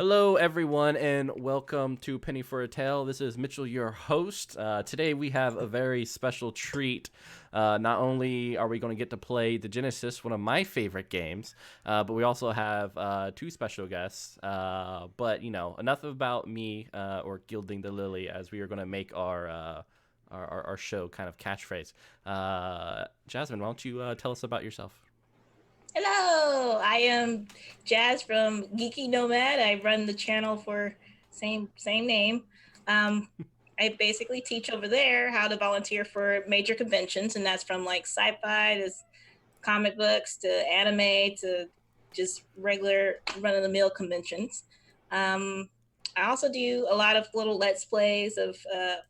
Hello, everyone, and welcome to Penny for a Tale. This is Mitchell, your host. Today, we have a very special treat. Not only are we going to get to play Degenesis, one of my favorite games, but we also have two special guests. But enough about me or gilding the lily, as we are going to make our show kind of catchphrase. Jasmine, why don't you tell us about yourself? Hello, I am Jazz from Geeky Nomad. I run the channel for same name. Um, I basically teach over there how to volunteer for major conventions, and that's from like sci-fi to comic books to anime to just regular run-of-the-mill conventions. Um, I also do a lot of little let's plays of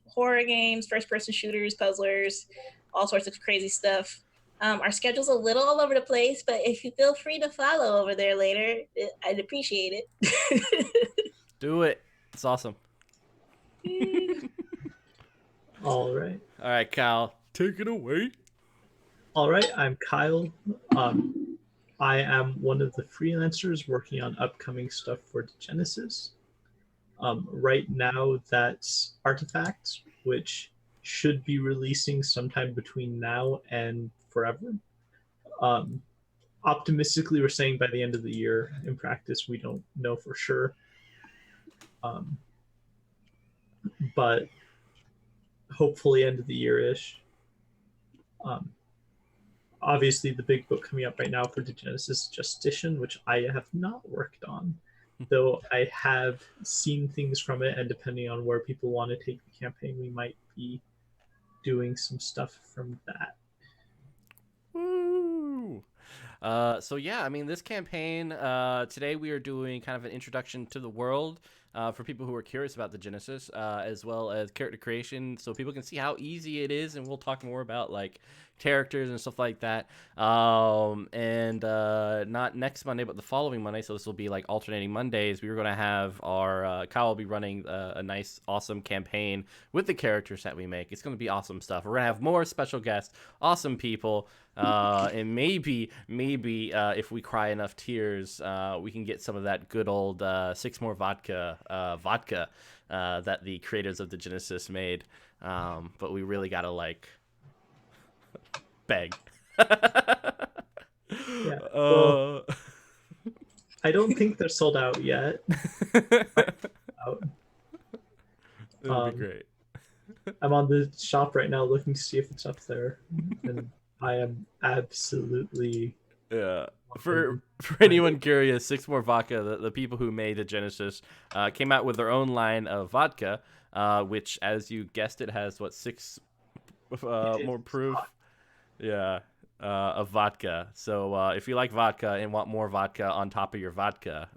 horror games, first-person shooters, puzzlers, all sorts of crazy stuff. Our schedule's a little all over the place, but if you feel free to follow over there later, I'd appreciate it. Do it. It's awesome. All right. All right, Kyle, take it away. All right. I'm Kyle. I am one of the freelancers working on upcoming stuff for Degenesis. Right now, that's Artifacts, which should be releasing sometime between now and forever. Um, Optimistically, we're saying by the end of the year. In practice, we don't know for sure. Um, but hopefully, end of the year ish. Um, Obviously, the big book coming up right now for Degenesis Justician, which I have not worked on, though I have seen things from it, and depending on where people want to take the campaign, we might be doing some stuff from that. Woo! So yeah, I mean, this campaign today we are doing kind of an introduction to the world for people who are curious about the Genesis, as well as character creation, so people can see how easy it is, and we'll talk more about like characters and stuff like that. And not next Monday, but the following Monday. So this will be like alternating Mondays. We were gonna have our Kyle will be running a nice, awesome campaign with the characters that we make. It's gonna be awesome stuff. We're gonna have more special guests, awesome people. And maybe if we cry enough tears, we can get some of that good old six more vodka that the creators of the Genesis made. But we really gotta like beg. Yeah. Well, I don't think they're sold out yet. Out. That'd be great. I'm on the shop right now looking to see if it's up there, and I am absolutely For anyone curious, Six More Vodka, the people who made the Genesis, came out with their own line of vodka, which, as you guessed, it has six more proof, of vodka. So if you like vodka and want more vodka on top of your vodka,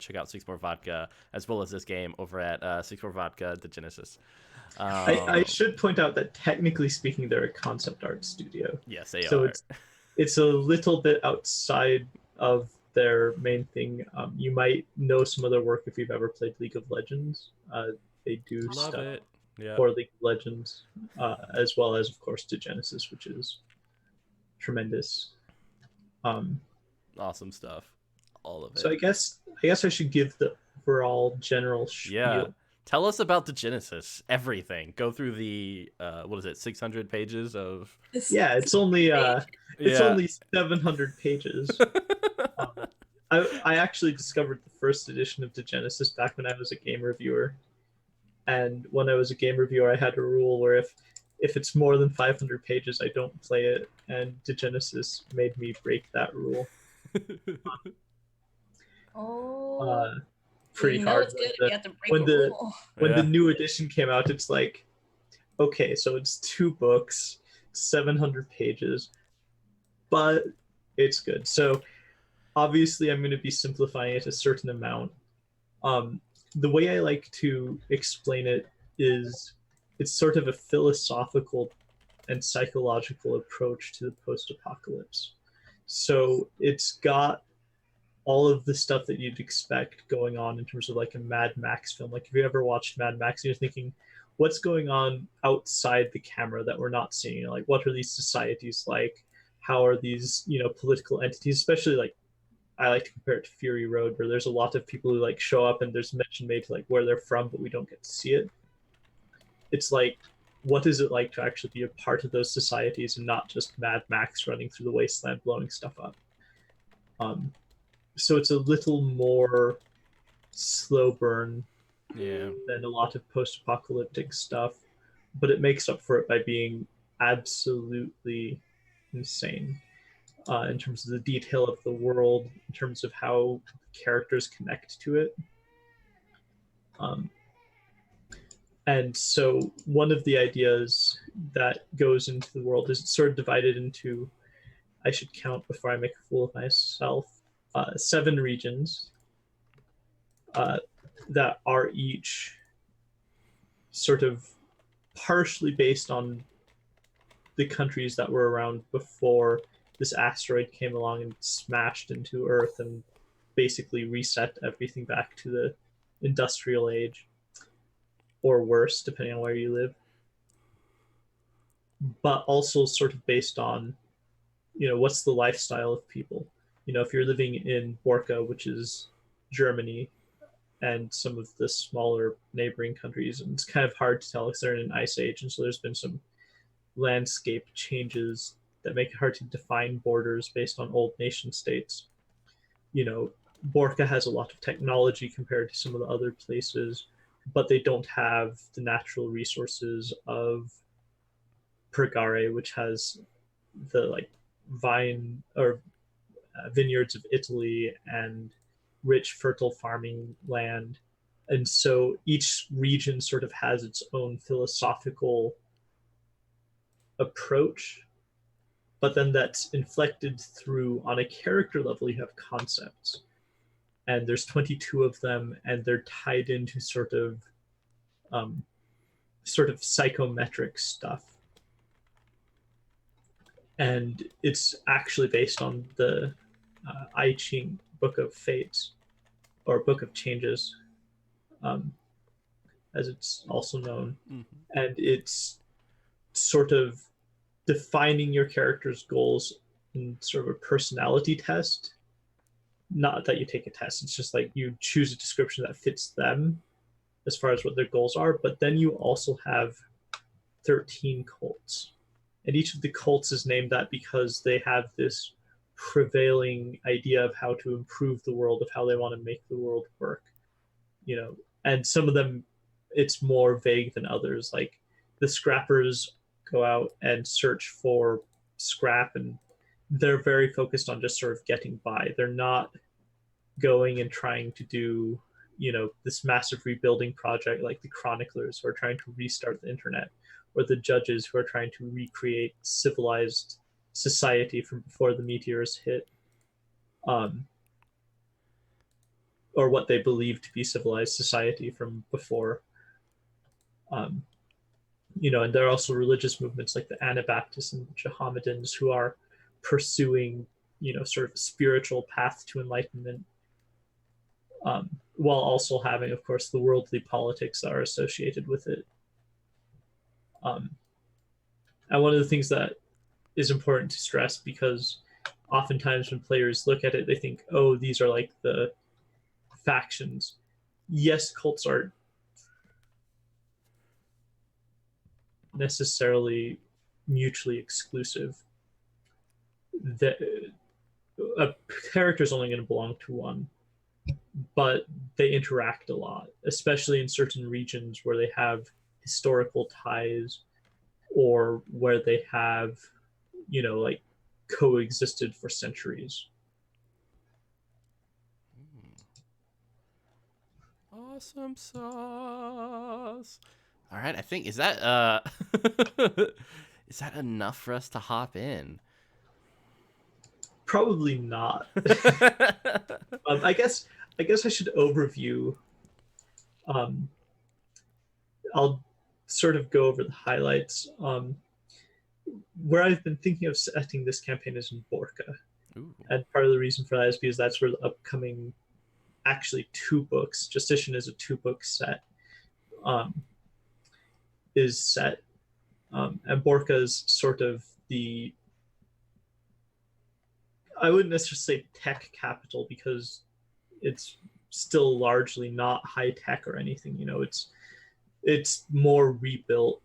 check out Six More Vodka as well as this game over at Six More Vodka, the Genesis. I should point out that technically speaking, they're a concept art studio. Yes, they so are. It's a little bit outside of their main thing. You might know some of their work if you've ever played League of Legends. They do Love stuff it. Yeah. for League of Legends, as well as, of course, Degenesis, which is tremendous. Awesome stuff. All of it. So I guess I should give the overall general spiel. Yeah. Tell us about the Genesis. Everything. Go through the 600 pages of. Yeah, it's only only 700 pages. I actually discovered the first edition of Degenesis back when I was a game reviewer, and when I was a game reviewer, I had a rule where if it's more than 500 pages, I don't play it, and Degenesis made me break that rule. Pretty hard. It's good if you have to break when the new edition came out, it's like, okay, so it's 2 books, 700 pages, but it's good. So obviously I'm going to be simplifying it a certain amount. The way I like to explain it is it's sort of a philosophical and psychological approach to the post-apocalypse. So it's got all of the stuff that you'd expect going on in terms of like a Mad Max film. Like if you ever watched Mad Max, you're thinking, what's going on outside the camera that we're not seeing? Like, what are these societies like? How are these, political entities, especially like I like to compare it to Fury Road, where there's a lot of people who like show up and there's mention made to like where they're from, but we don't get to see it. It's like, what is it like to actually be a part of those societies and not just Mad Max running through the wasteland blowing stuff up? So it's a little more slow burn Yeah. than a lot of post-apocalyptic stuff, but it makes up for it by being absolutely insane in terms of the detail of the world, in terms of how characters connect to it. Um, and so one of the ideas that goes into the world is it's sort of divided into, I should count before I make a fool of myself, 7 regions that are each sort of partially based on the countries that were around before this asteroid came along and smashed into Earth and basically reset everything back to the industrial age, or worse, depending on where you live. But also sort of based on, what's the lifestyle of people. If you're living in Borka, which is Germany, and some of the smaller neighboring countries, and it's kind of hard to tell because they're in an ice age, and so there's been some landscape changes that make it hard to define borders based on old nation states. Borka has a lot of technology compared to some of the other places, but they don't have the natural resources of Pregare, which has the like vine or vineyards of Italy and rich fertile farming land. And so each region sort of has its own philosophical approach, but then that's inflected through, on a character level, you have concepts, and there's 22 of them, and they're tied into sort of psychometric stuff, and it's actually based on the I Ching Book of Fates, or Book of Changes, as it's also known. Mm-hmm. And it's sort of defining your character's goals in sort of a personality test. Not that you take a test, it's just like you choose a description that fits them as far as what their goals are. But then you also have 13 cults. And each of the cults is named that because they have this prevailing idea of how to improve the world, of how they want to make the world work. And some of them, it's more vague than others. Like the scrappers go out and search for scrap, and they're very focused on just sort of getting by. They're not going and trying to do, this massive rebuilding project like the chroniclers who are trying to restart the internet, or the judges who are trying to recreate civilized society from before the meteors hit, or what they believe to be civilized society from before. And there are also religious movements like the Anabaptists and Mohammedans who are pursuing, sort of a spiritual path to enlightenment, while also having, of course, the worldly politics that are associated with it. And one of the things that is important to stress, because oftentimes when players look at it, they think, oh, these are like the factions. Yes, cults are necessarily mutually exclusive. A character is only going to belong to one, but they interact a lot, especially in certain regions where they have historical ties, or where they have, like coexisted for centuries. Awesome sauce. All right, I think is that is that enough for us to hop in? Probably not. I guess I should overview. I'll sort of go over the highlights. Where I've been thinking of setting this campaign is in Borka. Ooh. And part of the reason for that is because that's where the upcoming, actually 2 books, Justitian is a 2-book set, is set. And Borka is sort of the, I wouldn't necessarily say tech capital because it's still largely not high tech or anything. You know, it's more rebuilt,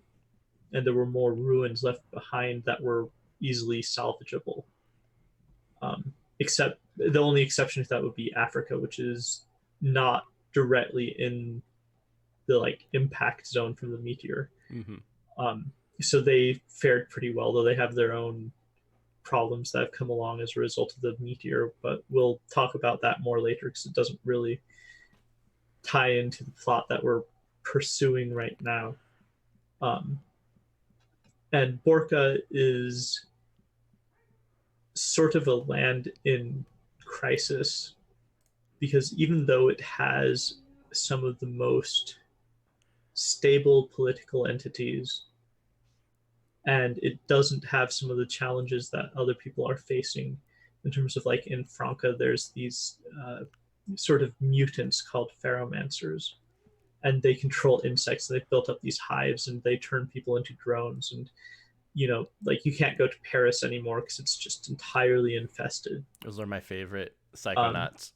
and there were more ruins left behind that were easily salvageable. Except the only exception to that would be Africa, which is not directly in the like impact zone from the meteor. Mm-hmm. So they fared pretty well, though they have their own problems that have come along as a result of the meteor. But we'll talk about that more later because it doesn't really tie into the plot that we're pursuing right now. And Borca is sort of a land in crisis because even though it has some of the most stable political entities and it doesn't have some of the challenges that other people are facing in terms of like in Franca, there's these sort of mutants called pheromancers, and they control insects. They've built up these hives and they turn people into drones. And you know, like you can't go to Paris anymore because it's just entirely infested. Those are my favorite Um, psychonauts.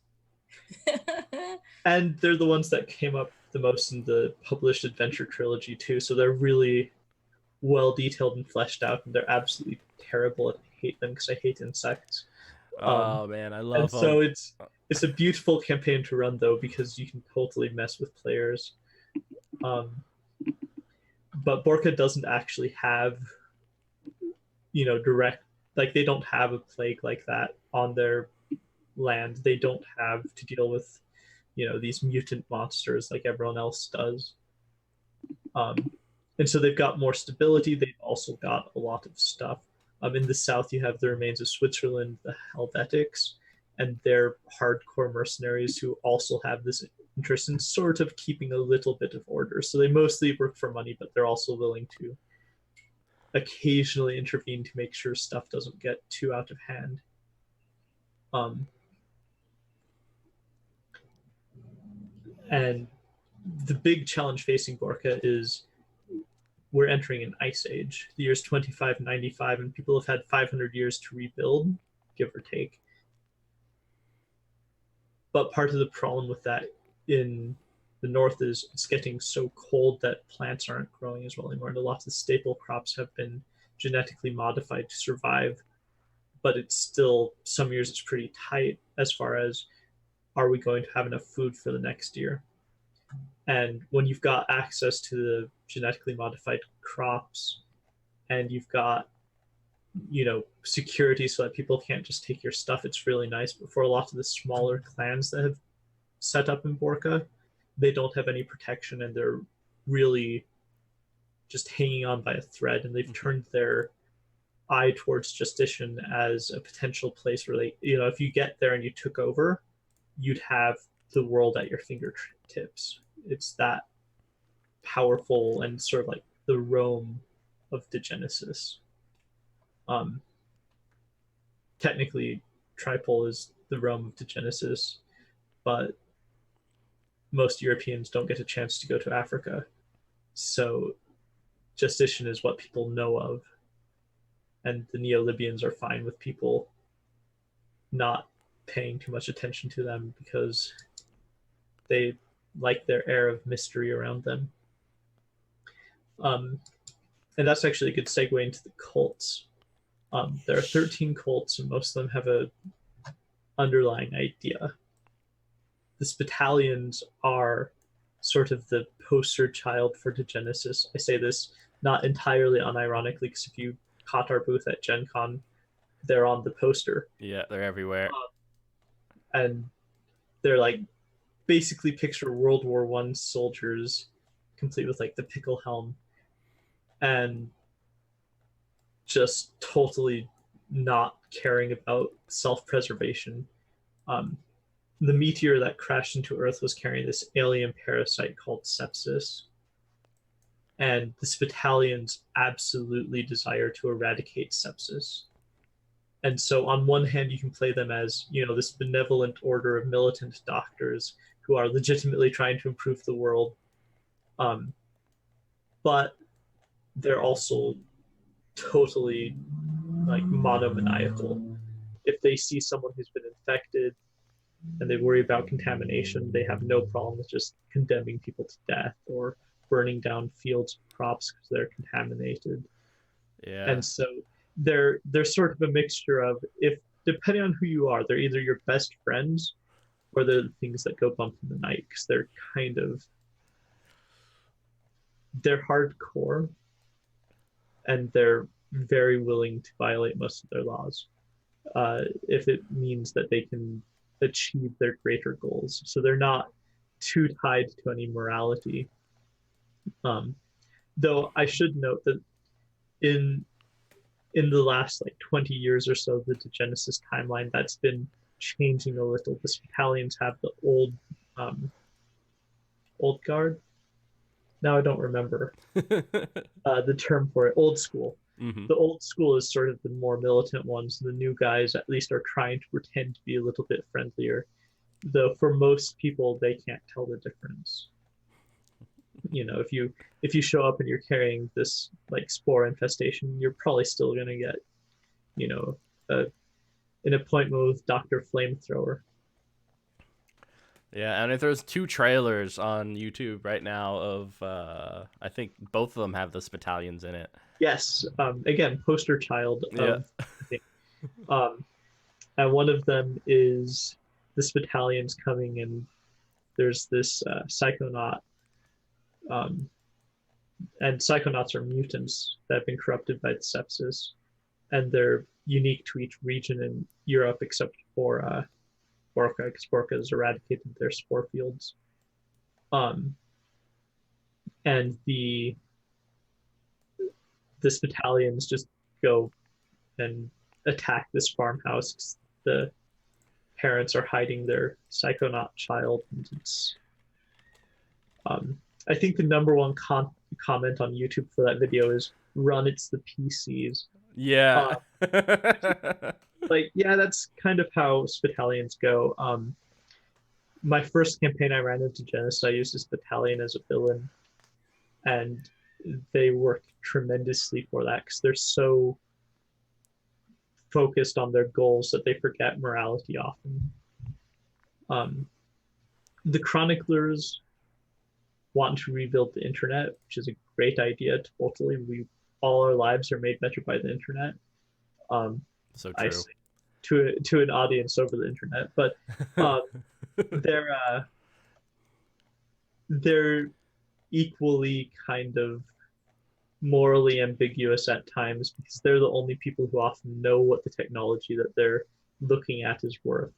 and they're the ones that came up the most in the published adventure trilogy too. So they're really well detailed and fleshed out, and they're absolutely terrible. And I hate them because I hate insects. Oh man, I And love so them. it's a beautiful campaign to run though because you can totally mess with players. But Borca doesn't actually have, you know, direct, like they don't have a plague like that on their land. They don't have to deal with, you know, these mutant monsters like everyone else does. And so they've got more stability. They've also got a lot of stuff. In the south, you have the remains of Switzerland, the Helvetics, and they're hardcore mercenaries who also have this interest in sort of keeping a little bit of order. So they mostly work for money, but they're also willing to occasionally intervene to make sure stuff doesn't get too out of hand. And the big challenge facing Borca is we're entering an ice age. The year's 2595, and people have had 500 years to rebuild, give or take. But part of the problem with that in the north is it's getting so cold that plants aren't growing as well anymore. And a lot of the staple crops have been genetically modified to survive. But it's still, some years it's pretty tight as far as are we going to have enough food for the next year? And when you've got access to the genetically modified crops and you've got, you know, security so that people can't just take your stuff, it's really nice. But for a lot of the smaller clans that have set up in Borca, they don't have any protection and they're really just hanging on by a thread. And they've turned their eye towards Justitian as a potential place where they, you know, if you get there and you took over, you'd have the world at your fingertips. It's that powerful and sort of like the Rome of Degenesis. Technically, Tripol is the Rome of Degenesis, but most Europeans don't get a chance to go to Africa. So Justitian is what people know of. And the Neo-Libyans are fine with people not paying too much attention to them because they like their air of mystery around them. And that's actually a good segue into the cults. There are 13 cults, and most of them have a underlying idea. The Spitalians are sort of the poster child for Degenesis. I say this not entirely unironically, because if you caught our booth at Gen Con, they're on the poster. Yeah, they're everywhere. And they're like, basically picture World War I soldiers, complete with like the pickle helm, and just totally not caring about self-preservation. The meteor that crashed into Earth was carrying this alien parasite called sepsis, and the Spitalians absolutely desire to eradicate sepsis. And so on one hand, you can play them as, you know, this benevolent order of militant doctors who are legitimately trying to improve the world. But they're also totally like monomaniacal. if they see someone who's been infected and they worry about contamination, they have no problem with just condemning people to death or burning down fields and crops because they're contaminated. Yeah. And so they're sort of a mixture of, if depending on who you are, they're either your best friends or they're the things that go bump in the night, because they're kind of, they're hardcore and they're very willing to violate most of their laws if it means that they can achieve their greater goals. So they're not too tied to any morality. Um, though I should note that in the last like 20 years or so, the Degenesis timeline, that's been changing a little. The Spitalians have the old guard. Now I don't remember the term for it. Old school. Mm-hmm. The old school is sort of the more militant ones. The new guys at least are trying to pretend to be a little bit friendlier, though for most people they can't tell the difference. You know, if you show up and you're carrying this like spore infestation, you're probably still going to get, you know, an appointment with Dr. Flamethrower. Yeah, and if there's 2 trailers on YouTube right now of I think both of them have the Spitalians in it. Yes, again, poster child Yeah. And one of them is the Spitalians coming, and there's this psychonaut, and psychonauts are mutants that have been corrupted by the sepsis, and they're unique to each region in Europe except for Borka, because Borka has eradicated their spore fields. And the Spitalians just go and attack this farmhouse because the parents are hiding their psychonaut child. And it's, I think the number one comment on YouTube for that video is, "Run, it's the PCs." Yeah. Like, yeah, that's kind of how Spitalians go. My first campaign I ran into Degenesis, I used a Spitalian as a villain, and they work tremendously for that because they're so focused on their goals that they forget morality often. The Chroniclers want to rebuild the internet, which is a great idea. Totally, all our lives are made better by the internet. So true. I say to an audience over the internet, but they're equally kind of morally ambiguous at times, because they're the only people who often know what the technology that they're looking at is worth.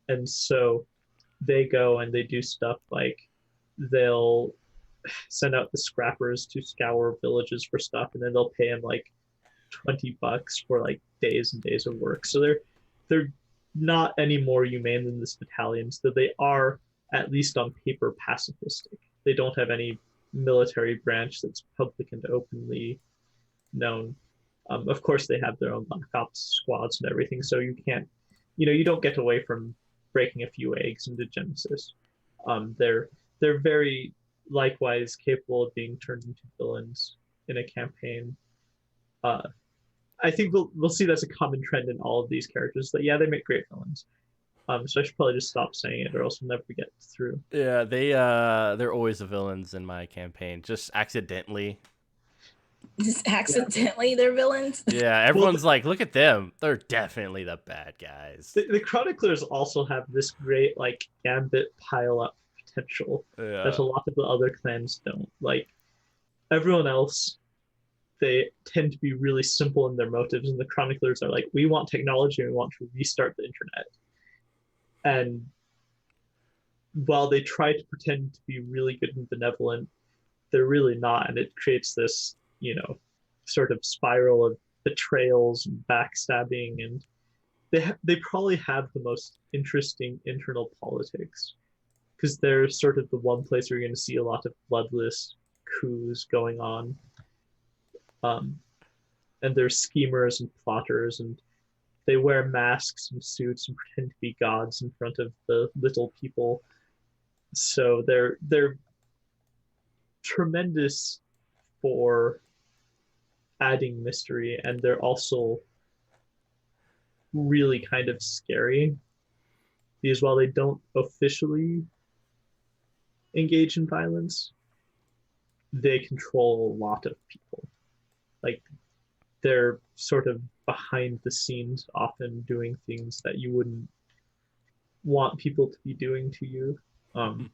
And so they go and they do stuff like they'll send out the scrappers to scour villages for stuff, and then they'll pay them like $20 for like days and days of work. So they're not any more humane than the Spitalians, though they are, at least on paper, pacifistic. They don't have any military branch that's public and openly known. Of course, they have their own black ops squads and everything, so you can't, you don't get away from breaking a few eggs in Degenesis. They're very likewise capable of being turned into villains in a campaign. I think we'll see that's a common trend in all of these characters. That yeah, they make great villains. So I should probably just stop saying it, or else we'll never get through. Yeah, they're always the villains in my campaign, just accidentally. Just accidentally, they're villains. Yeah, everyone's like, look at them. They're definitely the bad guys. The Chroniclers also have this great like gambit pile up potential that a lot of the other clans don't. Like everyone else, they tend to be really simple in their motives, and the Chroniclers are like, we want technology and we want to restart the internet. And while they try to pretend to be really good and benevolent, they're really not, and it creates this, sort of spiral of betrayals and backstabbing, and they probably have the most interesting internal politics, because they're sort of the one place where you're going to see a lot of bloodless coups going on. And they're schemers and plotters, and they wear masks and suits and pretend to be gods in front of the little people. So they're tremendous for adding mystery, and they're also really kind of scary because while they don't officially engage in violence, they control a lot of people. Like they're sort of behind the scenes, often doing things that you wouldn't want people to be doing to you. Um,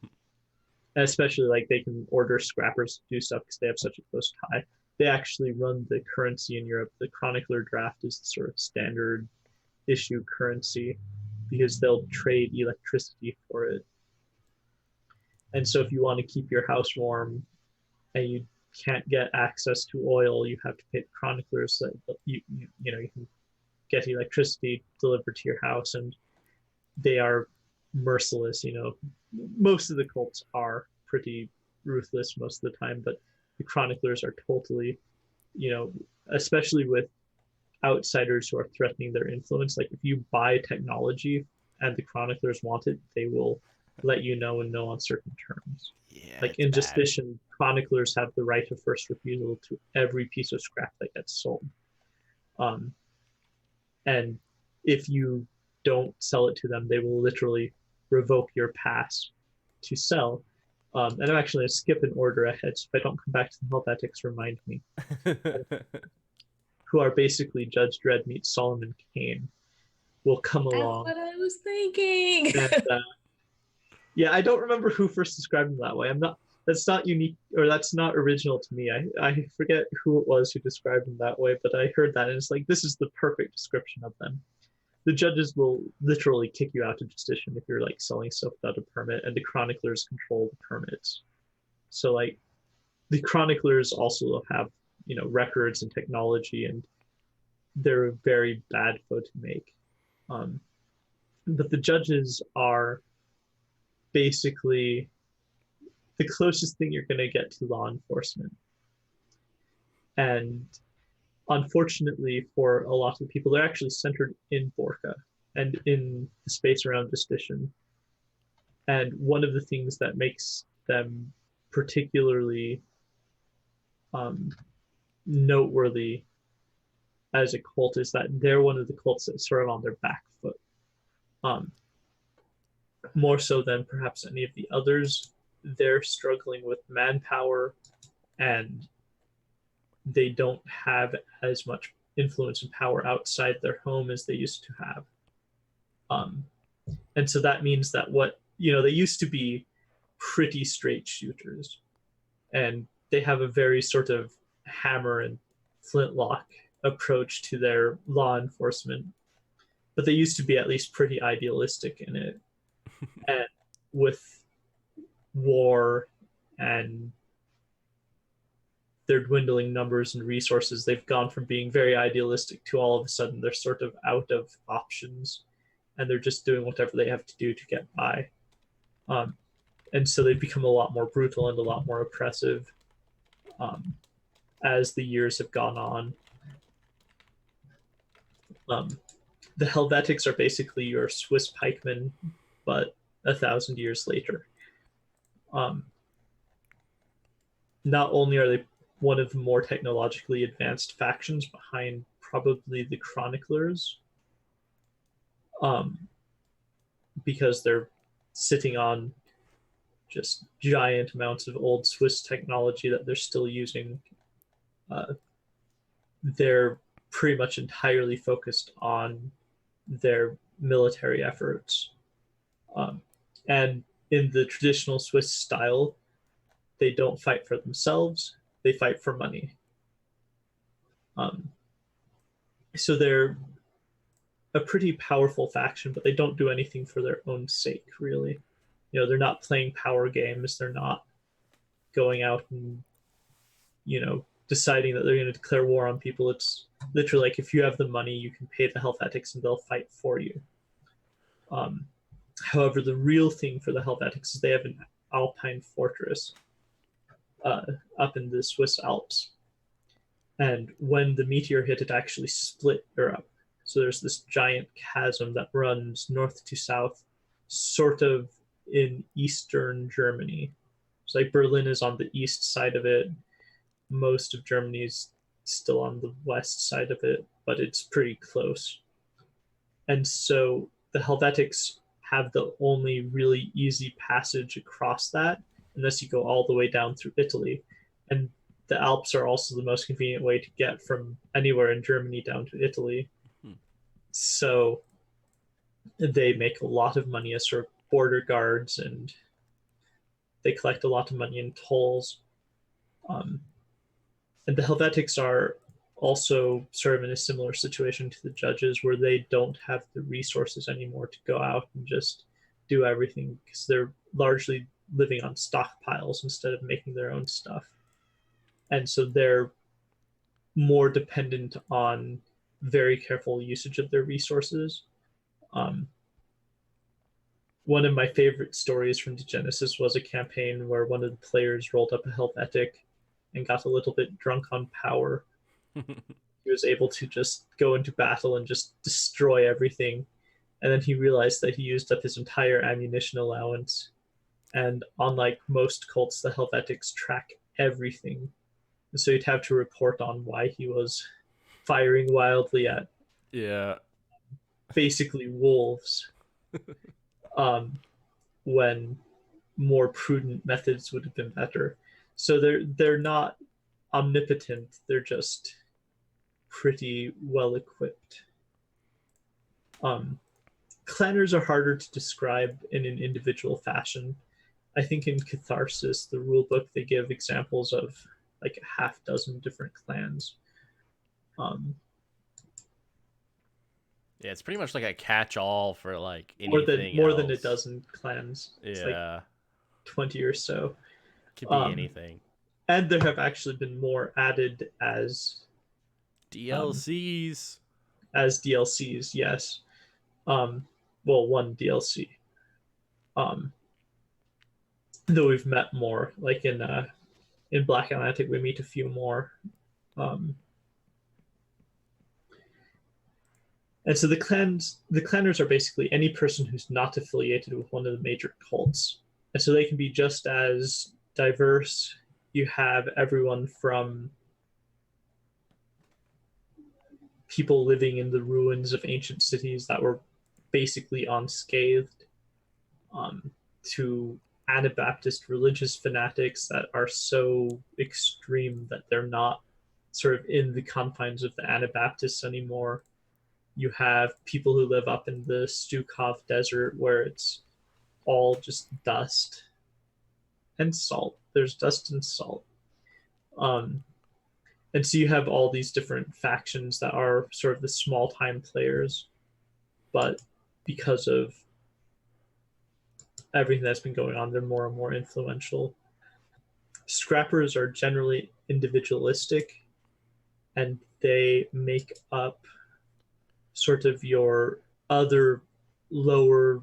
especially like they can order scrappers to do stuff because they have such a close tie. They actually run the currency in Europe. The chronicler draft is the sort of standard issue currency because they'll trade electricity for it. And so if you want to keep your house warm and you can't get access to oil, you have to pay the chroniclers so that you can get electricity delivered to your house, and they are merciless. Most of the cults are pretty ruthless most of the time, but the chroniclers are totally, especially with outsiders who are threatening their influence. Like if you buy technology and the chroniclers want it, they will let you know and know on certain terms. Yeah, like it's in bad. Justitian, chroniclers have the right of first refusal to every piece of scrap that gets sold. And if you don't sell it to them, they will literally revoke your pass to sell. And I'm actually going to skip an order ahead, so if I don't come back to the Helvetics, remind me. Who are basically Judge Dredd meets Solomon Kane, will come along. That's what I was thinking. And, yeah, I don't remember who first described them that way. That's not unique, or that's not original to me. I forget who it was who described them that way, but I heard that, and it's like, this is the perfect description of them. The judges will literally kick you out of Justitian if you're like selling stuff without a permit, and the chroniclers control the permits. So like the chroniclers also have records and technology, and they're a very bad foe to make. But the judges are basically the closest thing you're going to get to law enforcement. And unfortunately for a lot of people, they're actually centered in Borca and in the space around Justitian. And one of the things that makes them particularly noteworthy as a cult is that they're one of the cults that's sort of on their back foot. More so than perhaps any of the others, they're struggling with manpower, and they don't have as much influence and power outside their home as they used to have. And so that means that they used to be pretty straight shooters, and they have a very sort of hammer and flintlock approach to their law enforcement, but they used to be at least pretty idealistic in it. And with war and their dwindling numbers and resources, they've gone from being very idealistic to all of a sudden they're sort of out of options, and they're just doing whatever they have to do to get by. And so they've become a lot more brutal and a lot more oppressive as the years have gone on. The Helvetics are basically your Swiss pikemen, but 1,000 years later. Not only are they one of the more technologically advanced factions behind probably the chroniclers, because they're sitting on just giant amounts of old Swiss technology that they're still using. They're pretty much entirely focused on their military efforts. And in the traditional Swiss style, they don't fight for themselves, they fight for money. So they're a pretty powerful faction, but they don't do anything for their own sake, really. They're not playing power games, they're not going out and, deciding that they're going to declare war on people. It's literally like, if you have the money, you can pay the Helvetics and they'll fight for you. However, the real thing for the Helvetics is they have an alpine fortress up in the Swiss Alps. And when the meteor hit, it actually split Europe. So there's this giant chasm that runs north to south, sort of in eastern Germany. So like Berlin is on the east side of it. Most of Germany is still on the west side of it, but it's pretty close. And so the Helvetics have the only really easy passage across that, unless you go all the way down through Italy. And the Alps are also the most convenient way to get from anywhere in Germany down to Italy. Hmm. So they make a lot of money as sort of border guards, and they collect a lot of money in tolls. Um, and the Helvetics are also sort of in a similar situation to the judges, where they don't have the resources anymore to go out and just do everything, because they're largely living on stockpiles instead of making their own stuff. And so they're more dependent on very careful usage of their resources. Um, One of my favorite stories from Degenesis was a campaign where one of the players rolled up a Helvetic and got a little bit drunk on power. He was able to just go into battle and just destroy everything. And then he realized that he used up his entire ammunition allowance. And unlike most cults, the Helvetics track everything. And so you'd have to report on why he was firing wildly at Yeah. basically wolves, um, when more prudent methods would have been better. So they're not omnipotent. They're just pretty well equipped. Um, Clanners are harder to describe in an individual fashion. I think in Catharsis, the rule book, they give examples of like a half dozen different clans. Um, Yeah, it's pretty much like a catch-all for like more than anything more than a else. dozen clans. It's like Yeah, 20 or so. could be Um, anything. and there have actually been more added DLCs. as DLCs. Yes. Well, one DLC. Um, though we've met more, like in Black Atlantic, we meet a few more. Um, and so the clanners are basically any person who's not affiliated with one of the major cults, and so they can be just as diverse. You have everyone from people living in the ruins of ancient cities that were basically unscathed, to Anabaptist religious fanatics that are so extreme that they're not sort of in the confines of the Anabaptists anymore. You have people who live up in the Stukov desert, where it's all just dust and salt. There's dust and salt. Um, and so you have all these different factions that are sort of the small time players, but because of everything that's been going on, they're more and more influential. Scrappers are generally individualistic, and they make up sort of your other lower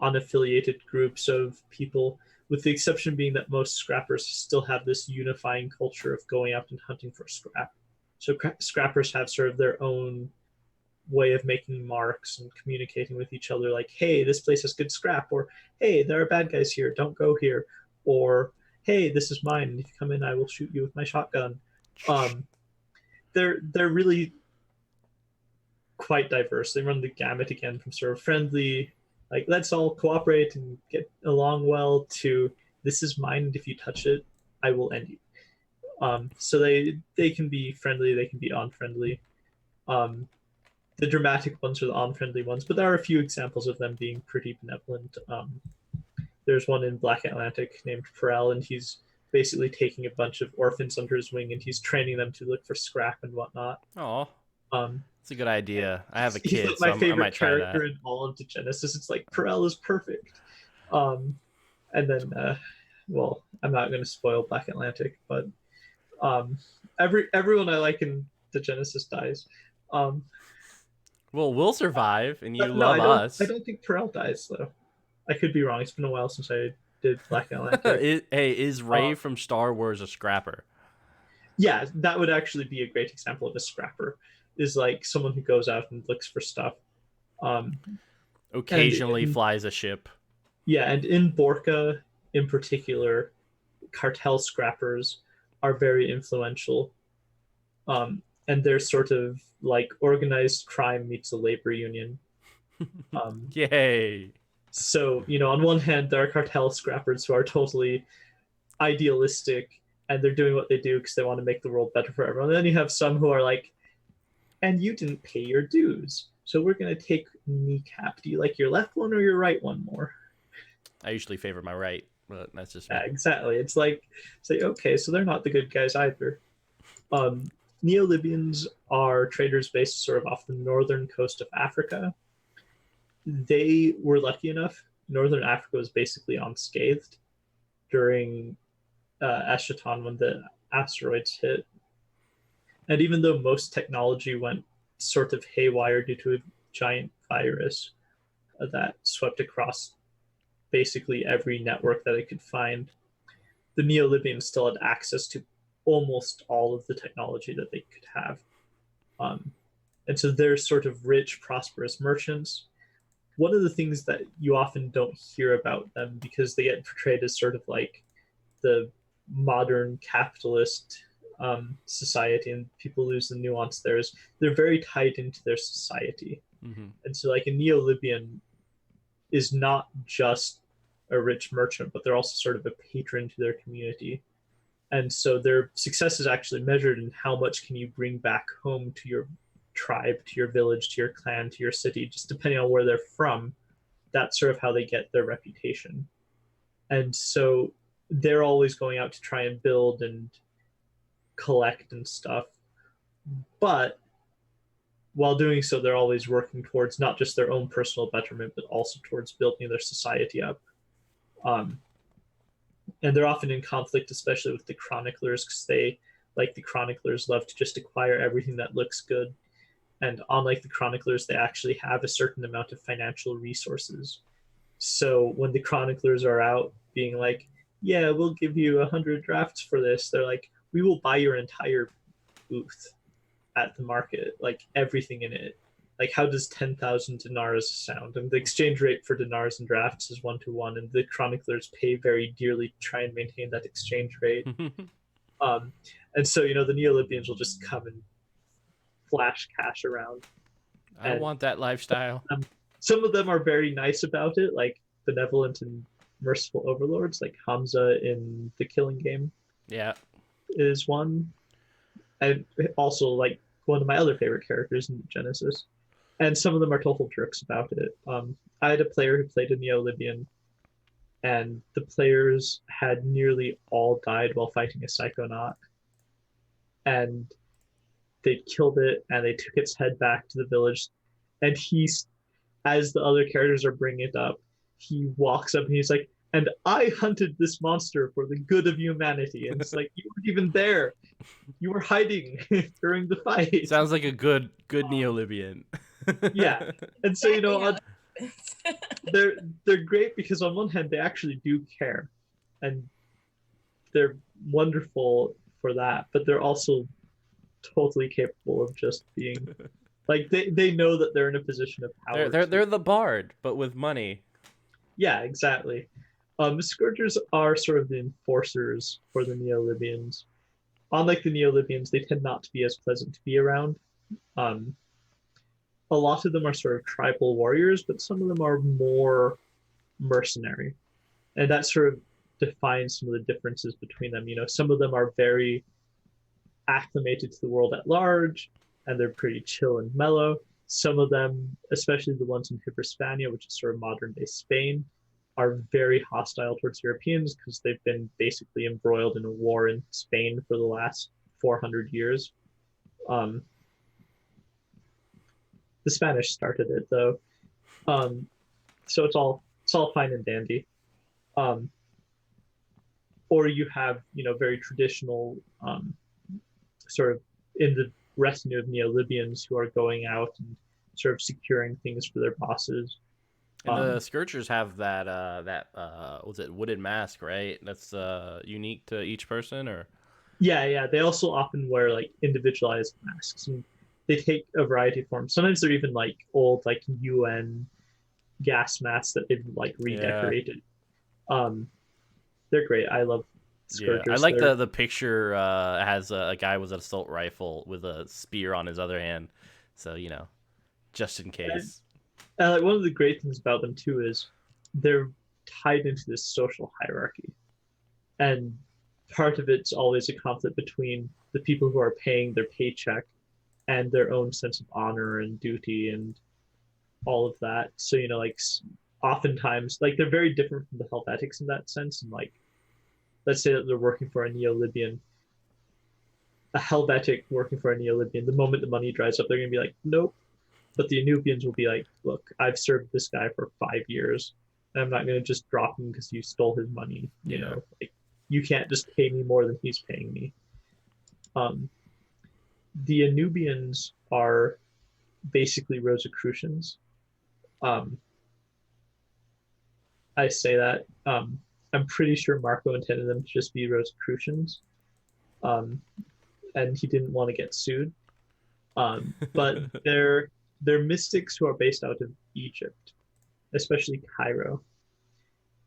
unaffiliated groups of people, with the exception being that most scrappers still have this unifying culture of going out and hunting for scrap. So scrappers have sort of their own way of making marks and communicating with each other, like, hey, this place has good scrap, or hey, there are bad guys here, don't go here, or hey, this is mine, and if you come in, I will shoot you with my shotgun. They're really quite diverse. They run the gamut again from sort of friendly, like let's all cooperate and get along well, to this is mine, and if you touch it, I will end you. So they can be friendly, they can be unfriendly. The dramatic ones are the unfriendly ones, but there are a few examples of them being pretty benevolent. There's one in Black Atlantic named Perel, and he's basically taking a bunch of orphans under his wing, and he's training them to look for scrap and whatnot. Oh, Um, it's a good idea. I have a he's kid, like so my I favorite might try character that. in all of Degenesis. It's like Perel is perfect. And then, well, I'm not going to spoil Black Atlantic, but everyone I like in Degenesis dies. Well, we'll survive, and you No, love I us. don't think Perel dies though. I could be wrong. It's been a while since I did Black Atlantic. Hey, is Ray from Star Wars a scrapper? Yeah, that would actually be a great example of a scrapper. Is like someone who goes out and looks for stuff. Um, Occasionally flies a ship. Yeah, and in Borca in particular, cartel scrappers are very influential. And they're sort of like organized crime meets a labor union. Um, Yay. so, on one hand, there are cartel scrappers who are totally idealistic and they're doing what they do because they want to make the world better for everyone. And then you have some who are like, and you didn't pay your dues. So we're going to take kneecap. Do you like your left one or your right one more? I usually favor my right, but that's just me. Yeah, exactly. It's like, okay, so they're not the good guys either. Um, Neo-Libyans are traders based sort of off the northern coast of Africa. They were lucky enough. Northern Africa was basically unscathed during Eschaton when the asteroids hit. And even though most technology went sort of haywire due to a giant virus that swept across basically every network that it could find, the Neo-Libyans still had access to almost all of the technology that they could have. Um, and so they're sort of rich, prosperous merchants. One of the things that you often don't hear about them because they get portrayed as sort of like the modern capitalist society, and people lose the nuance there, is they're very tied into their society. Mm-hmm. And so, like, a Neo-Libyan is not just a rich merchant, but they're also sort of a patron to their community. And so their success is actually measured in how much can you bring back home to your tribe, to your village, to your clan, to your city, just depending on where they're from. That's sort of how they get their reputation. And so they're always going out to try and build and collect and stuff. But while doing so, they're always working towards not just their own personal betterment, but also towards building their society up. And they're often in conflict, especially with the chroniclers, because they, like the chroniclers, love to just acquire everything that looks good. And unlike the chroniclers, they actually have a certain amount of financial resources. So when the chroniclers are out being like, yeah, we'll give you 100 drafts for this, they're like, we will buy your entire booth at the market, like everything in it. Like, how does 10,000 dinars sound? And the exchange rate for dinars and drafts is 1-to-1, and the chroniclers pay very dearly to try and maintain that exchange rate. And so, the Neo-Libyans will just come and flash cash around. I don't want that lifestyle. Some of them are very nice about it, like benevolent and merciful overlords, like Hamza in The Killing Game. Yeah. Is one. And also, like, one of my other favorite characters in Degenesis. And some of them are total jerks about it. I had a player who played a Neo-Libyan, and the players had nearly all died while fighting a psychonaut. And they killed it, and they took its head back to the village. And as the other characters are bringing it up, he walks up and he's like, and I hunted this monster for the good of humanity. And it's like, you weren't even there. You were hiding during the fight. Sounds like a good Neo-Libyan. Yeah. And so, they're great because on one hand, they actually do care. And they're wonderful for that. But they're also totally capable of just being... Like, they know that they're in a position of power. They're the bard, but with money. Yeah, exactly. The Scourgers are sort of the enforcers for the Neo-Libyans. Unlike the Neo-Libyans, they tend not to be as pleasant to be around. A lot of them are sort of tribal warriors, but some of them are more mercenary. And that sort of defines some of the differences between them. Some of them are very acclimated to the world at large, and they're pretty chill and mellow. Some of them, especially the ones in Hispania, which is sort of modern-day Spain, are very hostile towards Europeans because they've been basically embroiled in a war in Spain for the last 400 years. The Spanish started it, though. So it's all fine and dandy. Or you have, very traditional sort of in the retinue of Neo-Libyans who are going out and sort of securing things for their bosses. And the Scourgers have that was it wooden mask, right? That's unique to each person, or? Yeah. They also often wear like individualized masks, and they take a variety of forms. Sometimes they're even like old like UN gas masks that they've like redecorated. Yeah. They're great. I love Scourgers. Yeah, I like the picture has a guy with an assault rifle with a spear on his other hand, so just in case. like one of the great things about them too is they're tied into this social hierarchy, and part of it's always a conflict between the people who are paying their paycheck and their own sense of honor and duty and all of that. So like oftentimes like they're very different from the Helvetics in that sense. And like let's say that they're working for a Neo-Libyan, a Helvetic working for a Neo-Libyan, the moment the money dries up, they're gonna be like, nope. But the Anubians will be like, look, I've served this guy for 5 years, and I'm not gonna just drop him because you stole his money. You know, like you can't just pay me more than he's paying me. The Anubians are basically Rosicrucians. Um, I say that. I'm pretty sure Marco intended them to just be Rosicrucians, um, and he didn't want to get sued. But they're mystics who are based out of Egypt, especially Cairo.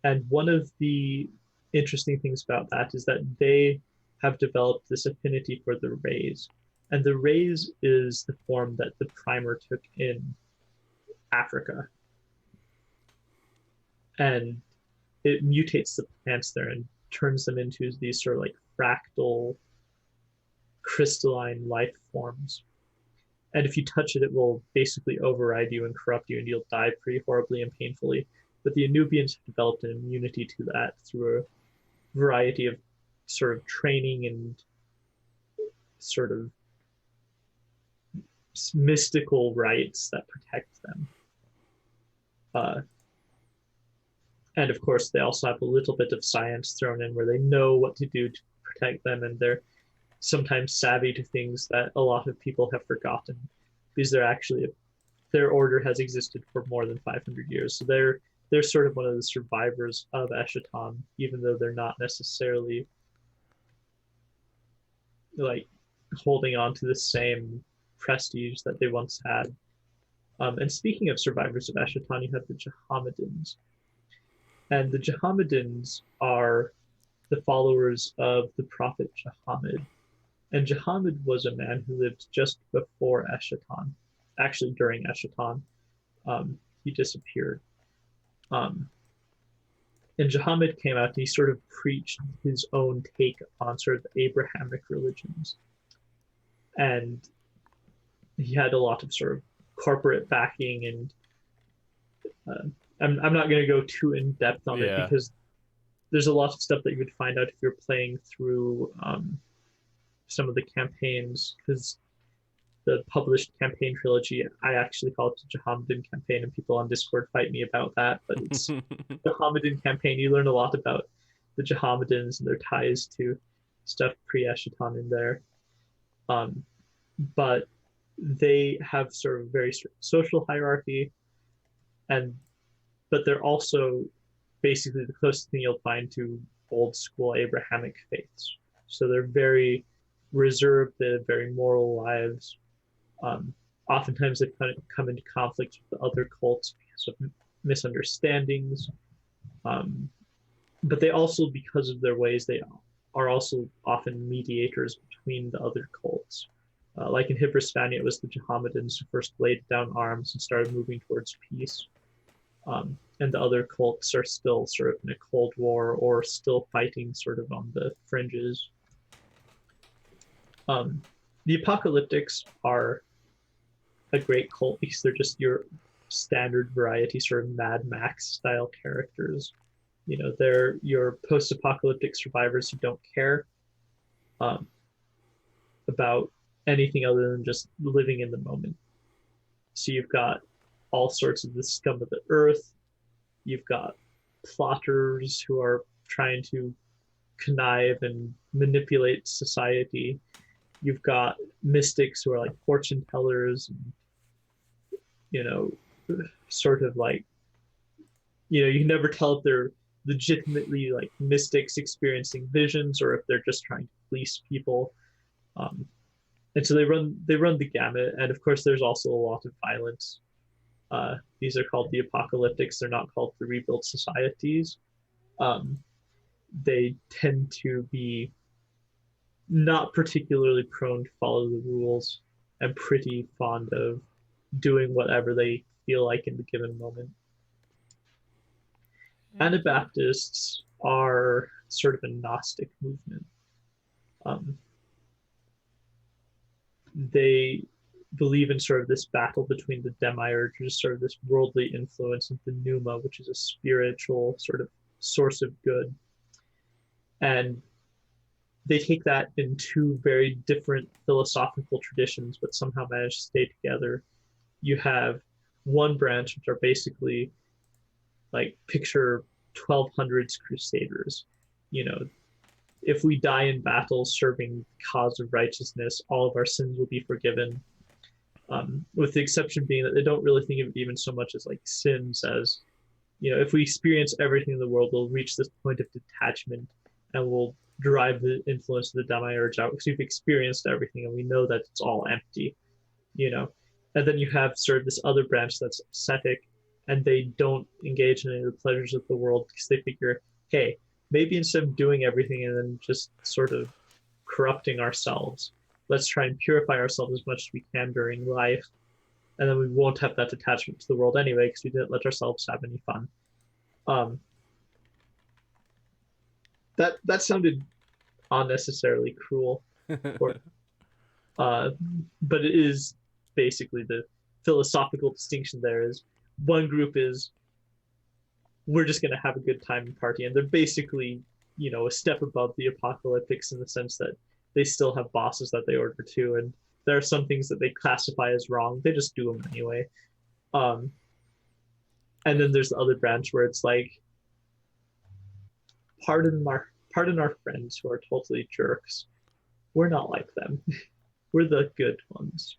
And one of the interesting things about that is that they have developed this affinity for the rays. And the rays is the form that the primer took in Africa. And it mutates the plants there and turns them into these sort of like fractal crystalline life forms. And if you touch it, it will basically override you and corrupt you, and you'll die pretty horribly and painfully. But the Anubians have developed an immunity to that through a variety of sort of training and sort of mystical rites that protect them. And of course, they also have a little bit of science thrown in where they know what to do to protect them, and they're sometimes savvy to things that a lot of people have forgotten because their order has existed for more than 500 years. So they're sort of one of the survivors of Eschaton, even though they're not necessarily like holding on to the same prestige that they once had. And speaking of survivors of Eschaton, you have the Jahamidans. And the Jahamidans are the followers of the prophet Jahamid. And Jahamid was a man who lived just before Eschaton, actually during Eschaton. He disappeared. And Jahamid came out and he sort of preached his own take on sort of the Abrahamic religions. And he had a lot of sort of corporate backing, and I'm not going to go too in depth on it because there's a lot of stuff that you would find out if you're playing through some of the campaigns, because the published campaign trilogy, I actually call it the Jahamidan campaign, and people on Discord fight me about that, but it's the Jahamidan campaign. You learn a lot about the Jahamidans and their ties to stuff pre-Eschaton in there. But they have sort of very social hierarchy, but they're also basically the closest thing you'll find to old school Abrahamic faiths. So they're very reserved, they have very moral lives. Oftentimes they come into conflict with the other cults because of misunderstandings. But they also, because of their ways, they are also often mediators between the other cults. Like in Hibristania, it was the Jahamidans who first laid down arms and started moving towards peace. And the other cults are still sort of in a Cold War or still fighting sort of on the fringes. The Apocalyptics are a great cult because they're just your standard variety sort of Mad Max style characters. They're your post-apocalyptic survivors who don't care about anything other than just living in the moment. So you've got all sorts of the scum of the earth. You've got plotters who are trying to connive and manipulate society. You've got mystics who are like fortune tellers, and, sort of like, you can never tell if they're legitimately like mystics experiencing visions or if they're just trying to fleece people. And so they run the gamut. And of course, there's also a lot of violence. These are called the Apocalyptics. They're not called the Rebuild Societies. They tend to be not particularly prone to follow the rules and pretty fond of doing whatever they feel like in the given moment. Anabaptists are sort of a Gnostic movement. Um, they believe in sort of this battle between the demiurge, which is sort of this worldly influence, and the pneuma, which is a spiritual sort of source of good. And they take that in two very different philosophical traditions, but somehow manage to stay together. You have one branch, which are basically like picture 1200s crusaders. You know, if we die in battle serving the cause of righteousness, all of our sins will be forgiven. With the exception being that they don't really think of it even so much as like sins as, you know, if we experience everything in the world, we'll reach this point of detachment and we'll drive the influence of the demiurge out because we've experienced everything and we know that it's all empty, you know. And then you have sort of this other branch that's ascetic, and they don't engage in any of the pleasures of the world because they figure, hey, maybe instead of doing everything and then just sort of corrupting ourselves, let's try and purify ourselves as much as we can during life, and then we won't have that attachment to the world anyway because we didn't let ourselves have any fun. That sounded unnecessarily cruel, or, but it is basically the philosophical distinction. There is one group is we're just going to have a good time and party, and they're basically, you know, a step above the apocalyptics in the sense that they still have bosses that they order to, and there are some things that they classify as wrong. They just do them anyway. And then there's the other branch where it's like, pardon our friends who are totally jerks. We're not like them. We're the good ones.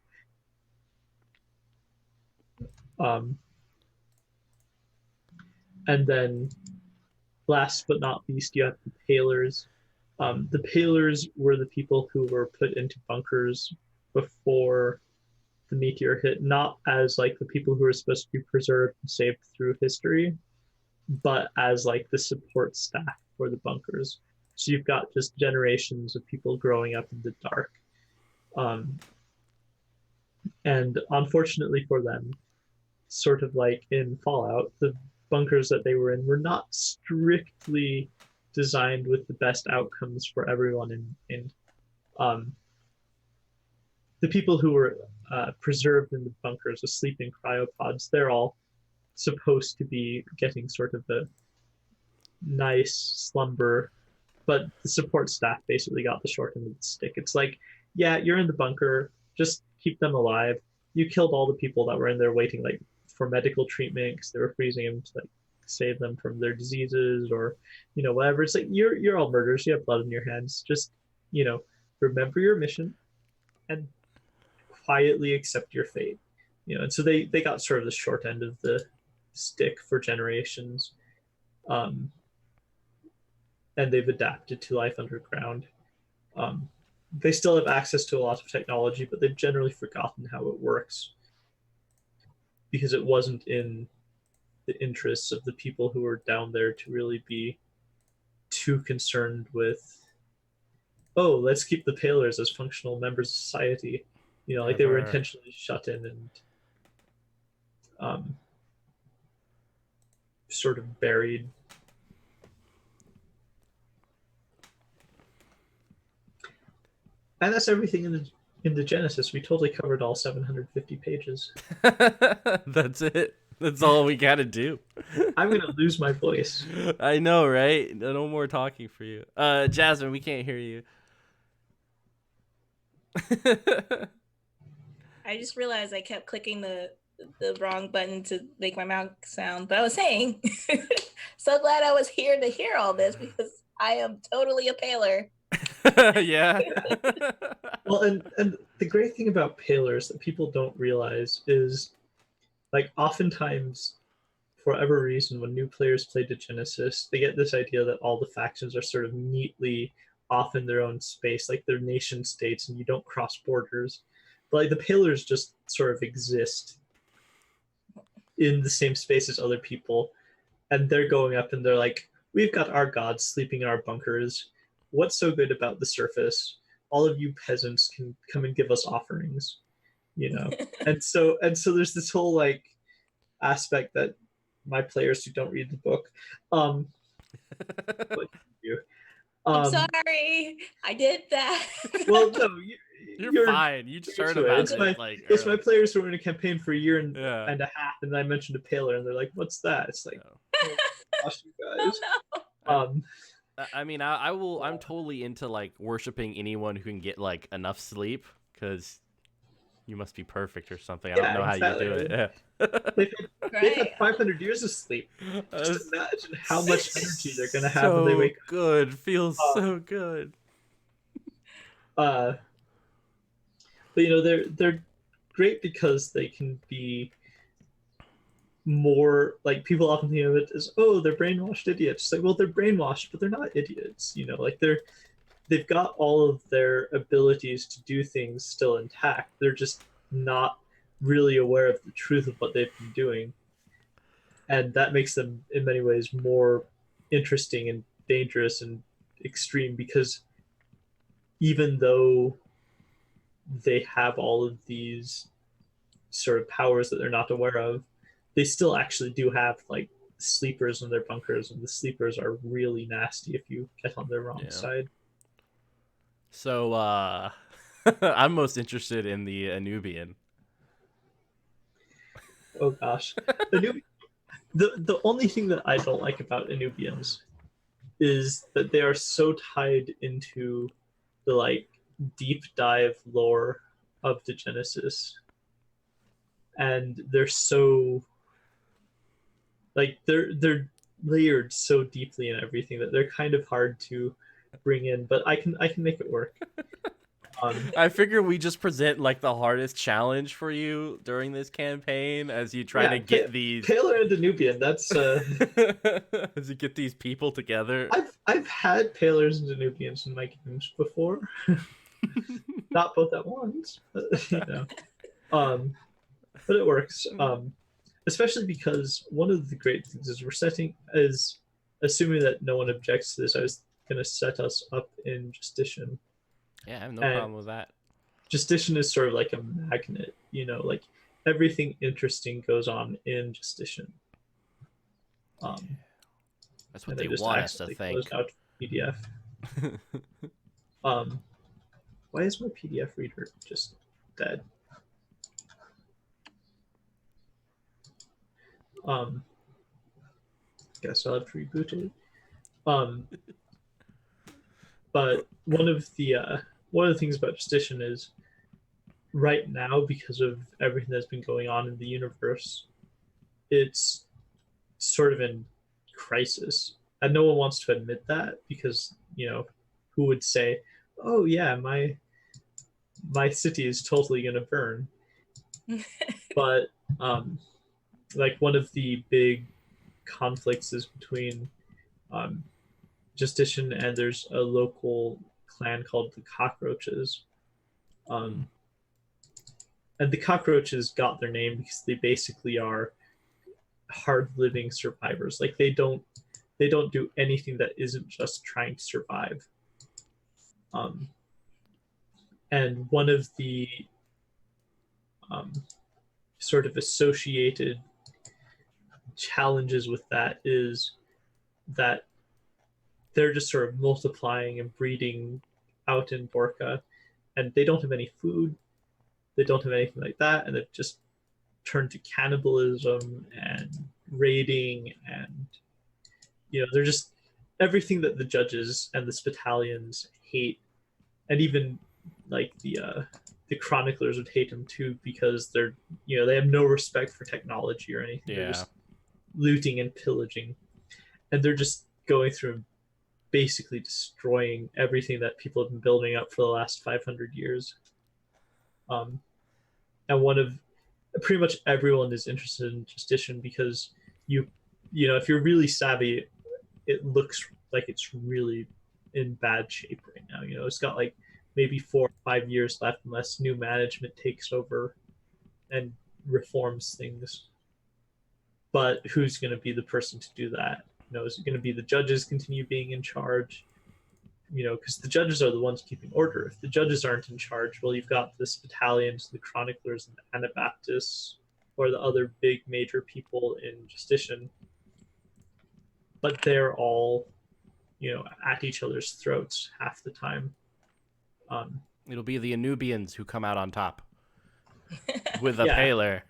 And then last but not least, you have the Palers. The Palers were the people who were put into bunkers before the meteor hit, not as like the people who were supposed to be preserved and saved through history, but as like the support staff for the bunkers. So you've got just generations of people growing up in the dark. And unfortunately for them, sort of like in Fallout, the bunkers that they were in were not strictly designed with the best outcomes for everyone in the people who were preserved in the bunkers asleep in cryopods. They're all supposed to be getting sort of a nice slumber, but the support staff basically got the short end of the stick. It's like, yeah, you're in the bunker, just keep them alive. You killed all the people that were in there waiting like for medical treatment because they were freezing them to like save them from their diseases or, you know, whatever. It's like you're all murderers. You have blood in your hands. Just, you know, remember your mission and quietly accept your fate. You know, and so they got sort of the short end of the stick for generations. And they've adapted to life underground. They still have access to a lot of technology, but they've generally forgotten how it works because it wasn't in the interests of the people who were down there to really be too concerned with, oh, let's keep the Palers as functional members of society. You know, like they were intentionally shut in and sort of buried. And that's everything in the Degenesis. We totally covered all 750 pages. That's it. That's all we gotta do. I'm gonna lose my voice. I know, right? No more talking for you. Jasmine, we can't hear you. I just realized I kept clicking the wrong button to make my mouth sound. But I was saying, so glad I was here to hear all this because I am totally a Paler. Yeah. Well, and the great thing about Palers that people don't realize is, like, oftentimes, for whatever reason, when new players play Degenesis, they get this idea that all the factions are sort of neatly off in their own space, like they're nation states, and you don't cross borders. But like the Palers just sort of exist in the same space as other people, and they're going up and they're like, we've got our gods sleeping in our bunkers. What's so good about the surface? All of you peasants can come and give us offerings, you know. and so there's this whole like aspect that my players who don't read the book. What can you do? I'm sorry, I did that. Well, no, You're fine. You just heard to it. about It's it my like it's my early. players who are in a campaign for a year and, Yeah. and a half, and I mentioned a paler, and they're like, "What's that?" It's like, oh gosh, you Oh guys. no. I mean, I will. I'm totally into like worshiping anyone who can get like enough sleep, because you must be perfect or something. I don't Yeah, know how you exactly. do it. Yeah. They've had Right. 500 years of sleep. Just That's imagine how much energy they're gonna have when they so wake good. Feels up. so good. Uh, but they're great because they can be more like people often think of it as, oh, they're brainwashed idiots. It's like, well, they're brainwashed, but they're not idiots. Like they've got all of their abilities to do things still intact. They're just not really aware of the truth of what they've been doing, and that makes them in many ways more interesting and dangerous and extreme, because even though they have all of these sort of powers that they're not aware of, they still actually do have like sleepers in their bunkers, and the sleepers are really nasty if you get on their wrong Yeah. side. So I'm most interested in the Anubian. Oh gosh, the only thing that I don't like about Anubians is that they are so tied into the like deep dive lore of Degenesis, and they're so like they're layered so deeply in everything that they're kind of hard to bring in, but I can make it work. I figure we just present like the hardest challenge for you during this campaign as you try to get these Taylor and Danubian. That's as you get these people together. I've had Palers and Danubians in my games before. Not both at once, but. But it works. Especially because one of the great things is we're setting is assuming that no one objects to this. I was gonna set us up in Justitian. Yeah, I have no And problem with that. Justitian is sort of like a magnet, like everything interesting goes on in Justitian. That's what And they I just want us to accidentally think. closed out PDF. Why is my PDF reader just dead? Guess I'll have to reboot it. But one of the things about Justitian is right now, because of everything that's been going on in the universe, it's sort of in crisis, and no one wants to admit that because who would say, "Oh yeah, my city is totally gonna burn," but like one of the big conflicts is between um, Justitian and there's a local clan called the Cockroaches. Um, and the Cockroaches got their name because they basically are hard living survivors. Like they don't do anything that isn't just trying to survive. Um, and one of the um, sort of associated challenges with that is that they're just sort of multiplying and breeding out in Borca, and they don't have any food, they don't have anything like that, and they've just turned to cannibalism and raiding, and they're just everything that the judges and the Spitalians hate, and even like the chroniclers would hate them too, because they have no respect for technology or anything. They're just looting and pillaging, and they're just going through and basically destroying everything that people have been building up for the last 500 years. And pretty much everyone is interested in Justitian because if you're really savvy, it looks like it's really in bad shape right now. It's got like maybe 4 or 5 years left unless new management takes over and reforms things. But who's going to be the person to do that? Is it going to be the judges continue being in charge? Because the judges are the ones keeping order. If the judges aren't in charge, well, you've got the Battalions, the Chroniclers, and the Anabaptists, or the other big major people in Justitian, but they're all, at each other's throats half the time. Um, It'll be the Anubians who come out on top with a yeah, paler.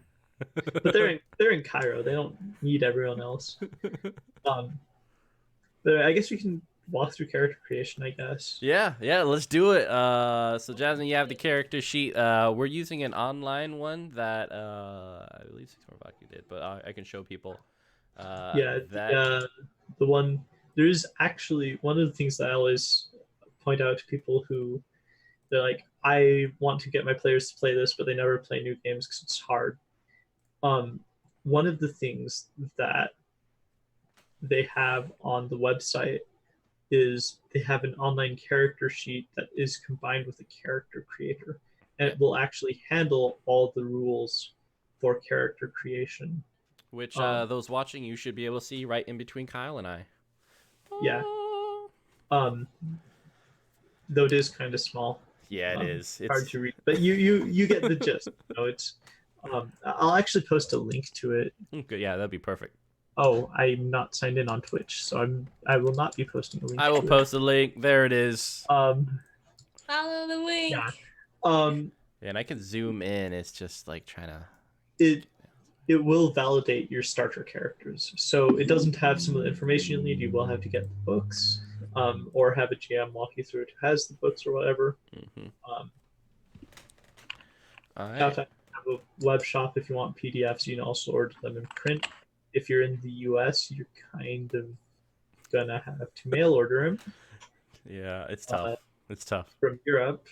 but they're in Cairo. They don't need everyone else. Um, but I guess we can walk through character creation, I guess. Yeah, let's do it. So Jasmine, you have the character sheet. We're using an online one that I believe Six More Vodka did, but I can show people. Yeah, the one, there's actually one of the things that I always point out to people who they're like, I want to get my players to play this, but they never play new games because it's hard. One of the things that they have on the website is they have an online character sheet that is combined with a character creator, and it will actually handle all the rules for character creation. Which those watching, you should be able to see right in between Kyle and I. Yeah. Though it is kind of small. Yeah, it is. It's hard to read, but you get the gist. It's. I'll actually post a link to it. Okay, yeah, that'd be perfect. Oh, I'm not signed in on Twitch, so I will not be posting a link. I will post a link. There it is. Follow the link. Yeah. And I can zoom in. It's just like trying to. It will validate your starter characters, so it doesn't have some of the information you'll need. You will have to get the books, or have a GM walk you through it who has the books or whatever. Mm-hmm. You have to have a web shop if you want PDFs. You can also order them in print. If you're in the US, you're kind of gonna have to mail order them. Yeah, it's tough. It's tough. From Europe.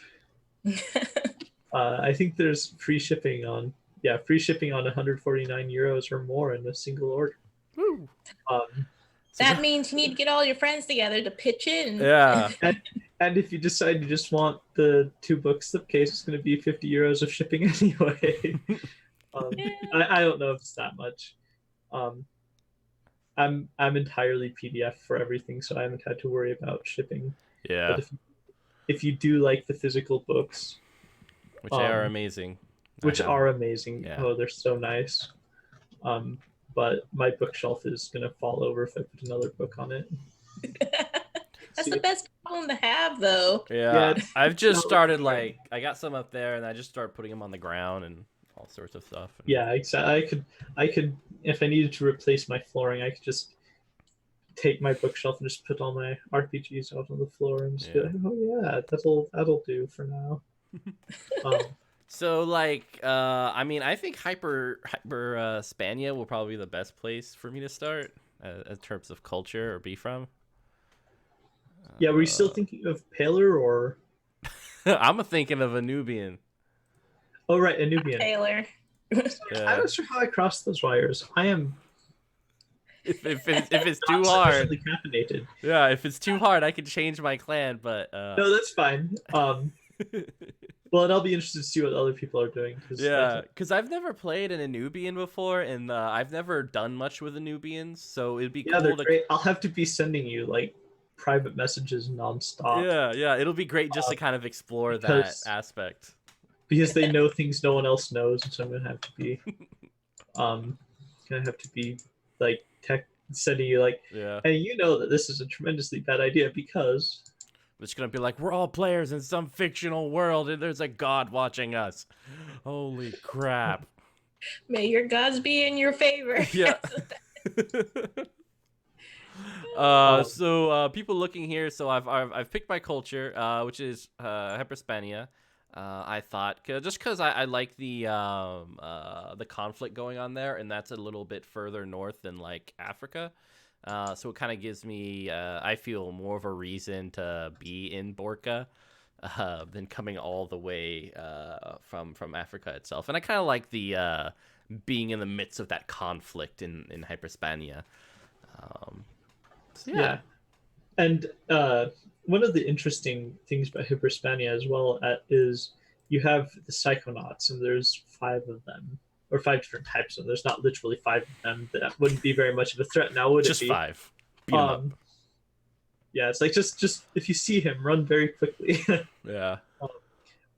I think there's free shipping on 149 euros or more in a single order. Woo. That means you need to get all your friends together to pitch in. Yeah. And if you decide you just want the 2 book slipcase, it's going to be 50 euros of shipping anyway. I don't know if it's that much. I'm entirely PDF for everything, so I haven't had to worry about shipping. Yeah. But if you do like the physical books, which are amazing. Yeah. Yeah. Oh, they're so nice. But my bookshelf is gonna fall over if I put another book on it. That's the best problem to have, though. Yeah, I've just started I got some up there, and I just started putting them on the ground and all sorts of stuff. And... Yeah, exactly. I could if I needed to replace my flooring, I could just take my bookshelf and just put all my RPGs out on the floor and just be like, oh yeah, that'll do for now. So I mean, I think Hyper Spania will probably be the best place for me to start in terms of culture or be from. Yeah, were you still thinking of Paler or? I'm thinking of a Nubian. Oh right, a Nubian. Taylor. I'm not sure how I crossed those wires. I am. If it's too hard. Caffeinated. Yeah, if it's too hard, I can change my clan, but no, that's fine. Well, and I'll be interested to see what other people are doing. Because I've never played an Nubian before, and I've never done much with Nubians, so it'd be cool. They're great. I'll have to be sending you private messages nonstop. Yeah, it'll be great just to kind of explore that aspect. Because they know things no one else knows, and so I'm gonna have to be sending you hey, you know that this is a tremendously bad idea because. It's gonna be like, we're all players in some fictional world, and there's a god watching us. Holy crap! May your gods be in your favor. Yeah. So people looking here. So I've picked my culture, which is Hyperspania. I thought because I like the conflict going on there, and that's a little bit further north than Africa. So it kind of gives me, I feel, more of a reason to be in Borca than coming all the way from Africa itself. And I kind of like the being in the midst of that conflict in Hyperspania. So yeah. And one of the interesting things about Hyperspania as well is you have the Psychonauts, and there's 5 of them. Or 5 different types of them. There's not literally 5 of them. That wouldn't be very much of a threat now, would it be? Just 5. Beat 'em up. Yeah, it's just if you see him, run very quickly. Yeah.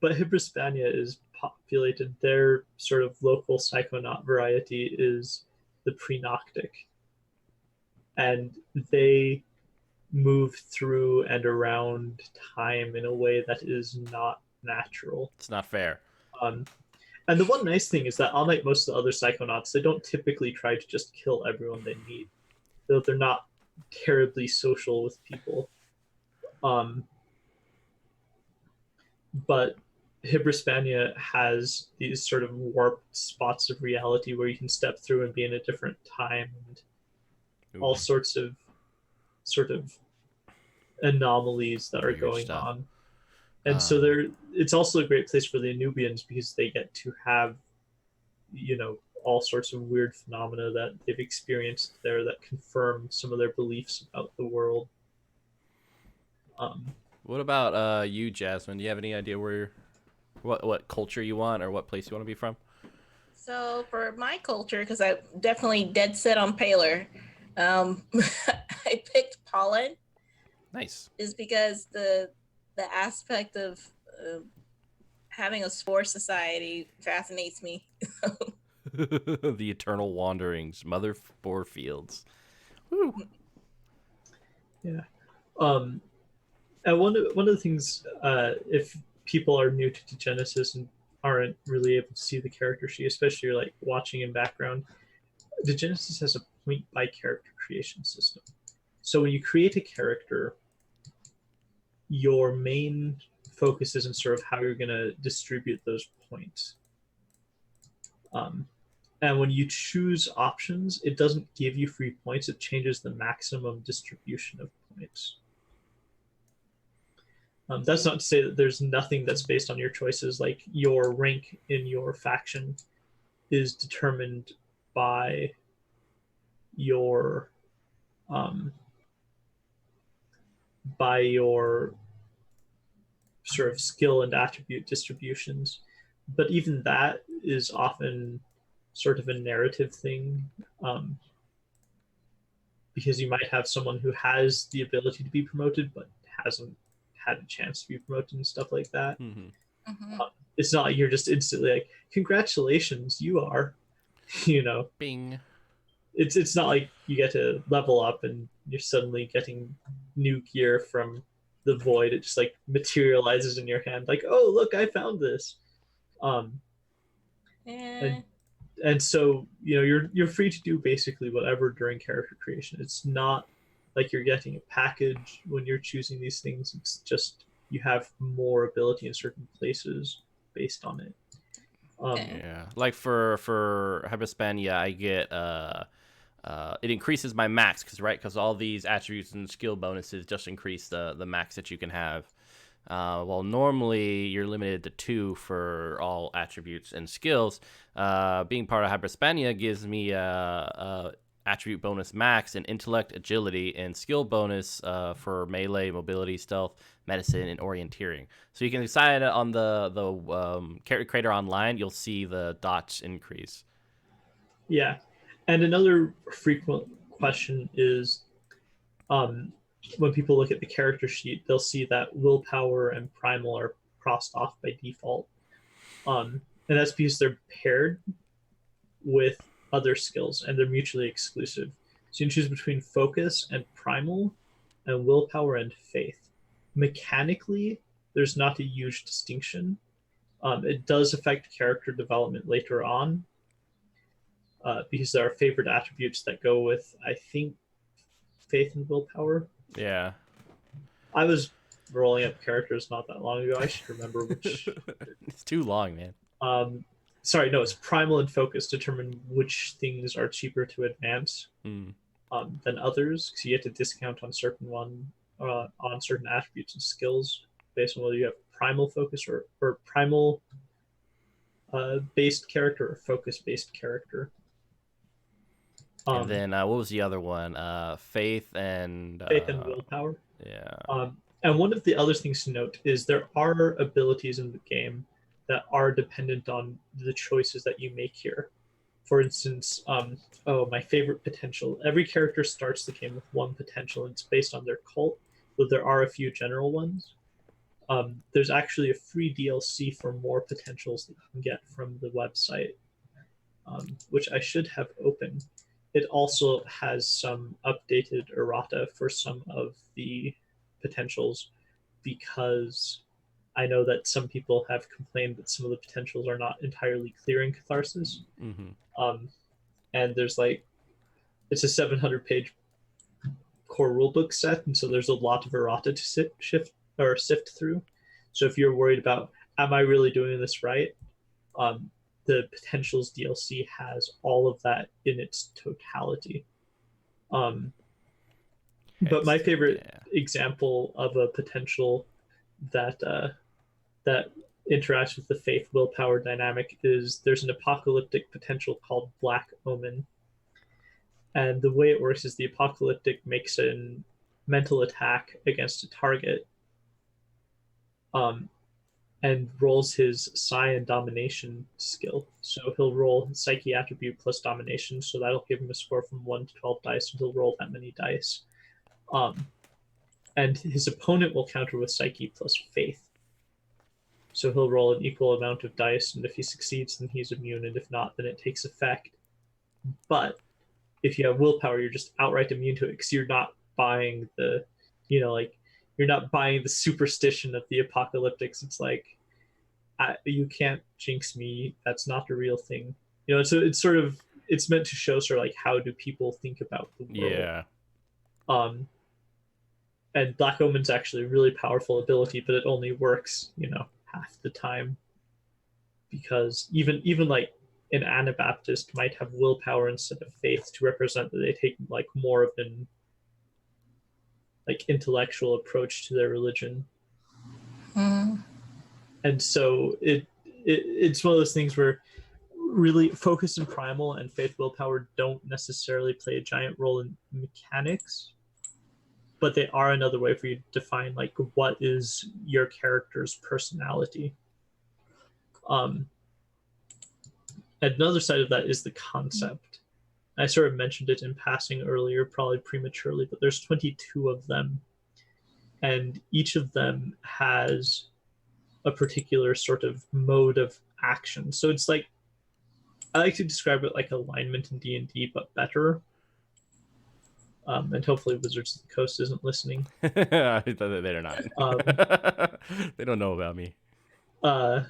But Hyperspania is populated, their sort of local psychonaut variety is the prenoctic. And they move through and around time in a way that is not natural. It's not fair. Um, and the one nice thing is that, unlike most of the other psychonauts, they don't typically try to just kill everyone they meet, though they're not terribly social with people. But Hibrispania has these sort of warped spots of reality where you can step through and be in a different time, and Ooh, all sorts of sort of anomalies that are weird going stuff. on. And so it's also a great place for the Anubians because they get to have, all sorts of weird phenomena that they've experienced there that confirm some of their beliefs about the world. What about you, Jasmine? Do you have any idea what culture you want or what place you want to be from? So for my culture, because I'm definitely dead set on Paler, I picked pollen. Nice. Is because the aspect of having a spore society fascinates me. The eternal wanderings, mother spore fields. Woo. Yeah. And one of the things, if people are new to Degenesis and aren't really able to see the character sheet, especially like watching in background, Degenesis has a point by character creation system. So when you create a character, your main focus is in sort of how you're going to distribute those points. And when you choose options, it doesn't give you free points. It changes the maximum distribution of points. That's not to say that there's nothing that's based on your choices. Like your rank in your faction is determined by your sort of skill and attribute distributions. But even that is often sort of a narrative thing, because you might have someone who has the ability to be promoted but hasn't had a chance to be promoted and stuff like that. It's not like you're just instantly like, congratulations, you are, Bing. It's not like you get to level up and you're suddenly getting new gear from the void. It just like materializes in your hand, like, oh look, I found this. And so you're free to do basically whatever during character creation. It's not like you're getting a package when you're choosing these things. It's just you have more ability in certain places based on it. Yeah, like for Hibrispania, I get it increases my max because all these attributes and skill bonuses just increase the max that you can have. Well, normally you're limited to 2 for all attributes and skills. Being part of Hibrispania gives me attribute bonus max and intellect, agility, and skill bonus for melee, mobility, stealth, medicine, and orienteering. So you can decide on the character creator online. You'll see the dots increase. Yeah, and another frequent question is, when people look at the character sheet, they'll see that willpower and primal are crossed off by default, and that's because they're paired with other skills and they're mutually exclusive. So you can choose between focus and primal, and willpower and faith. Mechanically, there's not a huge distinction. It does affect character development later on, because there are favored attributes that go with, I think, faith and willpower. Yeah. I was rolling up characters not that long ago. I should remember which. It's too long, man. Sorry, no, it's primal and focus determine which things are cheaper to advance than others, because you get to discount on on certain attributes and skills based on whether you have primal focus or primal based character or focus based character. And then what was the other one? Faith and willpower. Yeah. And one of the other things to note is there are abilities in the game that are dependent on the choices that you make here. For instance, my favorite potential. Every character starts the game with one potential, and it's based on their cult, though there are a few general ones. There's actually a free DLC for more potentials that you can get from the website, which I should have open. It also has some updated errata for some of the potentials because I know that some people have complained that some of the potentials are not entirely clear in Catharsis. Mm-hmm. And there's like, it's a 700-page core rulebook set, and so there's a lot of errata to sift through. So if you're worried about, am I really doing this right? The potentials DLC has all of that in its totality. But my favorite example of a potential that that interacts with the faith willpower dynamic is there's an apocalyptic potential called Black Omen. And the way it works is the apocalyptic makes a mental attack against a target, and rolls his psi and domination skill. So he'll roll psyche attribute plus domination, so that'll give him a score from 1 to 12 dice, and he'll roll that many dice. And his opponent will counter with psyche plus faith. So he'll roll an equal amount of dice, and if he succeeds, then he's immune, and if not, then it takes effect. But if you have willpower, you're just outright immune to it because you're not buying the, you're not buying the superstition of the apocalyptics. It's like, you can't jinx me. That's not the real thing. So it's sort of, it's meant to show sort of like, how do people think about the world? Yeah. And Black Omen's actually a really powerful ability, but it only works, half the time. Because even like an Anabaptist might have willpower instead of faith to represent that they take like more of an like intellectual approach to their religion. And so it's one of those things where really focus and primal and faith willpower don't necessarily play a giant role in mechanics, but they are another way for you to define like what is your character's personality. Another side of that is the concept. I sort of mentioned it in passing earlier, probably prematurely, but there's 22 of them, and each of them has a particular sort of mode of action. So it's like, I like to describe it like alignment in D&D, but better. And hopefully Wizards of the Coast isn't listening. They're not. They don't know about me. But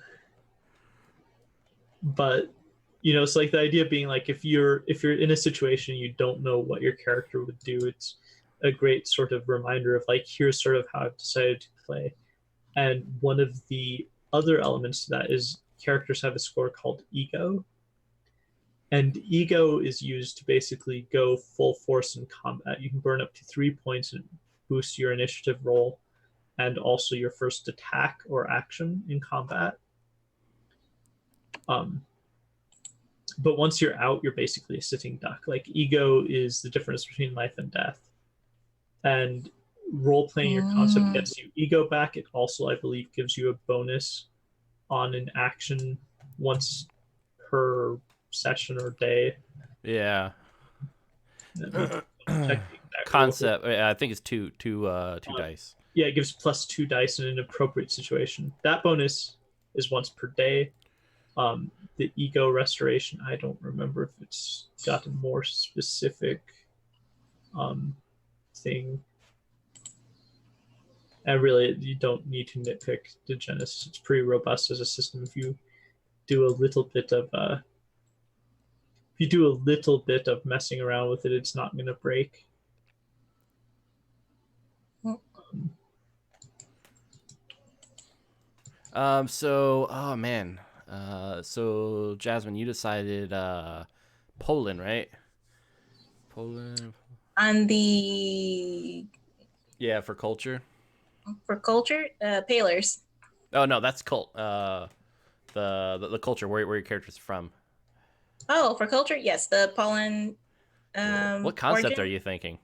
it's like the idea being like, if you're in a situation you don't know what your character would do, it's a great sort of reminder of like, here's sort of how I've decided to play. And one of the other elements to that is characters have a score called ego. And ego is used to basically go full force in combat. You can burn up to 3 points and boost your initiative roll and also your first attack or action in combat. But once you're out, you're basically a sitting duck. Like, ego is the difference between life and death. And role-playing your concept gets you ego back. It also, I believe, gives you a bonus on an action once per session or day. Yeah. Concept. I think it's two dice. Yeah, it gives plus 2 dice in an appropriate situation. That bonus is once per day. The ego restoration, I don't remember if it's got a more specific thing. And really, you don't need to nitpick Degenesis. It's pretty robust as a system. If you do a little bit of messing around with it, it's not going to break. So Jasmine, you decided Poland, right? Poland. On the for culture. For culture, Palers. Oh no, that's cult. The culture where your character's from. Oh, for culture, yes, the Poland. What concept origin? are you thinking?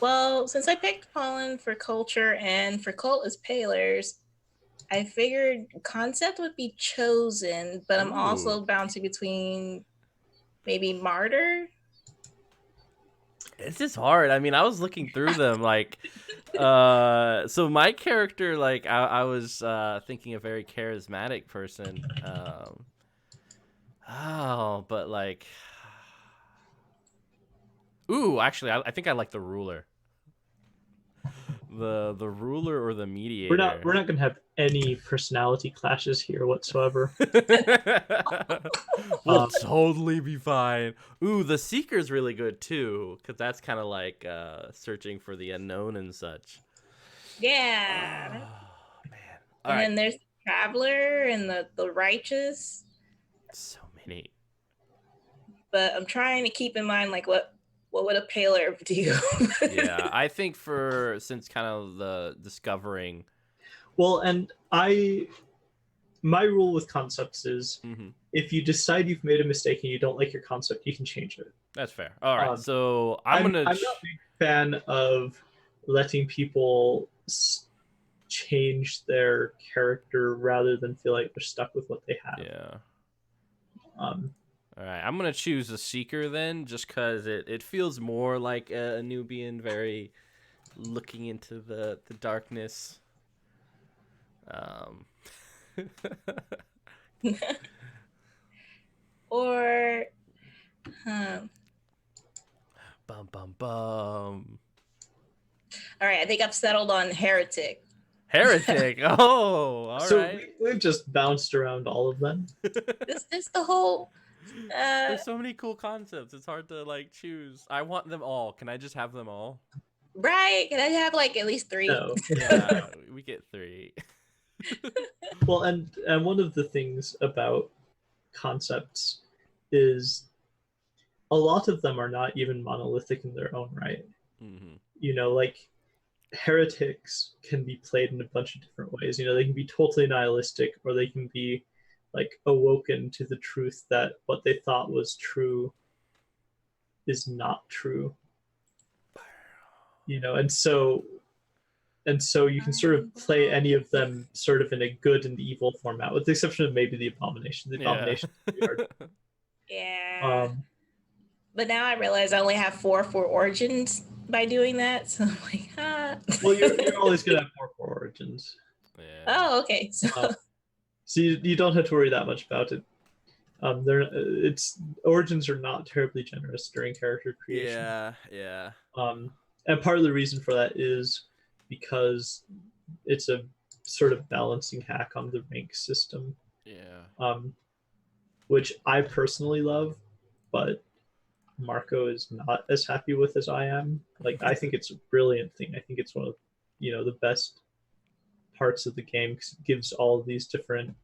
Well, since I picked Poland for culture and for cult is Palers, I figured concept would be chosen, but I'm also bouncing between maybe martyr. It's just hard. I mean, I was looking through them like so my character, like I was thinking a very charismatic person. Oh, but like ooh, actually I think I like the ruler. The ruler or the mediator. We're not gonna have any personality clashes here whatsoever. We'll Um, totally be fine. Ooh, the seeker's really good too, because that's kind of like searching for the unknown and such. Yeah. Oh man. All And right. then there's the traveler and the righteous. So many. But I'm trying to keep in mind like what would a paler do? Yeah, I think for since kind of the discovering. well, and my rule with concepts is Mhm. if you decide you've made a mistake and you don't like your concept, you can change it. That's fair. All right, Um, so I'm gonna. I'm not a big fan of letting people change their character rather than feel like they're stuck with what they have. Yeah. Um, All right, I'm gonna choose the seeker then, just because it feels more like a Nubian, very looking into the darkness. Um. Or Bum bum bum. all right, I think I've settled on heretic. Heretic. Oh, all so right. we've just bounced around all of them. This the whole There's so many cool concepts. It's hard to like choose. I want them all. Can I just have them all? right. Can I have like at least 3? No. Yeah, we get 3. Well, and one of the things about concepts is a lot of them are not even monolithic in their own right. Mm-hmm. You know, like heretics can be played in a bunch of different ways. You know, they can be totally nihilistic, or they can be like awoken to the truth that what they thought was true is not true. You know, and so you can sort of play any of them sort of in a good and evil format, with the exception of maybe the abomination. The Yeah. abomination is really hard. Yeah. But now I realize I only have 4 for origins by doing that. So I'm like, Well, you're always gonna have 4 for origins. Yeah. Oh, okay. So So you don't have to worry that much about it. It's origins are not terribly generous during character creation. Yeah. And part of the reason for that is because it's a sort of balancing hack on the rank system. Yeah. Which I personally love, but Marco is not as happy with as I am. Like, I think it's a brilliant thing. I think it's one of, the best parts of the game, because it gives all of these different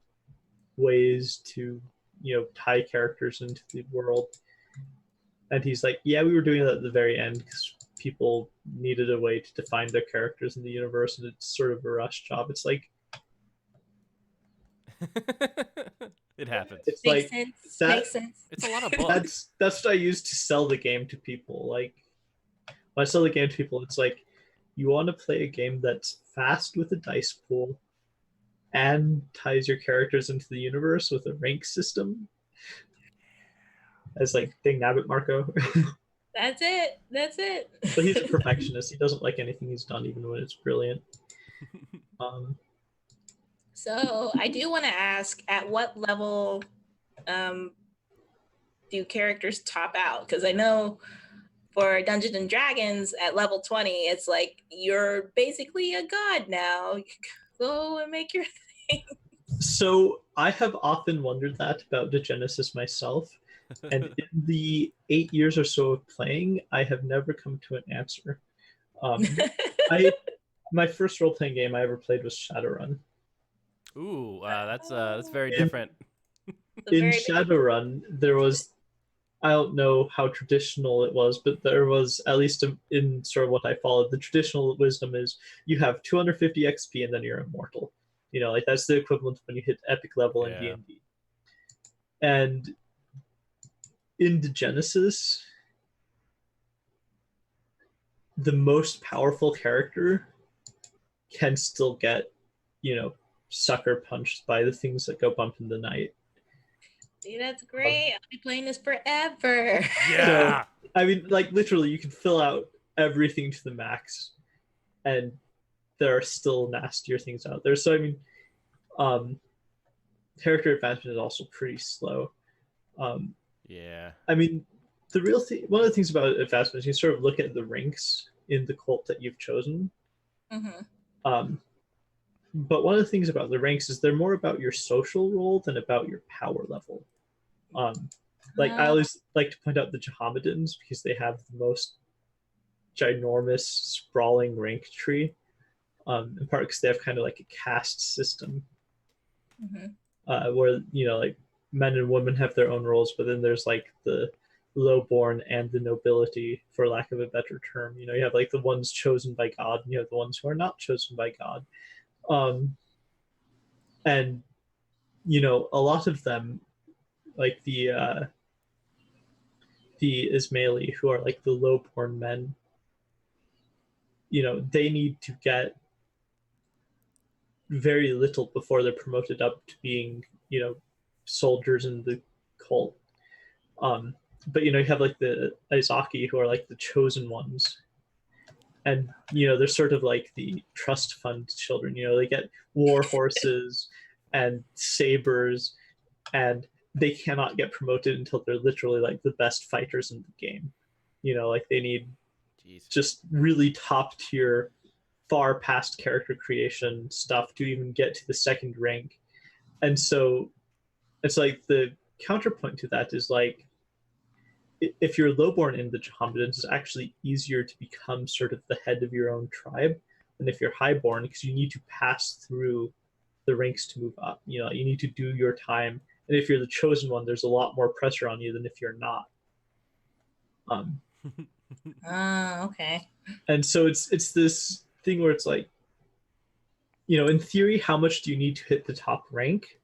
ways to, tie characters into the world. And he's like, yeah, we were doing that at the very end because people needed a way to define their characters in the universe, and it's sort of a rush job. It's like, It happens. it's makes like sense. that. Makes sense. It's a lot of books. That's what I use to sell the game to people. Like, when I sell the game to people, it's like, you want to play a game that's fast with a dice pool and ties your characters into the universe with a rank system. As like, dang nabbit, Marco. That's it. That's it. But he's a perfectionist. He doesn't like anything he's done, even when it's brilliant. So I do want to ask, at what level do characters top out? Because I know for Dungeons and Dragons at level 20, it's like you're basically a god now. You go and make your thing. So I have often wondered that about Degenesis myself. And in the 8 years or so of playing, I have never come to an answer. My first role-playing game I ever played was Shadowrun. Ooh, that's very different. In Shadowrun, there was, I don't know how traditional it was, but there was, at least in sort of what I followed, the traditional wisdom is you have 250 XP and then you're immortal. Like that's the equivalent when you hit epic level in D&D. And in Degenesis, the most powerful character can still get, sucker punched by the things that go bump in the night. See, that's great. I'll be playing this forever. Yeah. I mean, like literally, you can fill out everything to the max, and there are still nastier things out there. So I mean, um, character advancement is also pretty slow. Um, Yeah. I mean, the real thing, one of the things about advancement is you sort of look at the ranks in the cult that you've chosen. Mm-hmm. Um, but one of the things about the ranks is they're more about your social role than about your power level. Um, like I always like to point out the Mohammedans because they have the most ginormous sprawling rank tree. In part because they have kind of like a caste system Mm-hmm. where like men and women have their own roles, but then there's like the lowborn and the nobility, for lack of a better term. You have like the ones chosen by God, and you have the ones who are not chosen by God. And a lot of them, like the Ismaili, who are like the lowborn men, they need to get very little before they're promoted up to being, soldiers in the cult. But you have like the Izaki, who are like the chosen ones, and they're sort of like the trust fund children. They get war horses and sabers, and they cannot get promoted until they're literally like the best fighters in the game. Like they need Jeez. just really top tier, far past character creation stuff to even get to the second rank. And so it's like the counterpoint to that is like, if you're lowborn in the Mohammedans, it's actually easier to become sort of the head of your own tribe than if you're highborn, because you need to pass through the ranks to move up. You need to do your time, and if you're the chosen one, there's a lot more pressure on you than if you're not. Okay. And so it's this thing where it's like, in theory, how much do you need to hit the top rank?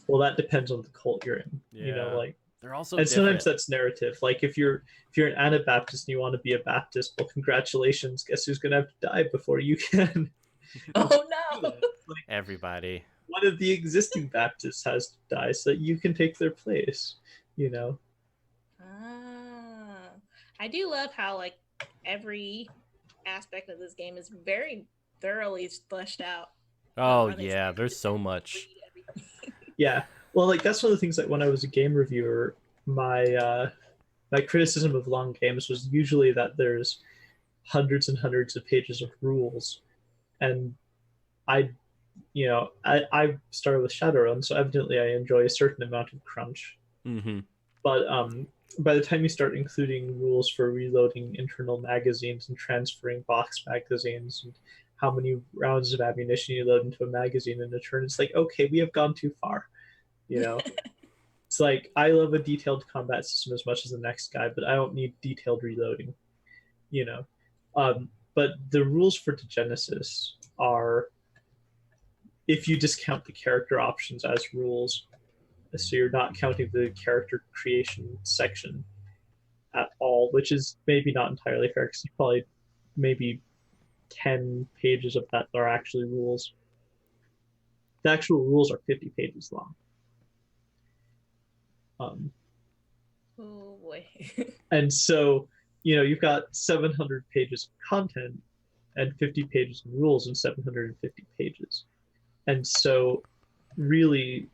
Well, that depends on the cult you're in. Yeah. Like, they're also and different. sometimes that's narrative. Like if you're an Anabaptist and you want to be a Baptist, well, congratulations. Guess who's gonna have to die before you can? Oh no. Like, Everybody. one of the existing Baptists has to die so that you can take their place. I do love how like every aspect of this game is very thoroughly fleshed out. Oh yeah, there's so much. Yeah, well, like that's one of the things that when I was a game reviewer, my criticism of long games was usually that there's hundreds and hundreds of pages of rules, and I started with Shadowrun, so evidently I enjoy a certain amount of crunch. Mm-hmm. But by the time you start including rules for reloading internal magazines and transferring box magazines and how many rounds of ammunition you load into a magazine in a turn, it's like, okay, we have gone too far. It's like, I love a detailed combat system as much as the next guy, but I don't need detailed reloading. But the rules for Degenesis are, if you discount the character options as rules, so you're not counting the character creation section at all, which is maybe not entirely fair because probably maybe 10 pages of that are actually rules. The actual rules are 50 pages long. Oh boy. And so, you've got 700 pages of content and 50 pages of rules and 750 pages. And so, really,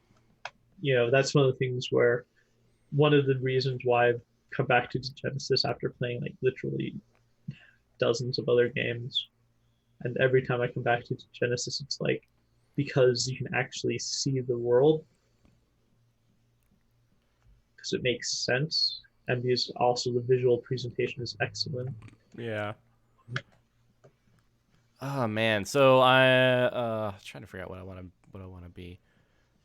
that's one of the things where one of the reasons why I've come back to Genesis after playing like literally dozens of other games, and every time I come back to Genesis, it's like, because you can actually see the world, because it makes sense, and because also the visual presentation is excellent. Yeah. Oh man, so I trying to figure out what I want to be.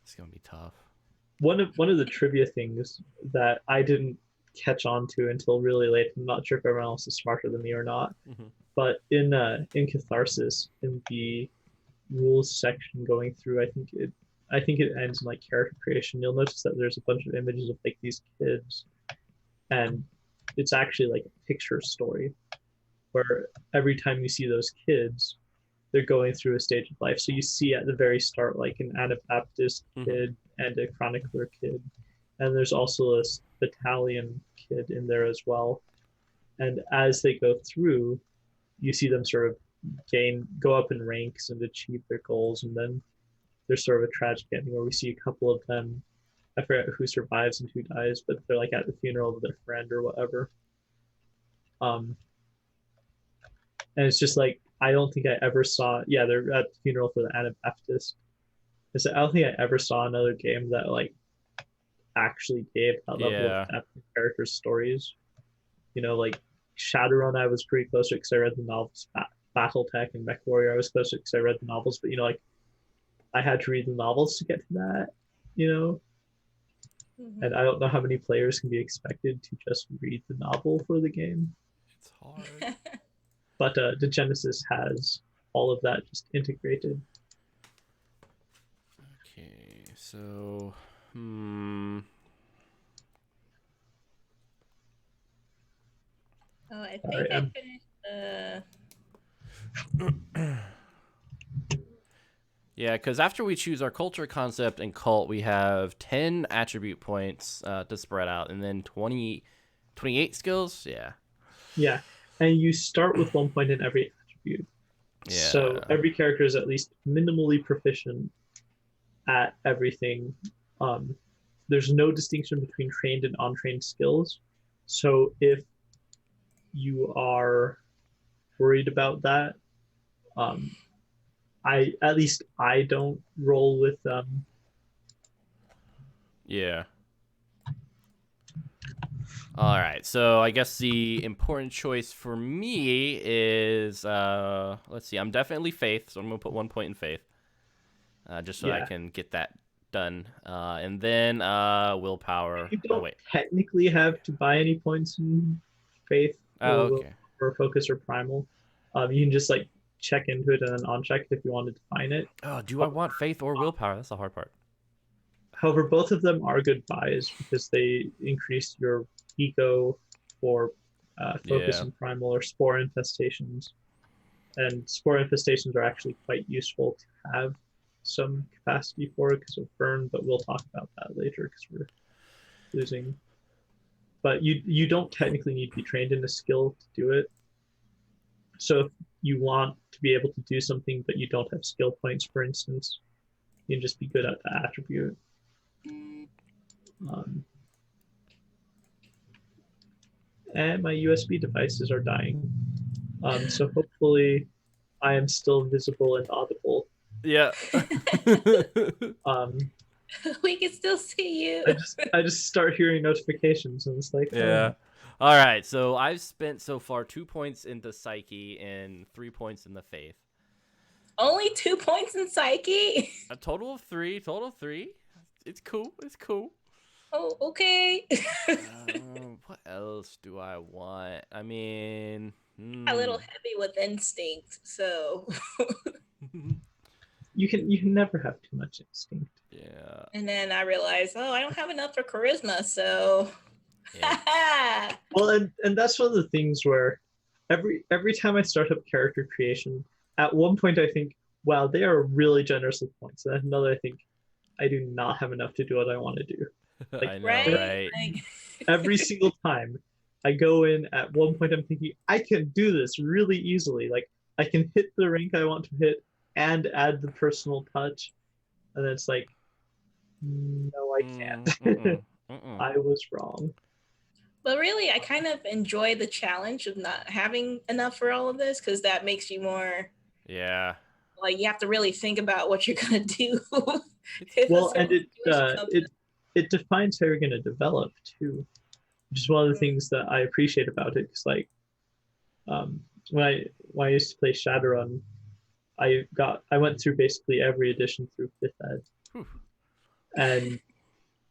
It's gonna be tough. One of the trivia things that I didn't catch on to until really late. I'm not sure if everyone else is smarter than me or not. Mm-hmm. But in Catharsis, in the rules section going through, I think it ends in like character creation. You'll notice that there's a bunch of images of like these kids, and it's actually like a picture story where every time you see those kids, they're going through a stage of life. So you see at the very start like an Anabaptist kid and a chronicler kid, and there's also a battalion kid in there as well. And as they go through, you see them sort of go up in ranks and achieve their goals, and then there's sort of a tragic ending where we see a couple of them. I forget who survives and who dies, but they're like at the funeral of their friend or whatever. Um, and it's just like I don't think I ever saw. Yeah, they're at the funeral for the Anabaptist. I don't think I ever saw another game that like actually gave that level of Yeah. depth in character stories. Like Shadowrun, I was pretty close to because I read the novels. BattleTech and MechWarrior, I was close to because I read the novels, but like I had to read the novels to get to that. Mhm. And I don't know how many players can be expected to just read the novel for the game. It's hard. But Degenesis has all of that just integrated. Okay, so Oh, I Sorry, think I finished yeah, because after we choose our culture, concept, and cult, we have 10 attribute points to spread out, and then 28 skills. Yeah, and you start with 1 point in every attribute. So Yeah. every character is at least minimally proficient at everything. There's no distinction between trained and untrained skills. So if you are worried about that, I don't roll with them. Yeah. All right, so I guess the important choice for me is let's see, I'm definitely faith, so I'm gonna put 1 point in faith, just so I Yeah, can get that done, and then willpower. you Oh don't wait. technically have to buy any points in faith Oh, or will okay. or focus or primal. You can just like check into it and then uncheck it if you want to define it. Oh, do I want faith or willpower? That's the hard part. However, both of them are good buys because they increase your eco for focus Yeah. and primal or spore infestations. And spore infestations are actually quite useful to have some capacity for because of burn, but we'll talk about that later because we're losing. But you don't technically need to be trained in a skill to do it. So if you want to be able to do something but you don't have skill points, for instance, you can just be good at the attribute. Um, and my USB devices are dying. So hopefully I am still visible and audible. Yeah. Um, we can still see you. I just start hearing notifications and it's like, Yeah. All right, so I've spent so far 2 points into psyche and 3 points in the faith. Only 2 points in psyche. A total of 3. Total of 3. It's cool. It's cool. Oh, okay. What else do I want? I mean, A little heavy with instinct, so. you can never have too much instinct. Yeah. And then I realized, I don't have enough for charisma, so. Yeah. Well, and that's one of the things where every time I start up character creation, at one point I think, wow, they are really generous with points. And at another, I think, I do not have enough to do what I want to do. Like, I know, right? right? every single time I go in, at one point I'm thinking, I can do this really easily. Like, I can hit the rank I want to hit and add the personal touch. And then it's like, no, I can't. I was wrong. But really, I kind of enjoy the challenge of not having enough for all of this because that makes you more. Yeah. Like you have to really think about what you're gonna do. Well, and it defines how you're going to develop too, which is one of the things that I appreciate about it. Because like, when I used to play Shadowrun, I went through basically every edition through fifth ed, and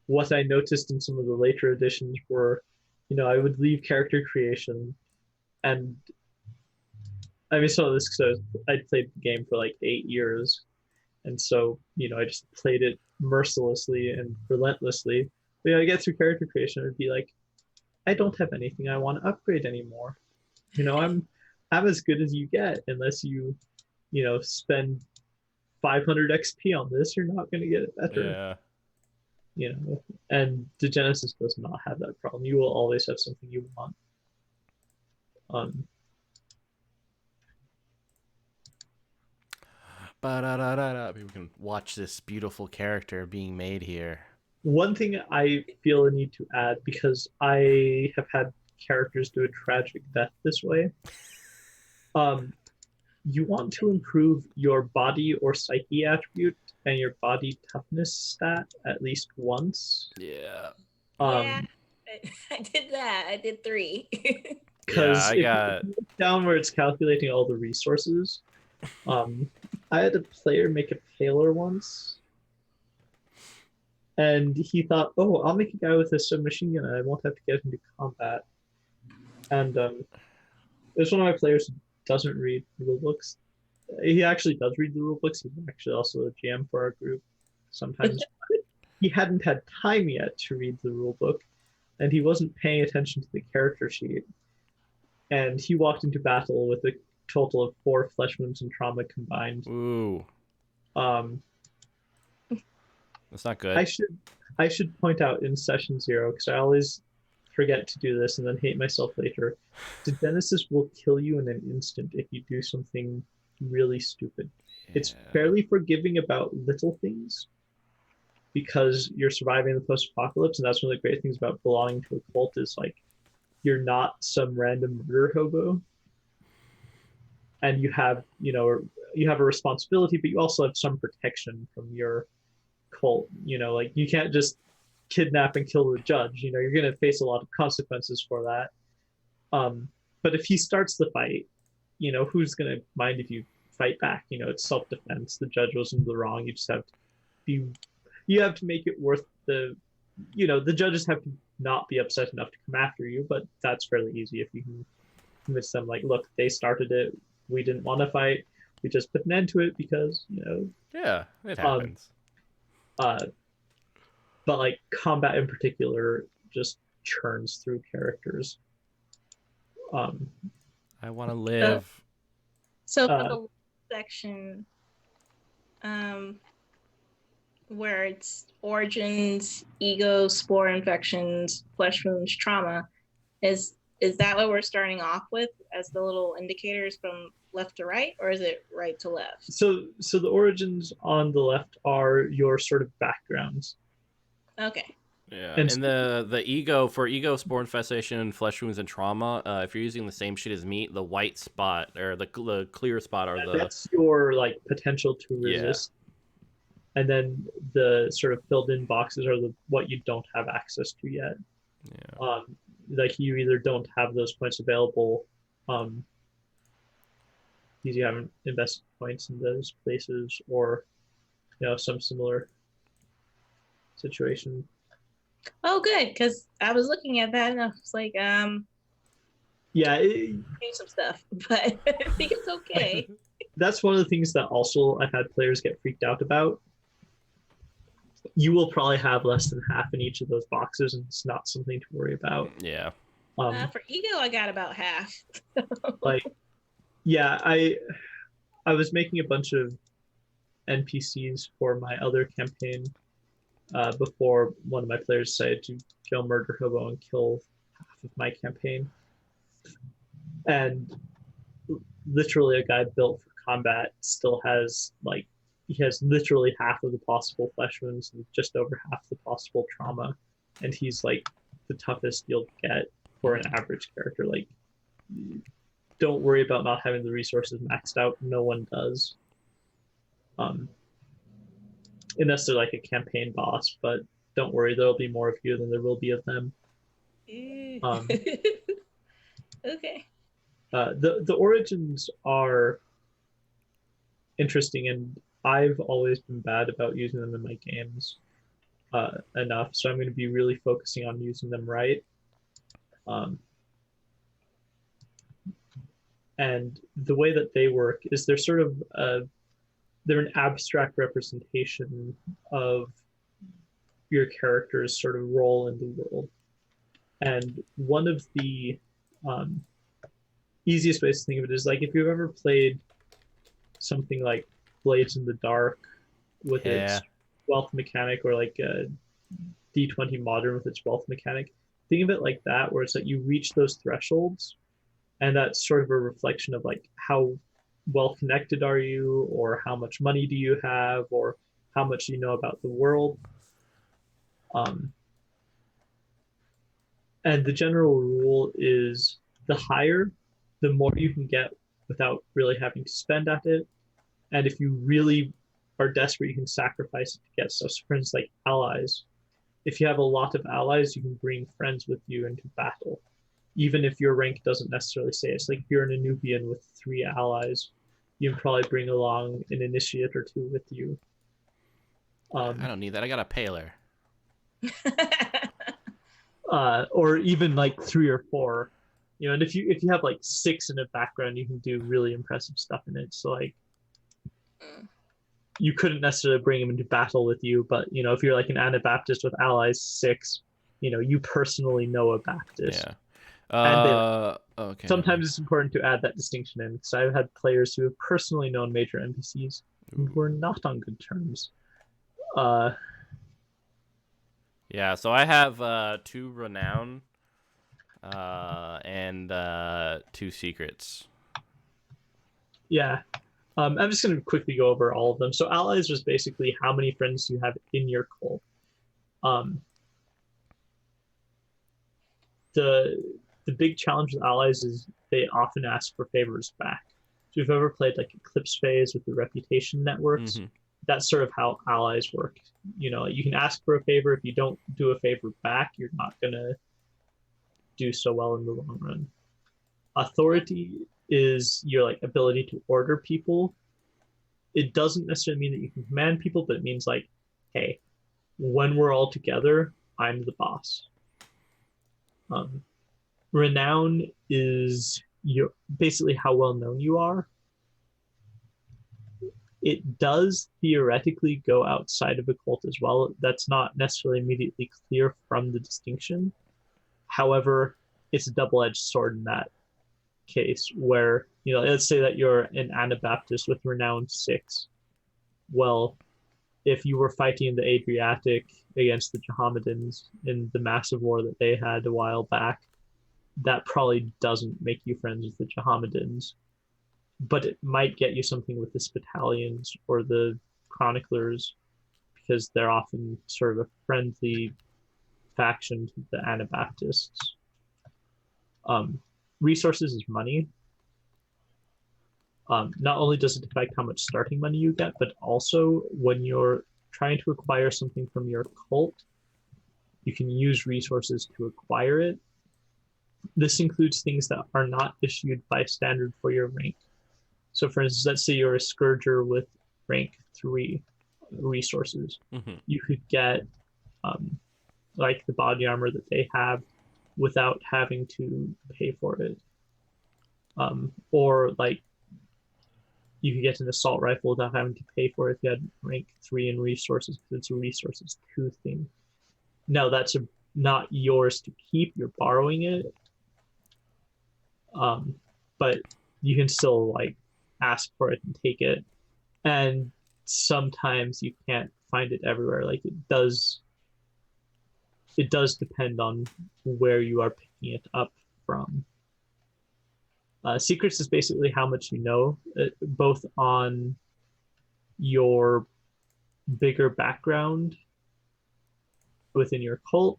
what I noticed in some of the later editions were, I would leave character creation, and I mean, some of this because I'd played the game for like 8 years, and so I just played it mercilessly and relentlessly. But I get through character creation, it'd be like, I don't have anything I want to upgrade anymore. I'm as good as you get unless you spend 500 XP on this. You're not going to get it better. Yeah. you know, and Degenesis does not have that problem. You will always have something you want. Um, Ba-da-da-da-da. People can watch this beautiful character being made here. One thing I feel a need to add, because I have had characters do a tragic death this way, um, you want to improve your body or psyche attribute and your body toughness stat at least once. Yeah. Yeah, Um, I did that. I did 3. Yeah, because I if you got. look down where it's calculating all the resources, um, I had a player make a paler once, and he thought, "Oh, I'll make a guy with a submachine gun, and I won't have to get into combat." And there's one of my players who doesn't read rule books. He actually does read the rule books. He's actually also a GM for our group sometimes. He hadn't had time yet to read the rule book, and he wasn't paying attention to the character sheet. And he walked into battle with a total of 4 flesh wounds and trauma combined. Ooh, Um, that's not I good. should I should point out in session 0, because I always forget to do this and then hate myself later. Degenesis will kill you in an instant if you do something really stupid. It's Yeah. fairly forgiving about little things because you're surviving the post-apocalypse, and that's one of the great things about belonging to a cult is like you're not some random murder hobo, and you have a responsibility, but you also have some protection from your cult. Like you can't just kidnap and kill the judge. You're going to face a lot of consequences for that. But if he starts the fight, who's going to mind if you fight back? It's self-defense. The judge was in the wrong. You have to make it worth the judges have to not be upset enough to come after you, but that's fairly easy if you can convince them, like, look, they started it. We didn't want to fight. We just put an end to it because, Yeah, it um, happens. uh, but like combat in particular just churns through characters. Um, I want to live. So for Uh, the section, where it's origins, ego, spore infections, flesh wounds, trauma, is that what we're starting off with as the little indicators from left to right, or is it right to left? so the origins on the left are your sort of backgrounds. Okay. Yeah, And and the ego for ego, spore infestation, flesh wounds, and trauma. If you're using the same shit as meat, the white spot or the clear spot are the that's your like potential to yeah. resist. And then the sort of filled in boxes are the what you don't have access to yet. Yeah. Like you either don't have those points available, because you haven't invested points in those places, or some similar situation. Oh, good, because I was looking at that and I was like, Yeah, do some stuff, but I think it's okay. that's one of the things that also I've had players get freaked out about. You will probably have less than half in each of those boxes, and it's not something to worry about. Yeah. For ego, I got about half. Like, yeah, I was making a bunch of NPCs for my other campaign before one of my players decided to go murder hobo and kill half of my campaign. And literally a guy built for combat still has he has literally half of the possible flesh wounds and just over half the possible trauma, and he's like the toughest you'll get for an average character. Like, don't worry about not having the resources maxed out. No one does, unless they're like a campaign boss. But don't worry, there'll be more of you than there will be of them. Okay. The origins are interesting, and I've always been bad about using them in my games enough, so I'm going to be really focusing on using them right. And the way that they work is they're sort of they're an abstract representation of your character's sort of role in the world. And one of the easiest ways to think of it is like if you've ever played something like Blades in the Dark with its wealth mechanic, or like D20 Modern with its wealth mechanic. Think of it like that, where it's like you reach those thresholds, and that's sort of a reflection of like how well connected are you, or how much money do you have, or how much you know about the world. Um, and the general rule is the higher, the more you can get without really having to spend at it. And if you really are desperate, you can sacrifice it to get stuff. So for instance, like allies. If you have a lot of allies, you can bring friends with you into battle, even if your rank doesn't necessarily say it. It's like if you're an Anubian with 3 allies, you can probably bring along an initiate or 2 with you. I don't need that. I got a paler. Or even like 3 or 4. And if you have like 6 in a background, you can do really impressive stuff in it. So like you couldn't necessarily bring them into battle with you, but if you're like an Anabaptist with allies 6, you personally know a Baptist. Yeah. And okay. Sometimes it's important to add that distinction in, because I've had players who have personally known major NPCs who were not on good terms. Yeah, so I have 2 renown and 2 secrets. Yeah. I'm just going to quickly go over all of them. So allies was basically how many friends you have in your cult. The big challenge with allies is they often ask for favors back. So if you've ever played like Eclipse Phase with the reputation networks, that's sort of how allies work. You can ask for a favor. If you don't do a favor back, you're not going to do so well in the long run. Authority is your like ability to order people. It doesn't necessarily mean that you can command people, but it means like, hey, when we're all together, I'm the boss. Renown is basically how well known you are. It does theoretically go outside of a cult as well. That's not necessarily immediately clear from the distinction. However, it's a double-edged sword in that case where, let's say that you're an Anabaptist with renown 6. Well, if you were fighting in the Adriatic against the Mohammedans in the massive war that they had a while back, that probably doesn't make you friends with the Mohammedans, but it might get you something with the Spitalians or the Chroniclers, because they're often sort of a friendly faction to the Anabaptists. Resources is money. Not only does it affect how much starting money you get, but also when you're trying to acquire something from your cult, you can use resources to acquire it. This includes things that are not issued by standard for your rank. So for instance, let's say you're a Scourger with rank 3 resources. You could get like the body armor that they have without having to pay for it. Or like you could get an assault rifle without having to pay for it if you had rank 3 in resources, because it's a resources 2 thing. No, that's not yours to keep. You're borrowing it. But you can still like ask for it and take it. And sometimes you can't find it everywhere. Like it does depend on where you are picking it up from. Secrets is basically how much you know, both on your bigger background within your cult,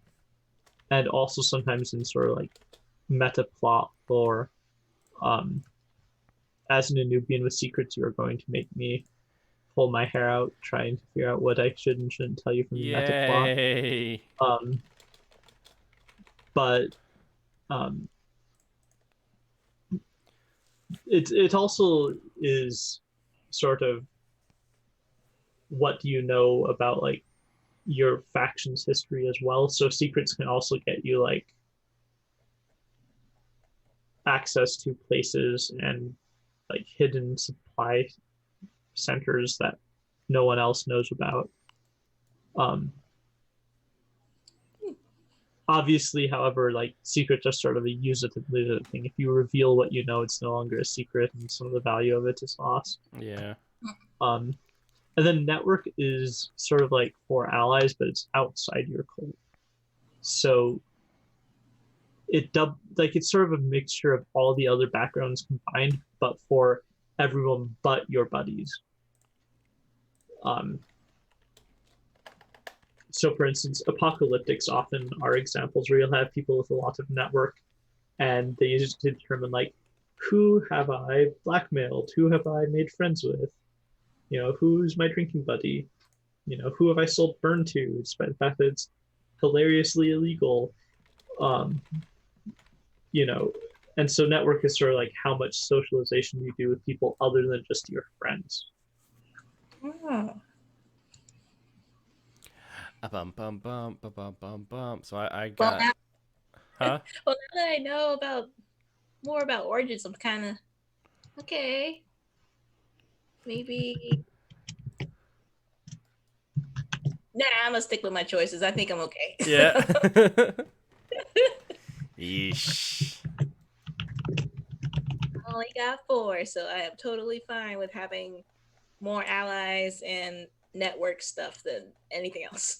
and also sometimes in sort of like meta plot lore. As an Anubian with secrets, you're going to make me pull my hair out trying to figure out what I should and shouldn't tell you from the meta plot. But it also is sort of, what do you know about like your faction's history as well. So secrets can also get you like access to places and like hidden supply centers that no one else knows about. Obviously, however, like secrets are sort of a use it and lose it thing. If you reveal what you know, it's no longer a secret, and some of the value of it is lost. Yeah. And then network is sort of like for allies, but it's outside your cult. So it's sort of a mixture of all the other backgrounds combined, but for everyone but your buddies. Um, so for instance, apocalyptics often are examples where you'll have people with a lot of network, and they use it to determine like who have I blackmailed, who have I made friends with, who's my drinking buddy, who have I sold burn to, despite the fact that it's hilariously illegal. Um, you know, and so network is sort of like how much socialization you do with people other than just your friends. Oh. Bum bum bum bum bum bum bum. So I Well, got, now, huh? well, now that I know more about origins, I'm kind of okay. Maybe. Nah, I'm gonna stick with my choices. I think I'm okay. Yeah. Yeesh. I only got 4, so I am totally fine with having more allies and network stuff than anything else.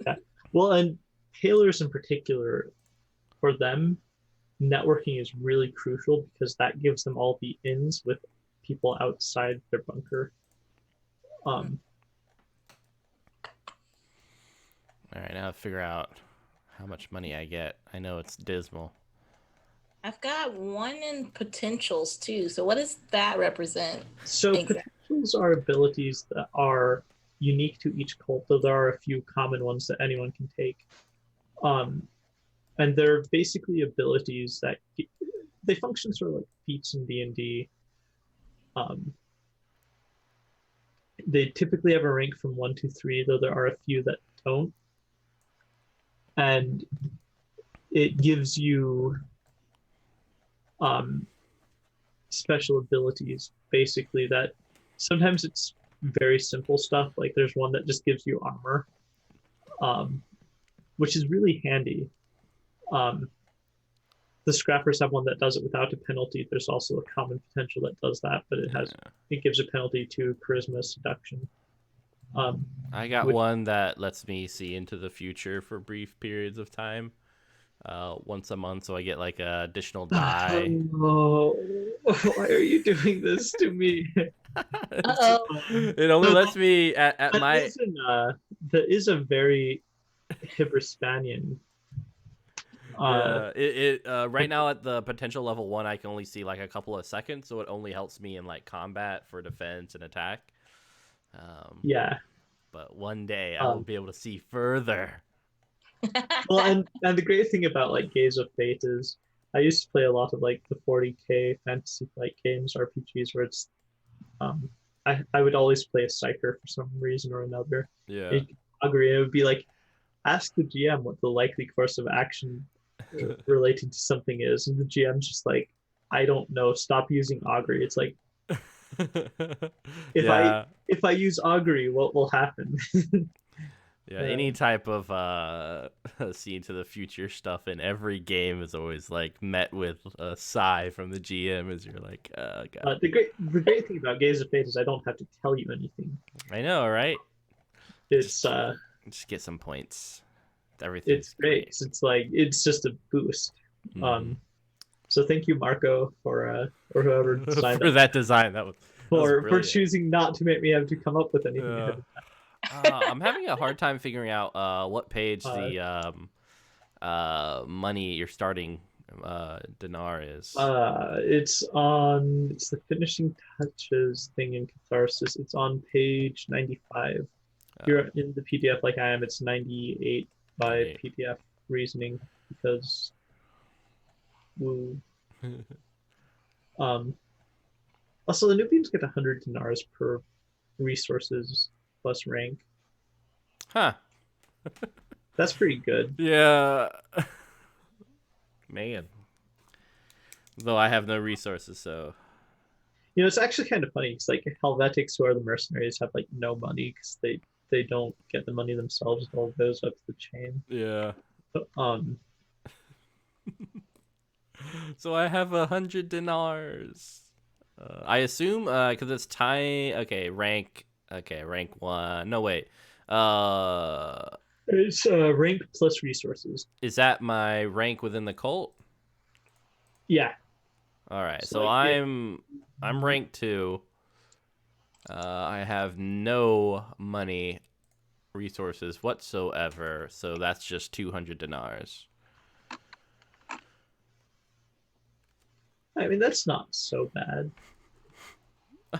Yeah. Well, and tailors in particular, for them, networking is really crucial because that gives them all the ins with people outside their bunker. Um, All right, now I'll figure out how much money I get. I know it's dismal. I've got 1 in potentials too. So what does that represent? so Exactly. potentials are abilities that are unique to each cult, though there are a few common ones that anyone can take. Um, and they're basically abilities that they function sort of like feats in D&D. Um, they typically have a rank from 1 to 3, though there are a few that don't. And it gives you um, special abilities, basically, that sometimes it's very simple stuff. Like there's one that just gives you armor, um, which is really handy. Um, the scrappers have one that does it without a penalty. There's also a common potential that does that, but it gives a penalty to charisma seduction. I got Which, one that lets me see into the future for brief periods of time, once a month, so I get like a additional die. oh, why are you doing this to me? Uh-oh. It only No, lets me at that my. that is a very Hispanian. Yeah, it right now at the potential level 1, I can only see like a couple of seconds, so it only helps me in like combat for defense and attack. Yeah. But one day I will Um, be able to see further. well, and the great thing about like Gaze of Fate is I used to play a lot of like the 40K fantasy flight games, RPGs, where it's um, I would always play a psyker for some reason or another. Yeah. It, agree. It would be like ask the GM what the likely course of action related to something is, and the GM's just like, I don't know. Stop using augury. It's like if I Yeah. if I use augury, what will happen? Yeah, any type of see into the future stuff in every game is always like met with a sigh from the GM as you're like, God. The great thing about Gaze of Fate is I don't have to tell you anything. I know, right? It's Just get some points. Everything's it's great. great. It's like it's just a boost. Mhm. So thank you, Marco, or whoever designed For that, that design, that was for brilliant. choosing not to make me have to come up with anything ahead of I'm having a hard time figuring out what page time. the money you're starting dinar is. It's the finishing touches thing in Catharsis. It's on page 95. If Uh, you're in the PDF like I am, it's 98 by 98. PDF reasoning because woo. Um, Also, the newbies get 100 dinars per resources plus rank. Huh. That's pretty good. Yeah. Man. Though I have no resources, so. It's actually kind of funny because like Helvetics, who are the mercenaries, have like no money because they don't get the money themselves. It all goes up the chain. Yeah. Um, So I have 100 dinars. I assume because it's time. Okay, rank Okay, rank 1. No, wait. Uh, It's rank plus resources. is that my rank within the cult? Yeah. All right, So so like I'm rank 2. I have no money resources whatsoever, so that's just 200 dinars. I mean, that's not so bad.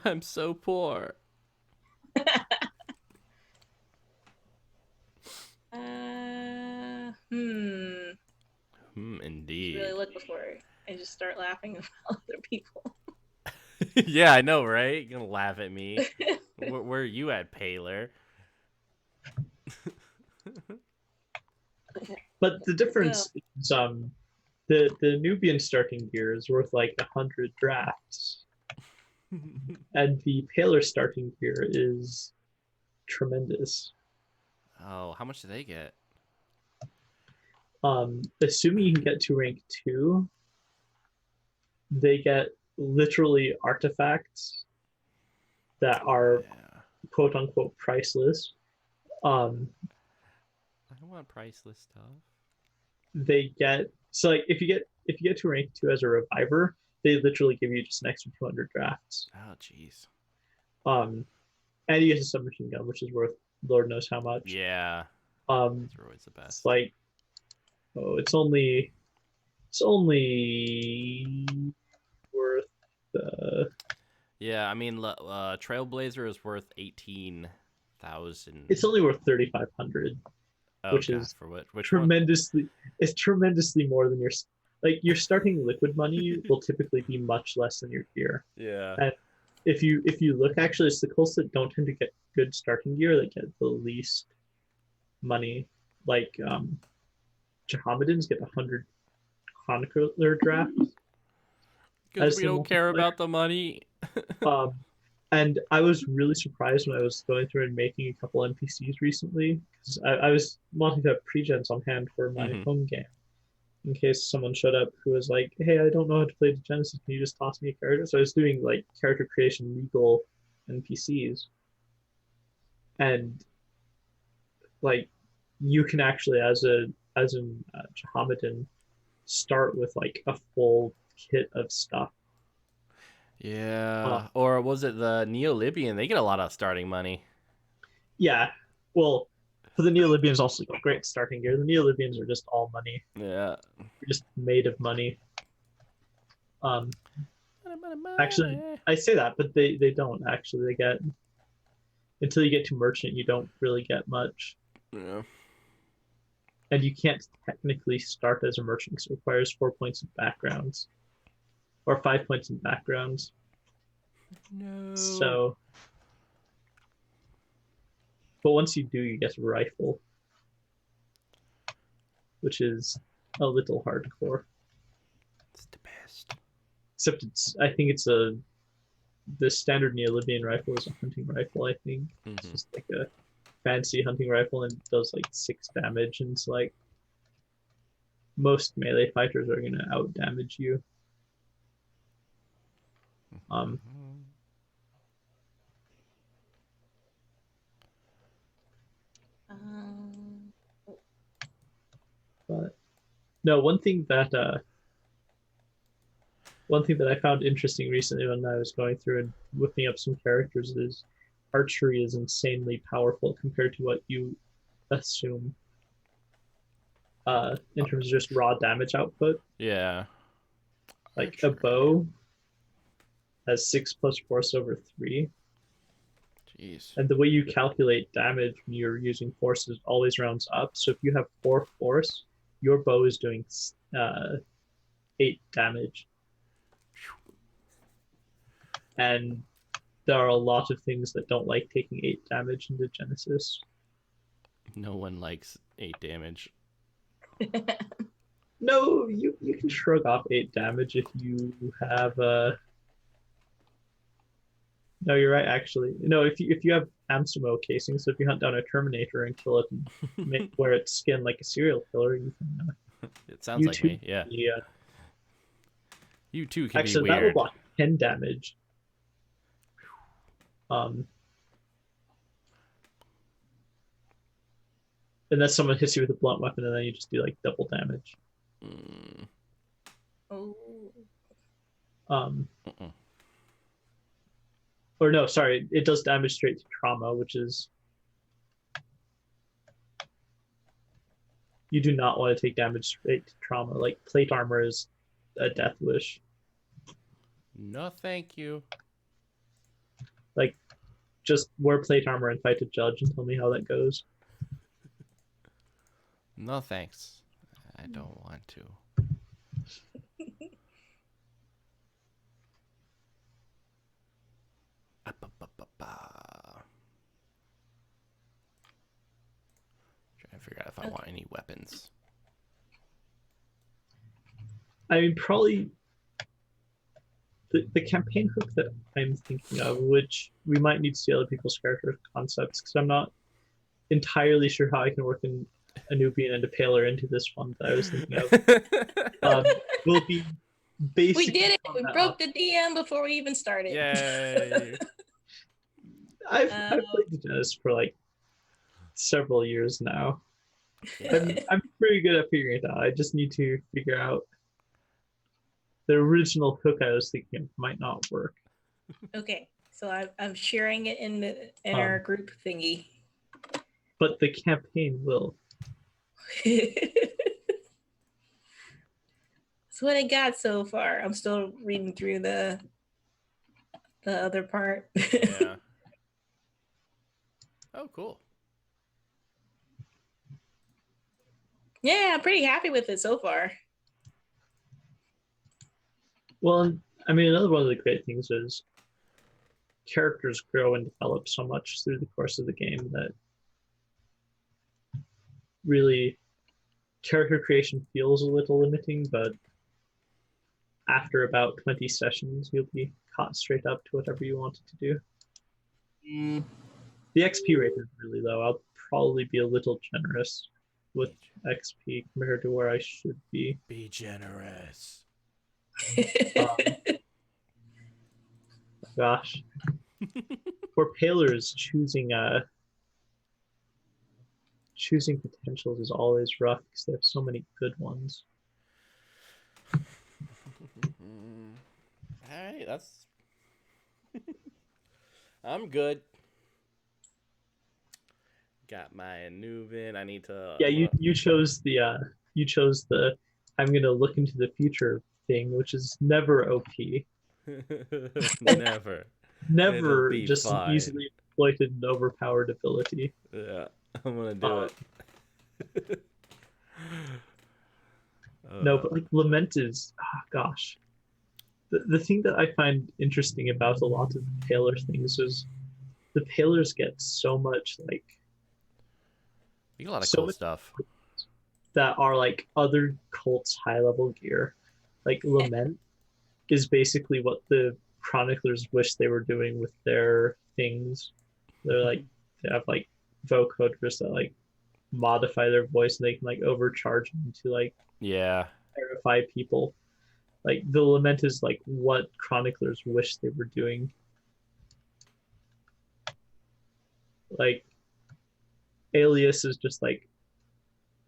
I'm so poor. Should Indeed. really look before I just start laughing about other people. Yeah, I know, right? You're gonna laugh at me. Where are you at, Paler? But the difference is the Nubian starting gear is worth like 100 drafts, and the Paler starting gear is tremendous. Oh, how much do they get? Assuming you can get to rank 2, they get literally artifacts that are Yeah. quote unquote priceless. Um, I don't want priceless stuff. they get so like if you get to rank 2 as a reviver, they literally give you just an extra 200 drafts. Oh, jeez. Um, and you get a submachine gun, which is worth Lord knows how much. Yeah, Um, those are always the it's best. like it's only worth Yeah, I mean, Trailblazer is worth 18,000. it's only worth 3,500, Oh which God, is for what? Which one? tremendously it's tremendously more than your starting liquid money will typically be much less than your gear. Yeah. And if you look, actually, it's the cults that don't tend to get good starting gear that get the least money. Like Jahamidans get 100 chronicler drafts Because as we their don't care multiplayer. about the money. Um, and I was really surprised when I was going through and making a couple NPCs recently because I was wanting to have pre-gens on hand for my Mhm. home game in case someone showed up who was like, "Hey, I don't know how to play Degenesis. Can you just toss me a character?" So I was doing like character creation legal NPCs, and like you can actually as an Jahamadan start with like a full kit of stuff. Yeah. Or was it the Neo-Libyan? They get a lot of starting money. Yeah, well, for the Neo-Libyans also great starting gear. The Neo-Libyans are just all money. Yeah. They're just made of money. Um, actually, Money. I say that, but they don't actually. They get until you get to merchant, you don't really get much, Yeah. and you can't technically start as a merchant because it requires 4 points of backgrounds or 5 points in backgrounds. No. So, but once you do, you get a rifle, which is a little hardcore. It's the best. Except I think the standard Neo-Libyan rifle is a hunting rifle. I think it's Mm-hmm. just like a fancy hunting rifle and it does like 6 damage, and it's like most melee fighters are gonna out damage you. Um, Um, but no, one thing that I found interesting recently when I was going through and whipping up some characters is archery is insanely powerful compared to what you assume in terms of just raw damage output. Yeah. Like a bow has 6 plus force over 3, Jeez. and the way you calculate damage when you're using forces always rounds up. So if you have 4 force, your bow is doing 8 damage, and there are a lot of things that don't like taking 8 damage in Degenesis. No one likes 8 damage. No, you can shrug off 8 damage if you have no, you're right. Actually, no. If you have Amsumo casing, so if you hunt down a Terminator and kill it and wear its skin like a serial killer, you can. It sounds You like too. me. Yeah. Yeah. You too can be Actually, that will weird. block 10 damage. Um, unless someone hits you with a blunt weapon, and then you just do like double damage. Mm. Oh. Um, Mm-mm. or no, sorry, it does damage straight to trauma, which is you do not want to take damage straight to trauma. Like plate armor is a death wish. No, thank you. Like just wear plate armor and fight a judge and tell me how that goes. No, thanks. I don't want to. Trying to figure out if I want any weapons. I mean, probably the campaign hook that I'm thinking of, which we might need to see other people's character concepts, because I'm not entirely sure how I can work in a Nubian and a Paler into this one that I was thinking of, will be basically. We did it. We broke the DM before we even started. Yay! I've played Degenesis for like several years now. Yeah. I'm pretty good at figuring it out. I just need to figure out the original hook I was thinking of might not work. Okay, so I'm sharing it in our group thingy. But the campaign will. That's what I got so far. I'm still reading through the other part. Yeah. Oh, cool. Yeah, I'm pretty happy with it so far. Well, I mean, another one of the great things is characters grow and develop so much through the course of the game that really character creation feels a little limiting, but after about 20 sessions, you'll be caught straight up to whatever you wanted to do. The XP rate is really low. I'll probably be a little generous with XP compared to where I should be. Be generous. Gosh. For Palers, choosing potentials is always rough because they have so many good ones. All right, that's. I'm good. Got my Nubian. I need to. Yeah, you chose the I'm gonna look into the future thing, which is never OP. Never. Never It'll be just fine. an easily exploited and overpowered ability. Yeah, I'm gonna do it. No, but like Lament is, gosh. The thing that I find interesting about a lot of the Paler things is the Palers get so much like you got a lot of so cool much stuff that are like other cults' high level gear. Like Lament is basically what the chroniclers wish they were doing with their things. They're like they have like vocoders that like modify their voice and they can like overcharge them to like Yeah. terrify people. Like the Lament is like what chroniclers wish they were doing. Like Alias is just like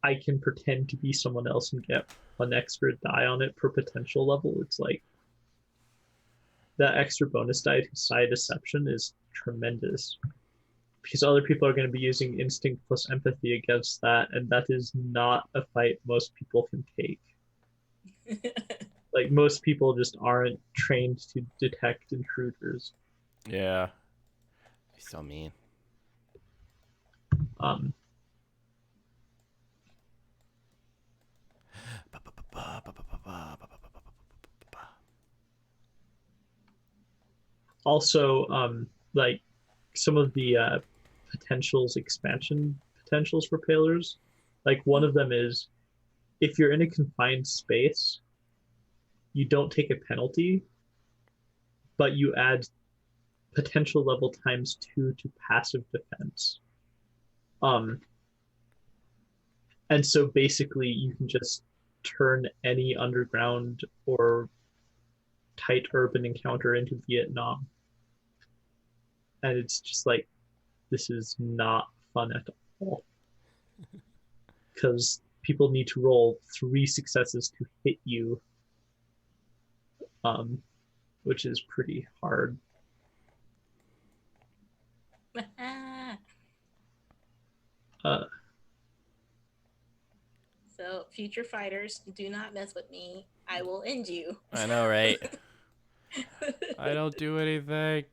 I can pretend to be someone else and get an extra die on it per potential level. It's like that extra bonus die to psi deception is tremendous because other people are going to be using instinct plus empathy against that, and that is not a fight most people can take. Like most people just aren't trained to detect intruders. Yeah. He's so mean. Also, like some of the expansion potentials for Palers, like one of them is if you're in a confined space, you don't take a penalty, but you add potential level times 2 to passive defense. And so basically you can just turn any underground or tight urban encounter into Vietnam. And it's just like, this is not fun at all. because people need to roll 3 successes to hit you, um, which is pretty hard. Uh, So, future fighters, do not mess with me. I will end you. I know, right? I don't do anything.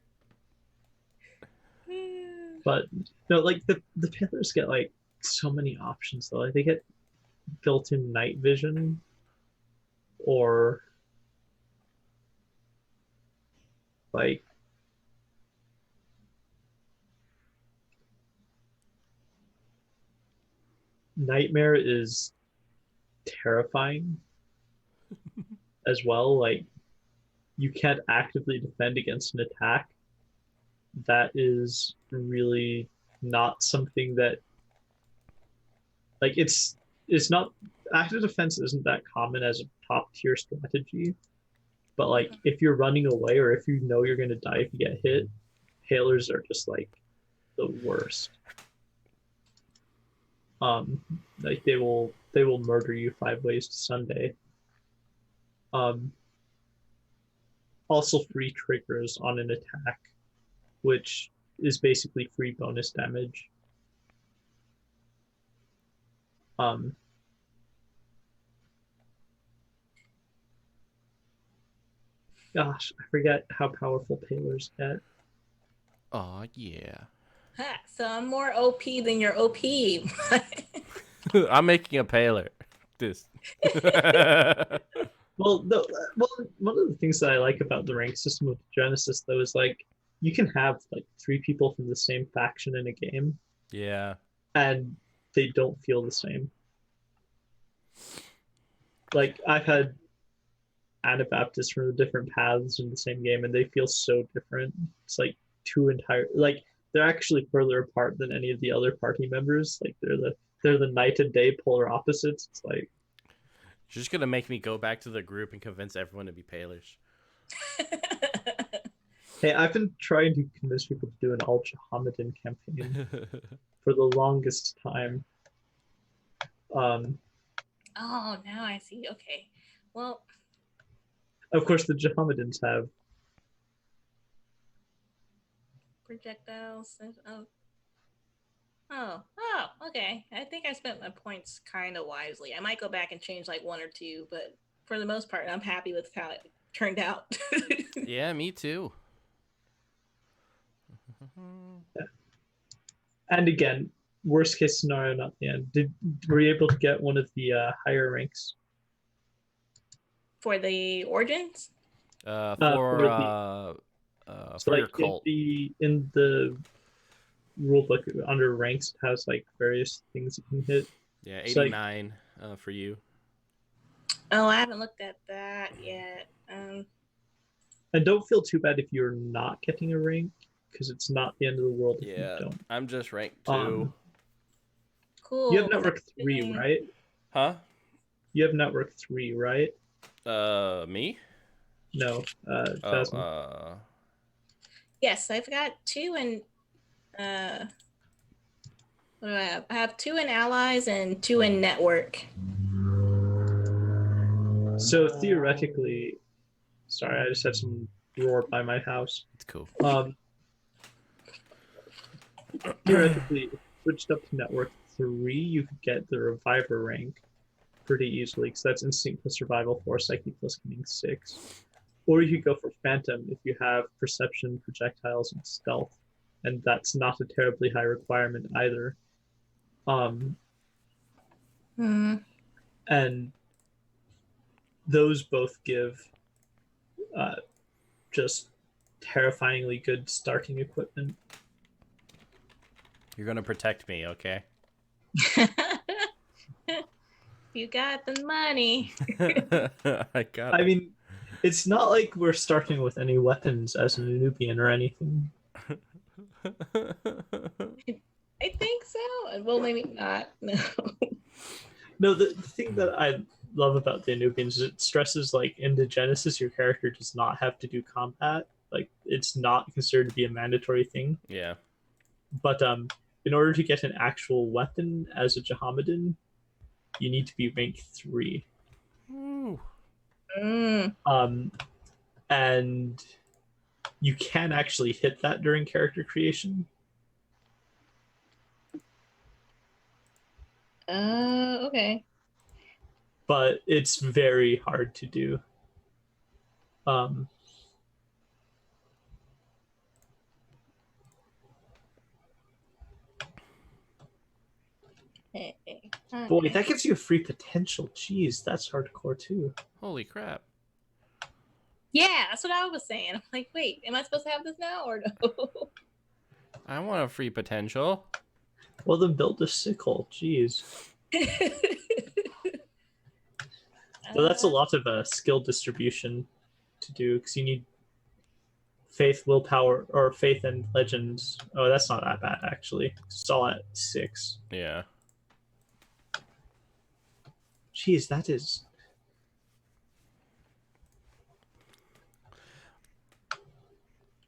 but no, like the Panthers get like so many options though. Like they get built-in night vision, or like Nightmare is terrifying as well. Like you can't actively defend against an attack. That is really not something that like it's not active defense isn't that common as a top tier strategy. But like if you're running away or if you know you're gonna die if you get hit, hailers are just like the worst. Like they will murder you 5 ways to Sunday. Also free triggers on an attack, which is basically free bonus damage. Gosh, I forget how powerful Palers get. Oh yeah. Ha, so I'm more OP than your OP. I'm making a paler. This. Well, no, well, one of the things that I like about the rank system of Degenesis, though, is like you can have like 3 people from the same faction in a game, Yeah. and they don't feel the same. Like I've had Anabaptists from the different paths in the same game, and they feel so different. It's like two entire like they're actually further apart than any of the other party members. Like they're the night and day polar opposites. It's like You're just gonna make me go back to the group and convince everyone to be palers. hey, I've been trying to convince people to do an Al Muhammadian campaign for the longest time. Oh, now I see. Okay. Well, of course, the Mohammedans have projectiles. Okay. I think I spent my points kind of wisely. I might go back and change like 1 or 2, but for the most part, I'm happy with how it turned out. Yeah, me too. Yeah. And again, worst case scenario, not the end. Were you able to get one of the higher ranks for the origins? For so your like cult. in the rule book under ranks, it has like various things you can hit. Yeah, 89 for you. Oh, I haven't looked at that yet. And don't feel too bad if you're not getting a rank, because it's not the end of the world if you don't. I'm just ranked 2. Cool. You have network 3, right? Huh? You have network 3, right? Me? No, Jasmine. Yes, I've got 2 in what do I have? I have 2 in allies and 2 in network. So theoretically, sorry, I just had some roar by my house. It's cool. Theoretically, if you switched up to network 3, you could get the reviver rank pretty easily, because that's instinct plus survival 4, psyche plus cunning 6. Or you could go for phantom if you have perception, projectiles, and stealth, and that's not a terribly high requirement either. And those both give just terrifyingly good starting equipment. You're gonna protect me, okay? You got the money. I mean, it's not like we're starting with any weapons as an Anubian or anything. I think so. Well, maybe not. No. No, the thing that I love about the Anubians is it stresses, like, in Degenesis, your character does not have to do combat. Like, it's not considered to be a mandatory thing. Yeah. But in order to get an actual weapon as a Mohammedan, you need to be rank 3. Ooh. And you can actually hit that during character creation. Okay. But it's very hard to do. Um, Okay. Boy, that gives you a free potential. Jeez, that's hardcore too. Holy crap. Yeah, that's what I was saying. I'm like, wait, am I supposed to have this now or no? I want a free potential. Well, then build a sickle. Jeez. So that's a lot of skill distribution to do because you need faith, willpower, or faith and legends. Oh, that's not that bad actually. It's all at 6. Yeah. Jeez, that is.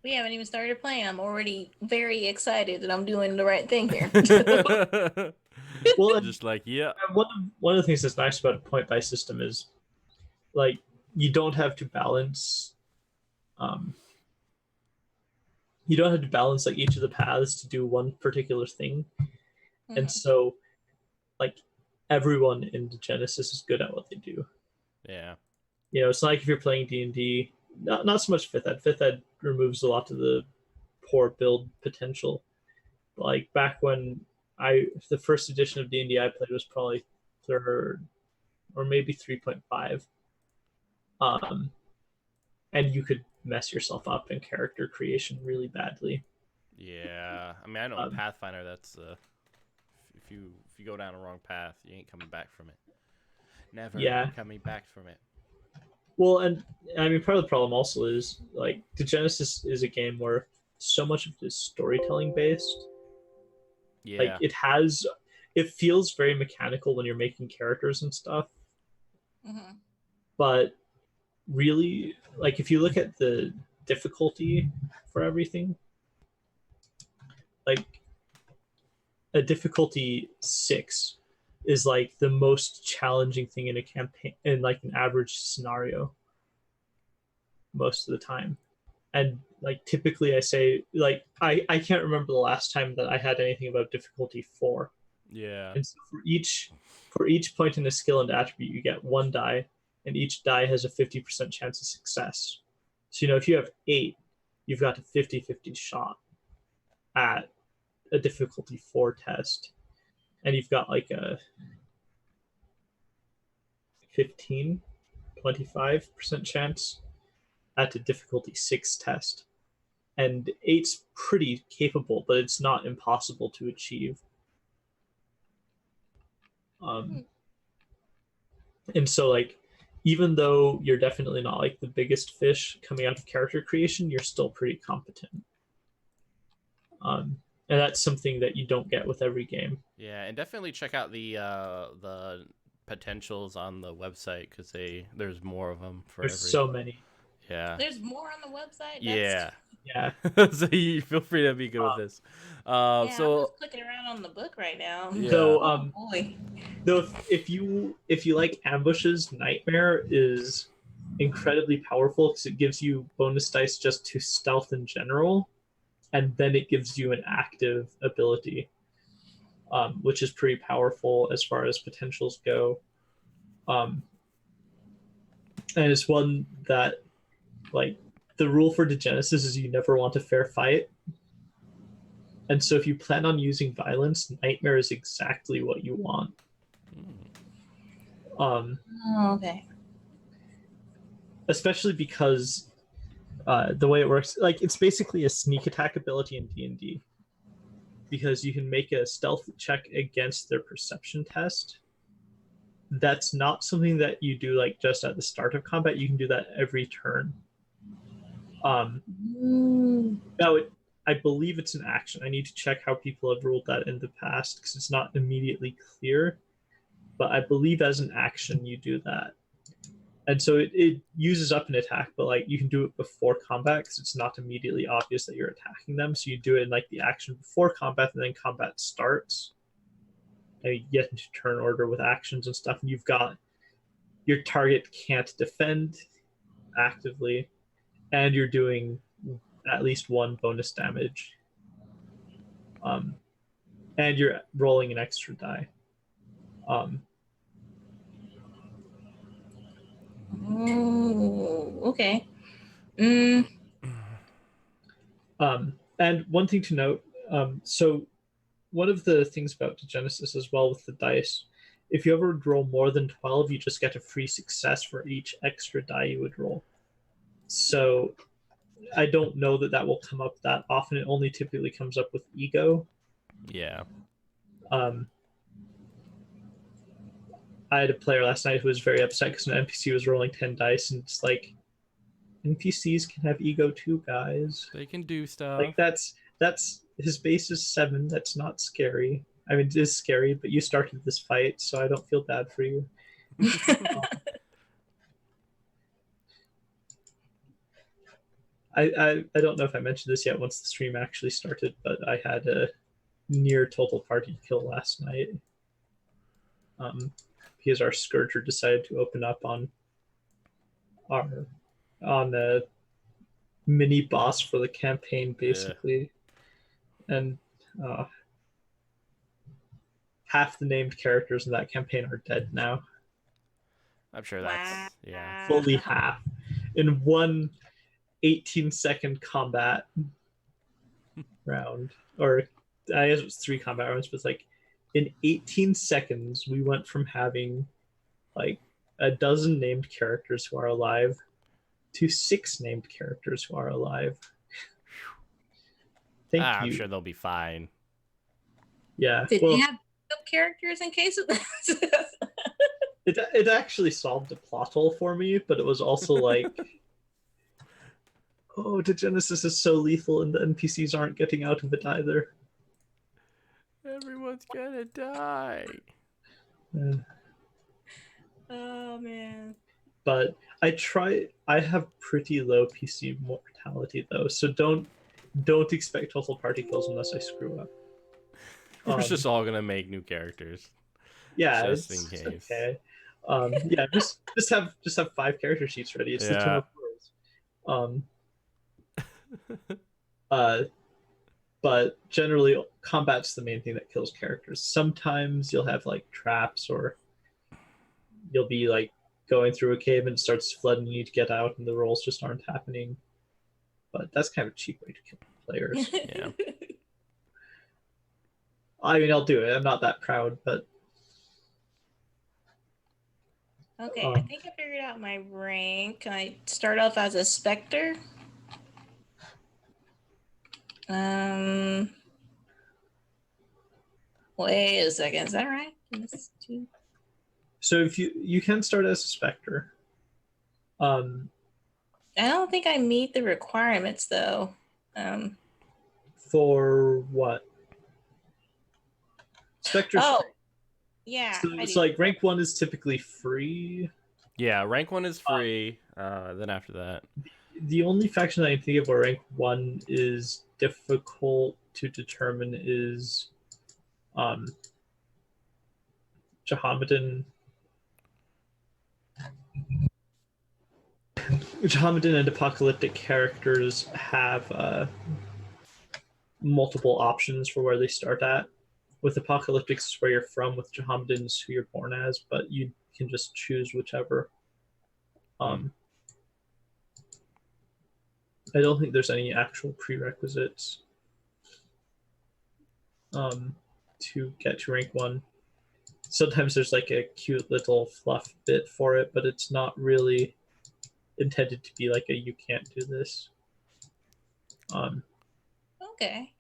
We haven't even started playing. I'm already very excited that I'm doing the right thing here. Well, just like, yeah. One of the things that's nice about a point buy system is, like, you don't have to balance. You don't have to balance like each of the paths to do one particular thing, and so, like, everyone in Degenesis is good at what they do. Yeah. You know, it's not like if you're playing D&D, not so much 5th ed. 5th ed removes a lot of the poor build potential. Like back when the first edition of D&D I played was probably 3rd or maybe 3.5. And you could mess yourself up in character creation really badly. Yeah. I mean, I know in Pathfinder that's if you go down a wrong path, you ain't coming back from it. Never coming back from it. Well, and I mean, part of the problem also is, like, Degenesis is a game where so much of it is storytelling based. Yeah. Like, it feels very mechanical when you're making characters and stuff. But really, like, if you look at the difficulty for everything, like, a difficulty 6 is like the most challenging thing in a campaign, in like an average scenario most of the time. And like typically I say, like, I can't remember the last time that I had anything about difficulty 4. Yeah. And so for each point in a skill and attribute, you get 1 die, and each die has a 50% chance of success. So, you know, if you have 8, you've got a 50-50 shot at a difficulty 4 test. And you've got like a 25% chance at a difficulty 6 test. And 8's pretty capable, but it's not impossible to achieve. And so, like, even though you're definitely not like the biggest fish coming out of character creation, you're still pretty competent. And that's something that you don't get with every game. Yeah, and definitely check out the potentials on the website because there's more of them for There's so many. Yeah. There's more on the website. Yeah. Yeah. So you feel free to be good with this. Yeah, I'm so just clicking around on the book right now. Yeah. So boy. though if you like ambushes, Nightmare is incredibly powerful because it gives you bonus dice just to stealth in general, and then it gives you an active ability, which is pretty powerful as far as potentials go. And it's one that, like, the rule for Degenesis is you never want a fair fight. And so if you plan on using violence, Nightmare is exactly what you want. Okay. Especially because the way it works, like, it's basically a sneak attack ability in D&D. Because you can make a stealth check against their perception test. That's not something that you do, like, just at the start of combat. You can do that every turn. Now, I believe it's an action. I need to check how people have ruled that in the past because it's not immediately clear. But I believe as an action you do that. And so it uses up an attack, but, like, you can do it before combat because it's not immediately obvious that you're attacking them. So you do it in, like, the action before combat, and then combat starts. you get into turn order with actions and stuff, and you've got your target can't defend actively, and you're doing at least one bonus damage. And you're rolling an extra die. Oh, okay. And one thing to note, so one of the things about Degenesis as well with the dice, if you ever roll more than 12, you just get a free success for each extra die you would roll. So I don't know that will come up that often. It only typically comes up with ego. Yeah. I had a player last night who was very upset because an NPC was rolling 10 dice, and it's like, NPCs can have ego too, guys. They can do stuff. Like, that's his base is 7. That's not scary. I mean, it is scary, but you started this fight, so I don't feel bad for you. I don't know if I mentioned this yet once the stream actually started, but I had a near total party kill last night. Because our Scourger decided to open up on a mini boss for the campaign, basically. Yeah. And half the named characters in that campaign are dead now. I'm sure that's yeah. Fully half. In one 18-second combat round. Or I guess it was 3 combat rounds, but it's like in 18 seconds we went from having like a dozen named characters who are alive to 6 named characters who are alive. Thank you. I'm sure they'll be fine. Yeah. Did they have characters in case of this? It actually solved a plot hole for me, but it was also like, oh, Degenesis is so lethal and the NPCs aren't getting out of it either. Everyone's gonna die. Yeah. Oh man. But I have pretty low PC mortality though, so don't expect total party kills unless I screw up. We're just all gonna make new characters. Yeah, just in case. Okay. Yeah, just have 5 character sheets ready. It's the Tomb of Horrors. But generally combat's the main thing that kills characters. Sometimes you'll have like traps, or you'll be like going through a cave and it starts to flood and you need to get out and the rolls just aren't happening. But that's kind of a cheap way to kill players. Yeah. I mean, I'll do it. I'm not that proud, but okay, I think I figured out my rank. I start off as a Spectre. Wait a second, is that right? So if you can start as a Spectre. I don't think I meet the requirements though. For what? Spectre. Oh, yeah. So it's like rank 1 is typically free. Yeah, rank 1 is free. Then after that, the only faction I can think of where rank 1 is difficult to determine is Jehammedan. Jehammedan and apocalyptic characters have multiple options for where they start at. With apocalyptics, it's where you're from. With Jehammedan, it's who you're born as, but you can just choose whichever. I don't think there's any actual prerequisites to get to rank 1. Sometimes there's like a cute little fluff bit for it, but it's not really intended to be like a you can't do this. Okay.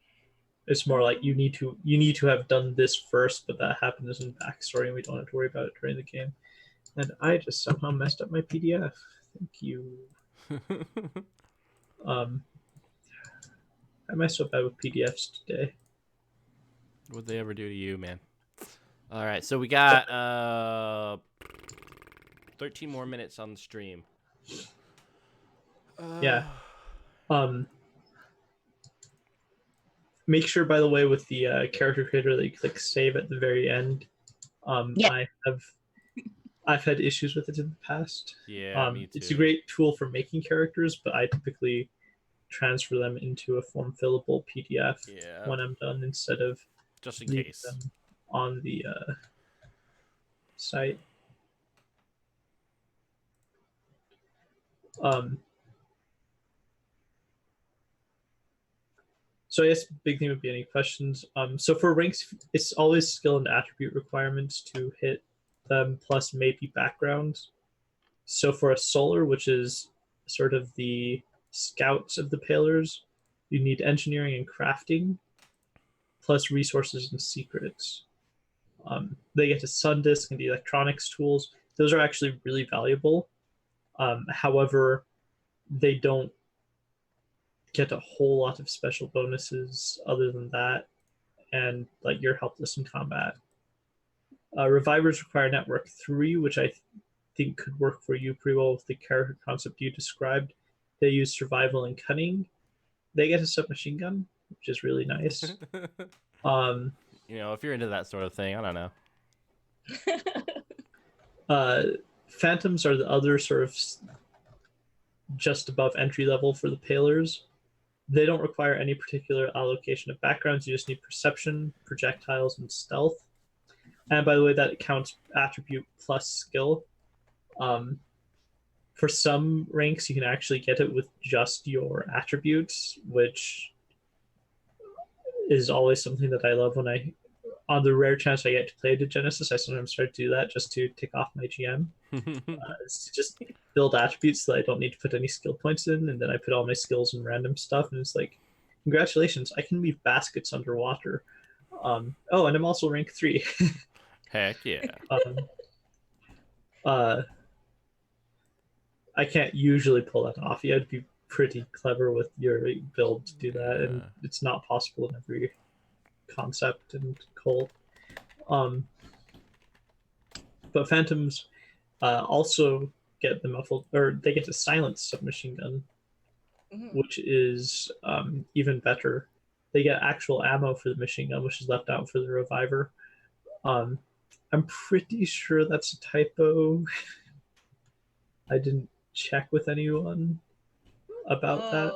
It's more like you need to have done this first, but that happens in backstory and we don't have to worry about it during the game. And I just somehow messed up my PDF. Thank you. I messed up bad with PDFs today. What'd they ever do to you, man? All right, so we got 13 more minutes on the stream. Yeah. Make sure, by the way, with the character creator that you click save at the very end, Yeah. I've had issues with it in the past. Yeah, me It's a too. great tool for making characters, but I typically transfer them into a form fillable PDF Yeah, when I'm done instead of just in leaving case. them on the site. Um, so I guess big thing would be any questions. So for ranks, it's always skill and attribute requirements to hit them, plus maybe background. So for a solar, which is sort of the scouts of the Palers, you need engineering and crafting, plus resources and secrets. They get to sun disk and the electronics tools. Those are actually really valuable. However, they don't get a whole lot of special bonuses other than that, and like you're helpless in combat. Revivers require network 3, which I think could work for you pretty well with the character concept you described. They use survival and cunning. They get a submachine gun, which is really nice. Um, If you're into that sort of thing, I don't know. Phantoms are the other sort of just above entry level for the Palers. They don't require any particular allocation of backgrounds. You just need perception, projectiles, and stealth. And by the way, that counts attribute plus skill. For some ranks, you can actually get it with just your attributes, which is always something that I love when on the rare chance I get to play Degenesis, I sometimes try to do that just to tick off my GM. It's to just build attributes that I don't need to put any skill points in, and then I put all my skills in random stuff, and it's like, congratulations, I can leave baskets underwater. And I'm also rank 3. Heck yeah. I can't usually pull that off. You have to be pretty clever with your build to do that, and it's not possible in every concept and cult. But Phantoms also get the muffled, or they get a silenced submachine gun, which is even better. They get actual ammo for the machine gun, which is left out for the reviver. I'm pretty sure that's a typo. I didn't check with anyone about that.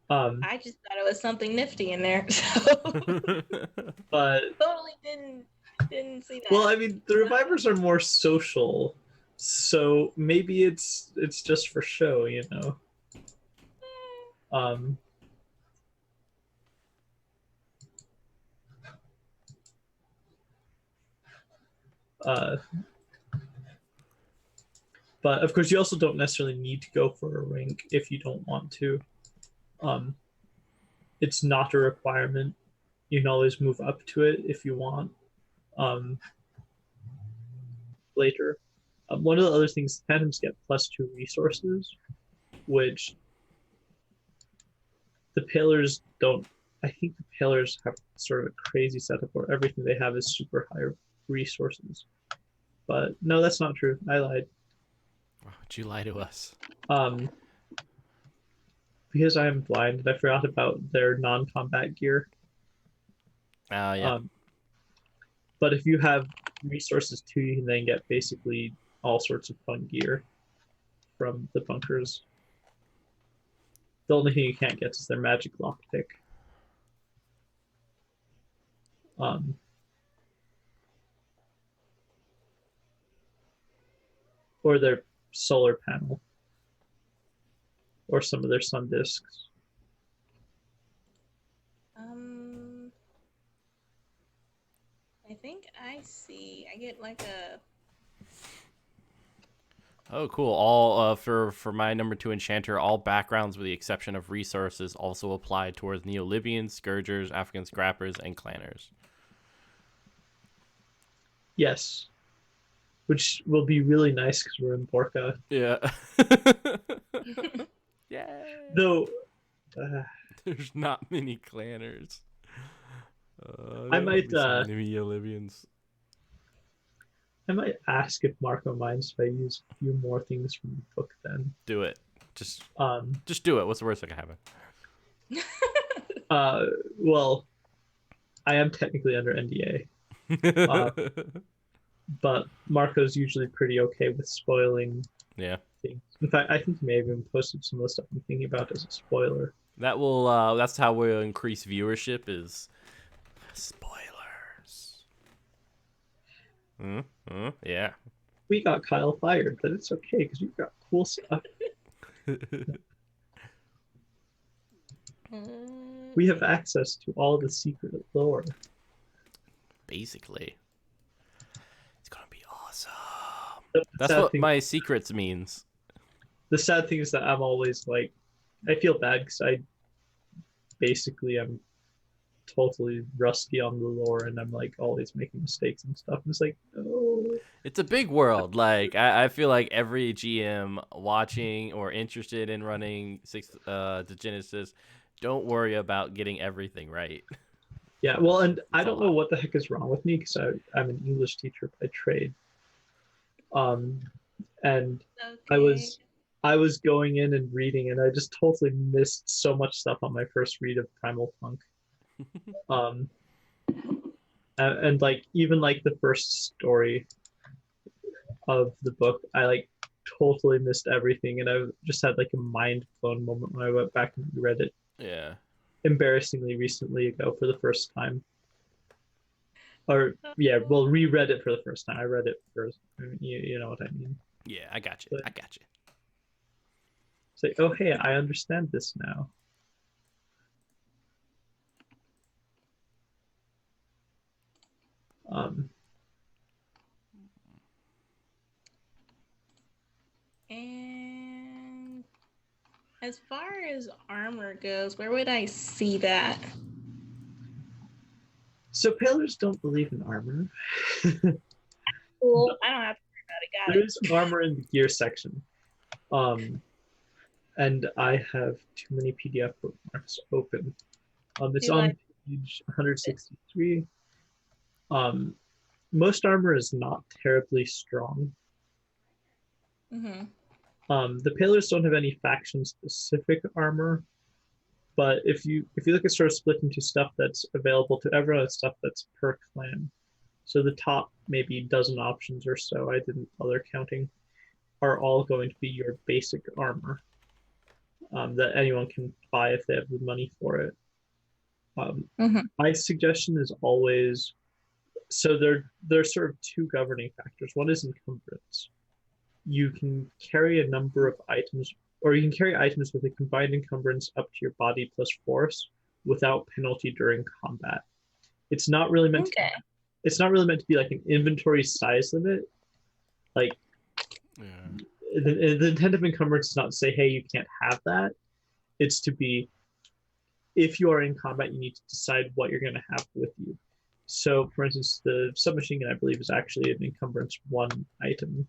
I just thought it was something nifty in there, so but totally didn't see that. Well, I mean, the revivers are more social, so maybe it's just for show, you know. But of course, you also don't necessarily need to go for a rank if you don't want to. It's not a requirement. You can always move up to it if you want. Later. One of the other things, Phantoms get +2 resources, which the Palers don't. I think the Palers have sort of a crazy setup where everything they have is super high resources. But no, that's not true. I lied. Why would you lie to us? Because I am blind and I forgot about their non-combat gear. Yeah. But if you have resources too, you can then get basically all sorts of fun gear from the bunkers. The only thing you can't get is their magic lockpick. Or their solar panel. Or some of their sun discs. I think I see. I get like a. Oh, cool. All for my number 2 enchanter, all backgrounds with the exception of resources also apply towards Neo-Libyans, Scourgers, African Scrappers, and Clanners. Yes. Which will be really nice because we're in Borka. Yeah. Yeah. Though. There's not many Clanners. I might. Neo-Libyans. I might ask if Marco minds if I use a few more things from the book then. Do it. Just do it. What's the worst that can happen? Well, I am technically under NDA. but Marco's usually pretty okay with spoiling Yeah. things. In fact, I think he may have even posted some of the stuff I'm thinking about as a spoiler. That will. That's how we'll increase viewership. Is spoilers. Yeah. We got Kyle fired, but it's okay because we've got cool stuff. We have access to all the secret lore. Basically, it's gonna be awesome. The That's sad what thing, my secrets means. the sad thing is that I'm always like, I feel bad because I basically am totally rusty on the lore and I'm like always making mistakes and stuff. And it's like, oh, It's a big world. Like I feel like every GM watching or interested in running Degenesis, don't worry about getting everything right. yeah. Well, and I It's a don't know lot. what the heck is wrong with me because I'm an English teacher by trade. Um, and I Okay. was I was going in and reading, and I just totally missed so much stuff on my first read of Primal Funk. Um, and like even like the first story of the book, I like totally missed everything, and I just had like a mind blown moment when I went back and read it Yeah. embarrassingly recently ago for the first time. Or yeah, well, reread it for the first time. I read it first. You know what I mean. Yeah, I got you. But I got you. it's like, oh hey, I understand this now. Um, And as far as armor goes, where would I see that? so Palers don't believe in armor. Cool. I don't have to worry about it. Got There it. is armor in the gear section. Um, and I have too many PDF bookmarks open. It's Do I? on page 163. Um, most armor is not terribly strong. Mm-hmm. The Palers don't have any faction specific armor, but if you look at sort of split into stuff that's available to everyone and stuff that's per clan. So the top maybe dozen options or so, I didn't bother counting, are all going to be your basic armor that anyone can buy if they have the money for it. Mm-hmm. My suggestion is always so there's sort of two governing factors. One is encumbrance. You can carry a number of items, or you can carry items with a combined encumbrance up to your body plus force without penalty during combat. It's not really meant to, Okay. it's not really meant to be like an inventory size limit. Like Yeah. the intent of encumbrance is not to say, hey, you can't have that. It's to be, if you are in combat, you need to decide what you're going to have with you. So, for instance, the submachine gun, I believe, is actually an encumbrance one item.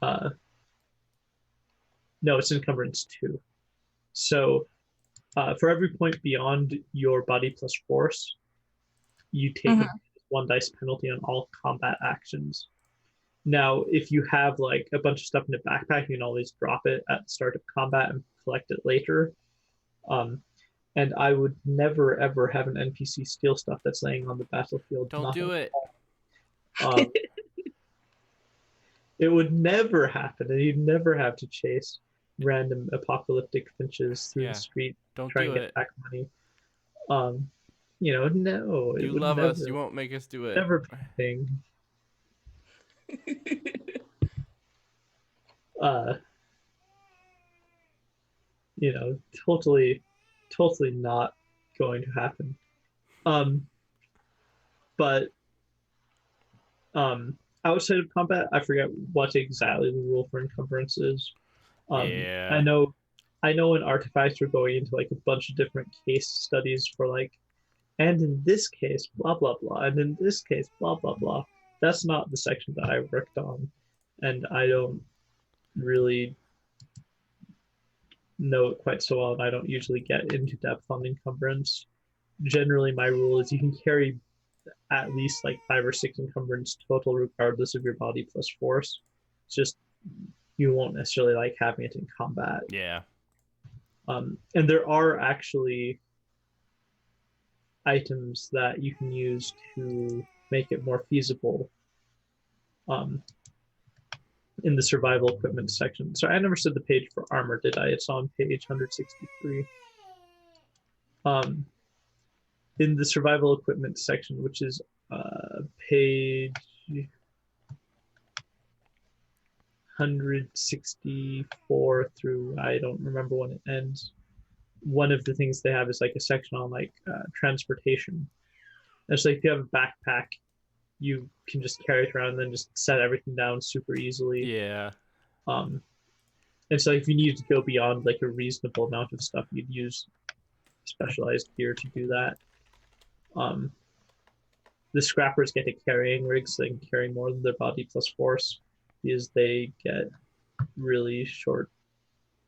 Uh, no, it's encumbrance two. So, for every point beyond your body plus force, you take Mm-hmm. a one dice penalty on all combat actions. Now, if you have like a bunch of stuff in a backpack, you can always drop it at the start of combat and collect it later. Um, and I would never ever have an NPC steal stuff that's laying on the battlefield. Don't do it. Um, it would never happen, and you'd never have to chase random apocalyptic finches through Yeah. the street Don't trying do to get it. back money. Um, no, it You would love us. You never, won't make us do it. never be a thing. Uh, totally, totally not going to happen. Um, but outside of combat, I forget what exactly the rule for encumbrance is. I Yeah. know, I know in artifacts we're going into like a bunch of different case studies for like, and in this case, blah blah blah, and in this case, blah blah blah. That's not the section that I worked on, and I don't really know it quite so well, and I don't usually get into depth on encumbrance. Generally, my rule is you can carry at least like 5 or 6 encumbrance total, regardless of your body plus force. It's just you won't necessarily like having it in combat. Yeah. And there are actually items that you can use to make it more feasible in the survival equipment section. So I never said the page for armor, did I? It's on page 163. In the survival equipment section, which is page 164 through, I don't remember when it ends. One of the things they have is like a section on like transportation. It's like if you have a backpack, you can just carry it around and then just set everything down super easily. Yeah. And so if you needed to go beyond like a reasonable amount of stuff, you'd use specialized gear to do that. The scrappers get a carrying rig, so they can carry more than their body plus force, because they get really short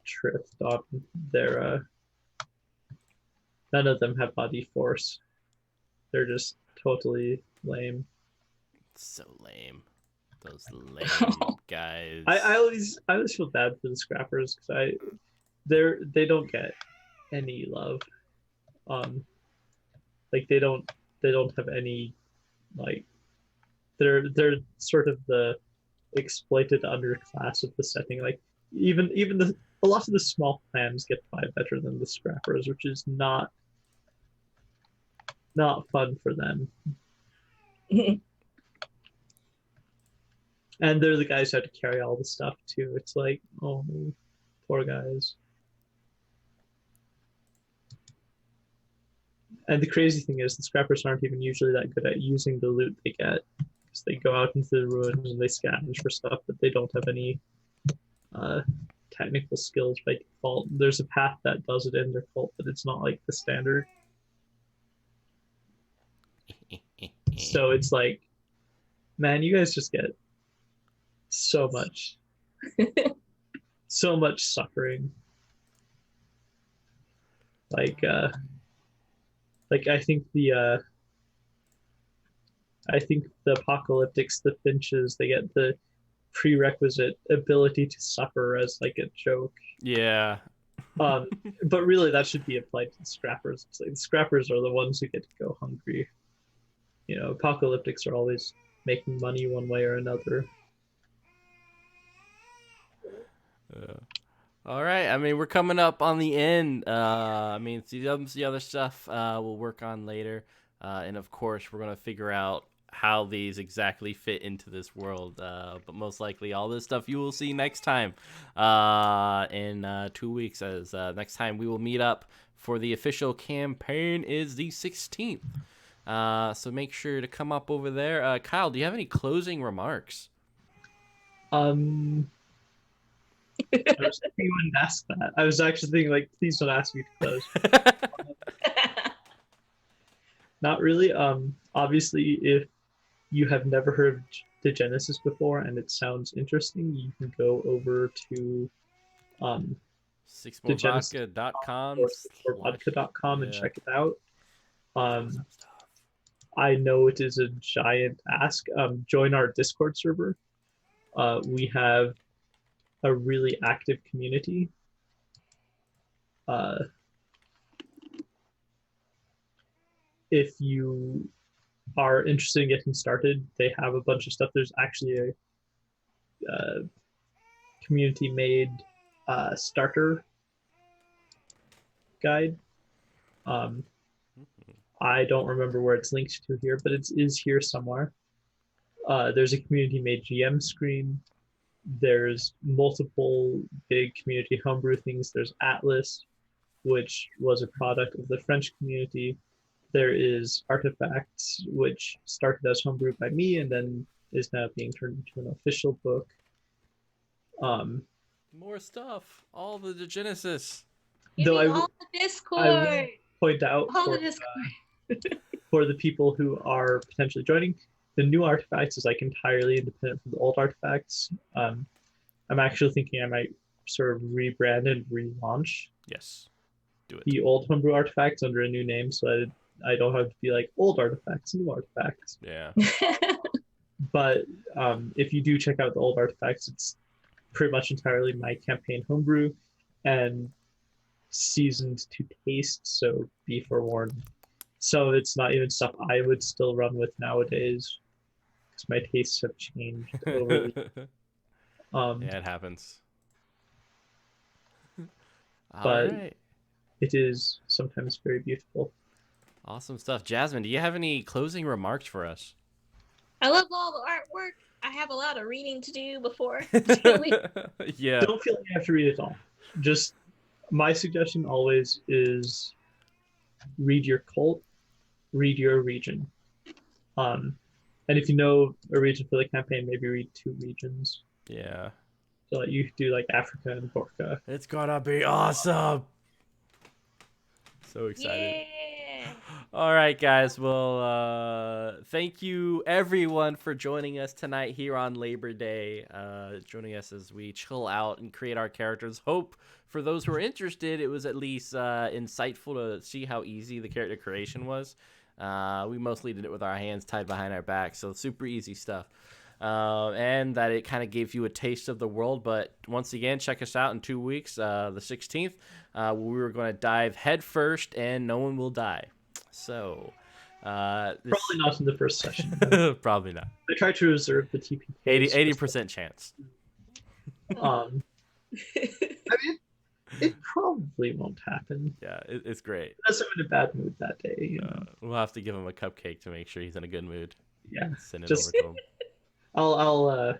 shrift on their none of them have body force. They're just totally lame. So lame. Those lame guys. I always feel bad for the scrappers because they don't get any love. Like they don't have any, like they're sort of the exploited underclass of the setting. Like even a lot of the small clans get by better than the scrappers, which is not fun for them. And they're the guys who have to carry all the stuff too. It's like, oh, poor guys. And the crazy thing is, the scrappers aren't even usually that good at using the loot they get, because they go out into the ruins and they scavenge for stuff, but they don't have any technical skills by default. There's a path that does it in their cult, but it's not like the standard. So it's like, man, you guys just get so much suffering. Like I think the apocalyptics, the finches, they get the prerequisite ability to suffer as like a joke. Yeah. But really that should be applied to the scrappers. It's like the scrappers are the ones who get to go hungry. You know, apocalyptics are always making money one way or another. All right. I mean, we're coming up on the end. I mean, the other stuff we'll work on later. And of course, we're going to figure out how these exactly fit into this world. But most likely all this stuff you will see next time in 2 weeks, as next time we will meet up for the official campaign is the 16th. So make sure to come up over there. Kyle, do you have any closing remarks? I was thinking you wouldn't ask that. I was actually thinking, like, please don't ask me to close. Not really. Obviously, if you have never heard of Degenesis before and it sounds interesting, you can go over to sixmorevodka.com or vodka.com and check it out. I know it is a giant ask. Join our Discord server. We have a really active community. If you are interested in getting started, they have a bunch of stuff. There's actually a community-made starter guide. I don't remember where it's linked to here, but it is here somewhere. There's a community-made GM screen. There's multiple big community homebrew things. There's Atlas, which was a product of the French community. There is Artifacts, which started as homebrew by me and then is now being turned into an official book. More stuff. All the Degenesis. Though I all the Discord. I will point out All the Discord. For the people who are potentially joining, the new Artifacts is like entirely independent from the old Artifacts. I'm actually thinking I might sort of rebrand and relaunch Yes. Do it. the old homebrew Artifacts under a new name, so I don't have to be like old Artifacts, new Artifacts. Yeah. But if you do check out the old Artifacts, it's pretty much entirely my campaign homebrew and seasoned to taste, so be forewarned. So it's not even stuff I would still run with nowadays because my tastes have changed over the Yeah, it happens. All but right. it is sometimes very beautiful. Awesome stuff. Jasmine, do you have any closing remarks for us? I love all the artwork. I have a lot of reading to do before. Yeah. Don't feel like you have to read it all. Just my suggestion always is read your cult, read your region. And if you know a region for the campaign, maybe read 2 regions. Yeah. So like you do like Africa and Gorka. It's gonna be awesome. So excited. Yeah. All right, guys. Well, thank you everyone for joining us tonight here on Labor Day. Joining us as we chill out and create our characters. Hope for those who are interested, it was at least insightful to see how easy the character creation was. We mostly did it with our hands tied behind our back, so super easy stuff. And that it kind of gave you a taste of the world. But once again, check us out in 2 weeks, the 16th. We were going to dive head first, and no one will die. So, Probably not in the first session. Probably not. I try to reserve the TPK. 80% chance. I mean, it probably won't happen. Yeah, it's great. Unless I'm in a bad mood that day. You know? We'll have to give him a cupcake to make sure he's in a good mood. Yeah. Send it Just- over to him.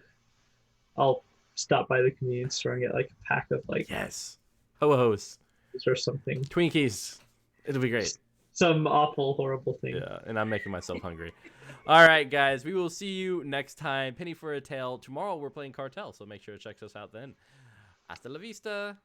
I'll stop by the convenience store and get like a pack of like Yes. Ho-hos. or something. Twinkies. It'll be great. Some awful, horrible thing. Yeah, and I'm making myself hungry. All right, guys. We will see you next time. Penny for a Tale. Tomorrow we're playing Cartel, so make sure to check us out then. Hasta la vista.